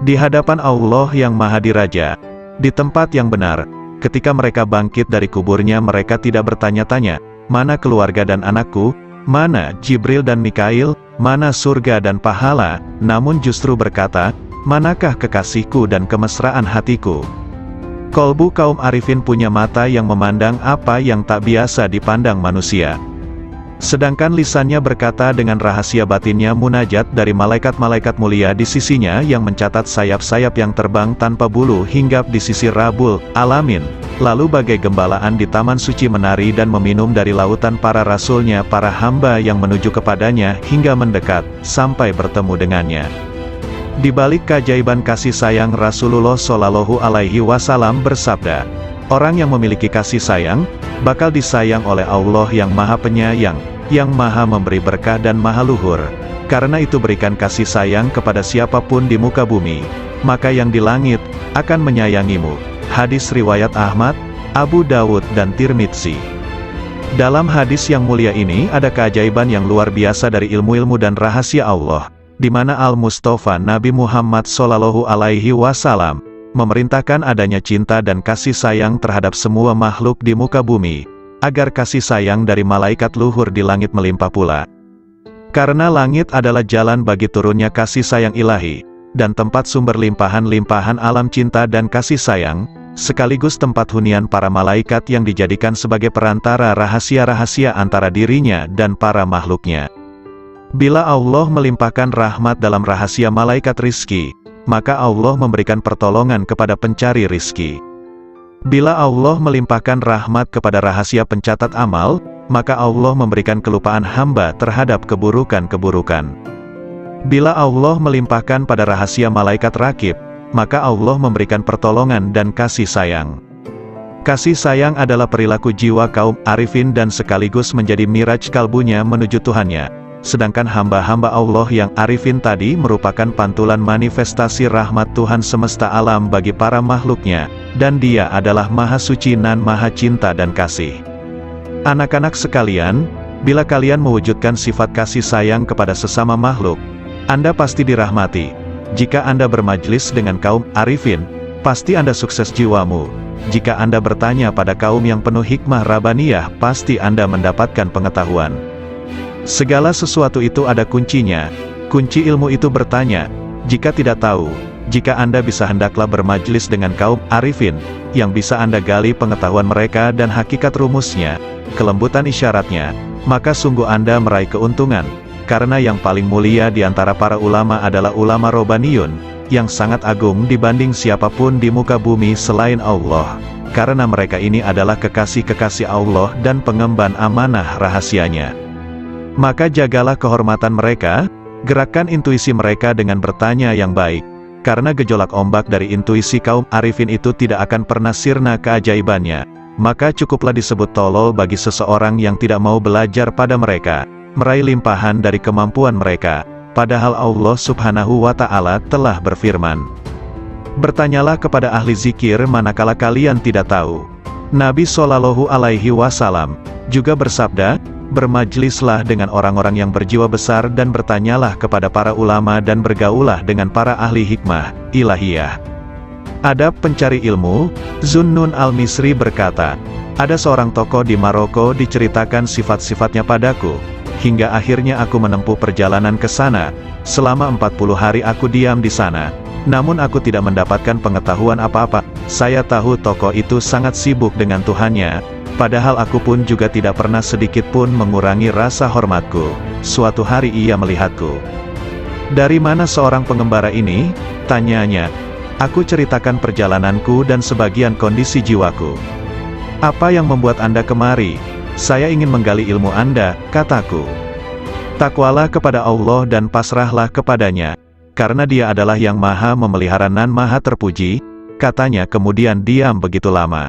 Di hadapan Allah yang Maha Diraja, di tempat yang benar. Ketika mereka bangkit dari kuburnya, mereka tidak bertanya-tanya, "Mana keluarga dan anakku? Mana Jibril dan Mikail? Mana surga dan pahala?" Namun justru berkata, "Manakah kekasihku dan kemesraan hatiku?" Kolbu kaum arifin punya mata yang memandang apa yang tak biasa dipandang manusia. Sedangkan lisannya berkata dengan rahasia batinnya munajat dari malaikat-malaikat mulia di sisinya yang mencatat sayap-sayap yang terbang tanpa bulu hinggap di sisi Rabbul Alamin. Lalu bagai gembalaan di taman suci menari dan meminum dari lautan para rasulnya, para hamba yang menuju kepadanya hingga mendekat, sampai bertemu dengannya. Di balik keajaiban kasih sayang, Rasulullah Shallallahu Alaihi Wasallam bersabda, orang yang memiliki kasih sayang, bakal disayang oleh Allah yang Maha Penyayang, yang Maha Memberi berkah dan Maha Luhur. Karena itu berikan kasih sayang kepada siapapun di muka bumi, maka yang di langit akan menyayangimu. Hadis riwayat Ahmad, Abu Dawud dan Tirmidzi. Dalam hadis yang mulia ini ada keajaiban yang luar biasa dari ilmu-ilmu dan rahasia Allah, di mana Al-Mustafa Nabi Muhammad Shallallahu Alaihi Wasallam memerintahkan adanya cinta dan kasih sayang terhadap semua makhluk di muka bumi, agar kasih sayang dari malaikat luhur di langit melimpah pula. Karena langit adalah jalan bagi turunnya kasih sayang ilahi, dan tempat sumber limpahan-limpahan alam cinta dan kasih sayang, sekaligus tempat hunian para malaikat yang dijadikan sebagai perantara rahasia-rahasia antara dirinya dan para makhluknya. Bila Allah melimpahkan rahmat dalam rahasia malaikat rizki, maka Allah memberikan pertolongan kepada pencari rizki. Bila Allah melimpahkan rahmat kepada rahasia pencatat amal, maka Allah memberikan kelupaan hamba terhadap keburukan-keburukan. Bila Allah melimpahkan pada rahasia malaikat rakib, maka Allah memberikan pertolongan dan kasih sayang. Kasih sayang adalah perilaku jiwa kaum arifin dan sekaligus menjadi miraj kalbunya menuju Tuhannya. Sedangkan hamba-hamba Allah yang arifin tadi merupakan pantulan manifestasi rahmat Tuhan semesta alam bagi para makhluknya, dan Dia adalah Maha Suci dan Maha Cinta dan Kasih. Anak-anak sekalian, bila kalian mewujudkan sifat kasih sayang kepada sesama makhluk, Anda pasti dirahmati. Jika Anda bermajlis dengan kaum arifin, pasti Anda sukses jiwamu. jika Anda bertanya pada kaum yang penuh hikmah Rabbaniyah, pasti Anda mendapatkan pengetahuan. Segala sesuatu itu ada kuncinya. Kunci ilmu itu bertanya. Jika tidak tahu, jika Anda bisa hendaklah bermajlis dengan kaum arifin, yang bisa Anda gali pengetahuan mereka dan hakikat rumusnya, kelembutan isyaratnya, maka sungguh Anda meraih keuntungan, karena yang paling mulia di antara para ulama adalah ulama Robbaniyun, yang sangat agung dibanding siapapun di muka bumi selain Allah, karena mereka ini adalah kekasih-kekasih Allah dan pengemban amanah rahasianya. Maka jagalah kehormatan mereka, gerakan intuisi mereka dengan bertanya yang baik, karena gejolak ombak dari intuisi kaum arifin itu tidak akan pernah sirna keajaibannya, maka cukuplah disebut tolol bagi seseorang yang tidak mau belajar pada mereka, meraih limpahan dari kemampuan mereka, padahal Allah subhanahu wa ta'ala telah berfirman, bertanyalah kepada ahli zikir manakala kalian tidak tahu. Nabi Shallallahu Alaihi Wasallam juga bersabda, bermajlislah dengan orang-orang yang berjiwa besar dan bertanyalah kepada para ulama dan bergaullah dengan para ahli hikmah ilahiyah. Adab pencari ilmu. Zunnun al-Misri berkata, ada seorang tokoh di Maroko diceritakan sifat-sifatnya padaku, hingga akhirnya aku menempuh perjalanan ke sana. Selama 40 hari aku diam di sana, namun aku tidak mendapatkan pengetahuan apa-apa. Saya tahu tokoh itu sangat sibuk dengan Tuhannya, padahal aku pun juga tidak pernah sedikit pun mengurangi rasa hormatku. Suatu hari ia melihatku. Dari mana seorang pengembara ini? Tanyanya. Aku ceritakan perjalananku dan sebagian kondisi jiwaku. Apa yang membuat Anda kemari? Saya ingin menggali ilmu Anda, kataku. Takwalah kepada Allah dan pasrahlah kepadanya, karena Dia adalah yang maha memelihara dan maha terpuji, katanya kemudian diam begitu lama.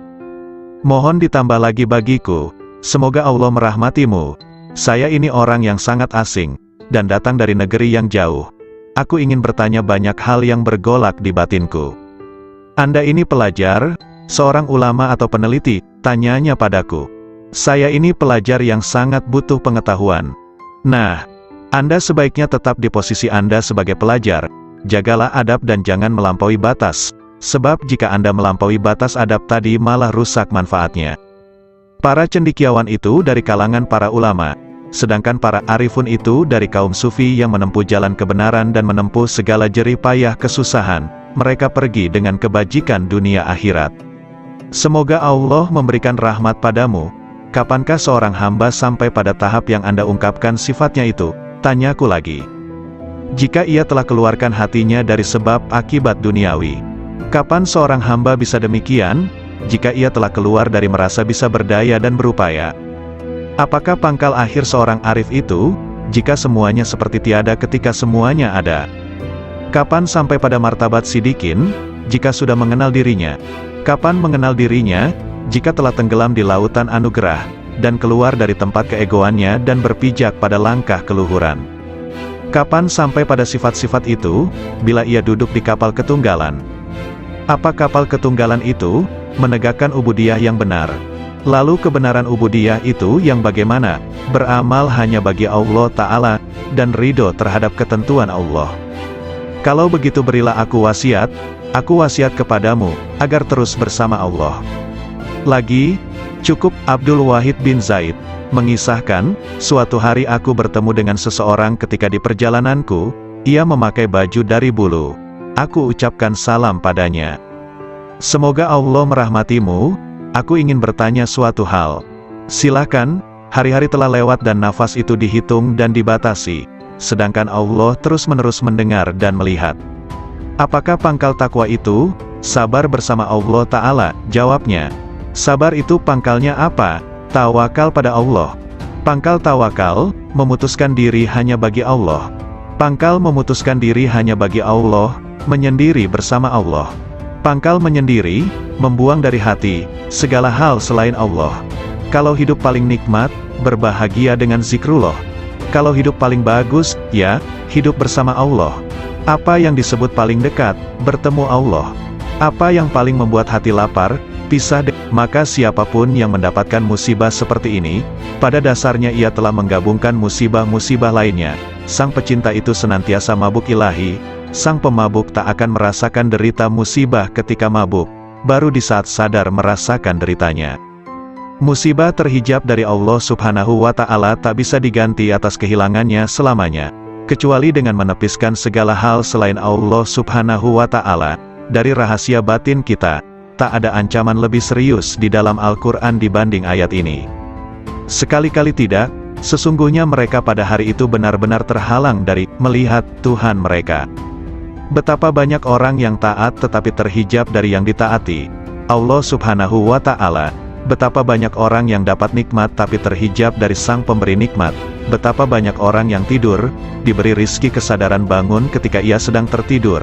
Mohon ditambah lagi bagiku, semoga Allah merahmatimu. Saya ini orang yang sangat asing, dan datang dari negeri yang jauh. Aku ingin bertanya banyak hal yang bergolak di batinku. Anda ini pelajar, seorang ulama atau peneliti? Tanyanya padaku. Saya ini pelajar yang sangat butuh pengetahuan. Nah, Anda sebaiknya tetap di posisi Anda sebagai pelajar. Jagalah adab dan jangan melampaui batas. Sebab jika Anda melampaui batas adab tadi malah rusak manfaatnya. Para cendekiawan itu dari kalangan para ulama, sedangkan para arifun itu dari kaum sufi yang menempuh jalan kebenaran dan menempuh segala jerih payah kesusahan. Mereka pergi dengan kebajikan dunia akhirat. Semoga Allah memberikan rahmat padamu. Kapankah seorang hamba sampai pada tahap yang Anda ungkapkan sifatnya itu? Tanyaku lagi. Jika ia telah keluarkan hatinya dari sebab akibat duniawi. Kapan seorang hamba bisa demikian? Jika ia telah keluar dari merasa bisa berdaya dan berupaya. Apakah pangkal akhir seorang arif itu? Jika semuanya seperti tiada ketika semuanya ada. Kapan sampai pada martabat sidikin? Jika sudah mengenal dirinya. Kapan mengenal dirinya? Jika telah tenggelam di lautan anugerah, dan keluar dari tempat keegoannya dan berpijak pada langkah keluhuran. Kapan sampai pada sifat-sifat itu? Bila ia duduk di kapal ketunggalan. Apa kapal ketunggalan itu? Menegakkan ubudiyah yang benar. Lalu kebenaran ubudiyah itu yang bagaimana? Beramal hanya bagi Allah Ta'ala, dan ridho terhadap ketentuan Allah. Kalau begitu berilah aku wasiat kepadamu, agar terus bersama Allah. Lagi, cukup Abdul Wahid bin Zaid mengisahkan, suatu hari aku bertemu dengan seseorang ketika di perjalananku, ia memakai baju dari bulu. Aku ucapkan salam padanya. Semoga Allah merahmatimu. Aku ingin bertanya suatu hal. Silakan, hari-hari telah lewat dan nafas itu dihitung dan dibatasi. Sedangkan Allah terus-menerus mendengar dan melihat. Apakah pangkal takwa itu? Sabar bersama Allah Ta'ala, jawabnya. Sabar itu pangkalnya apa? Tawakal pada Allah. Pangkal tawakal, memutuskan diri hanya bagi Allah. Pangkal memutuskan diri hanya bagi Allah, menyendiri bersama Allah. Pangkal menyendiri, membuang dari hati, segala hal selain Allah. Kalau hidup paling nikmat, berbahagia dengan zikrullah. Kalau hidup paling bagus, ya, hidup bersama Allah. Apa yang disebut paling dekat, bertemu Allah. Apa yang paling membuat hati lapar, pisah maka siapapun yang mendapatkan musibah seperti ini, pada dasarnya ia telah menggabungkan musibah-musibah lainnya. Sang pecinta itu senantiasa mabuk ilahi. Sang pemabuk tak akan merasakan derita musibah ketika mabuk. baru di saat sadar merasakan deritanya. Musibah terhijab dari Allah Subhanahu wa Ta'ala tak bisa diganti atas kehilangannya selamanya, kecuali dengan menepiskan segala hal selain Allah Subhanahu wa Ta'ala dari rahasia batin kita. Tak ada ancaman lebih serius di dalam Al-Quran dibanding ayat ini. Sekali-kali tidak, sesungguhnya mereka pada hari itu benar-benar terhalang dari melihat Tuhan mereka. Betapa banyak orang yang taat tetapi terhijab dari yang ditaati Allah Subhanahu wa Ta'ala. Betapa banyak orang yang dapat nikmat tapi terhijab dari Sang Pemberi nikmat. Betapa banyak orang yang tidur, diberi rizki kesadaran bangun ketika ia sedang tertidur,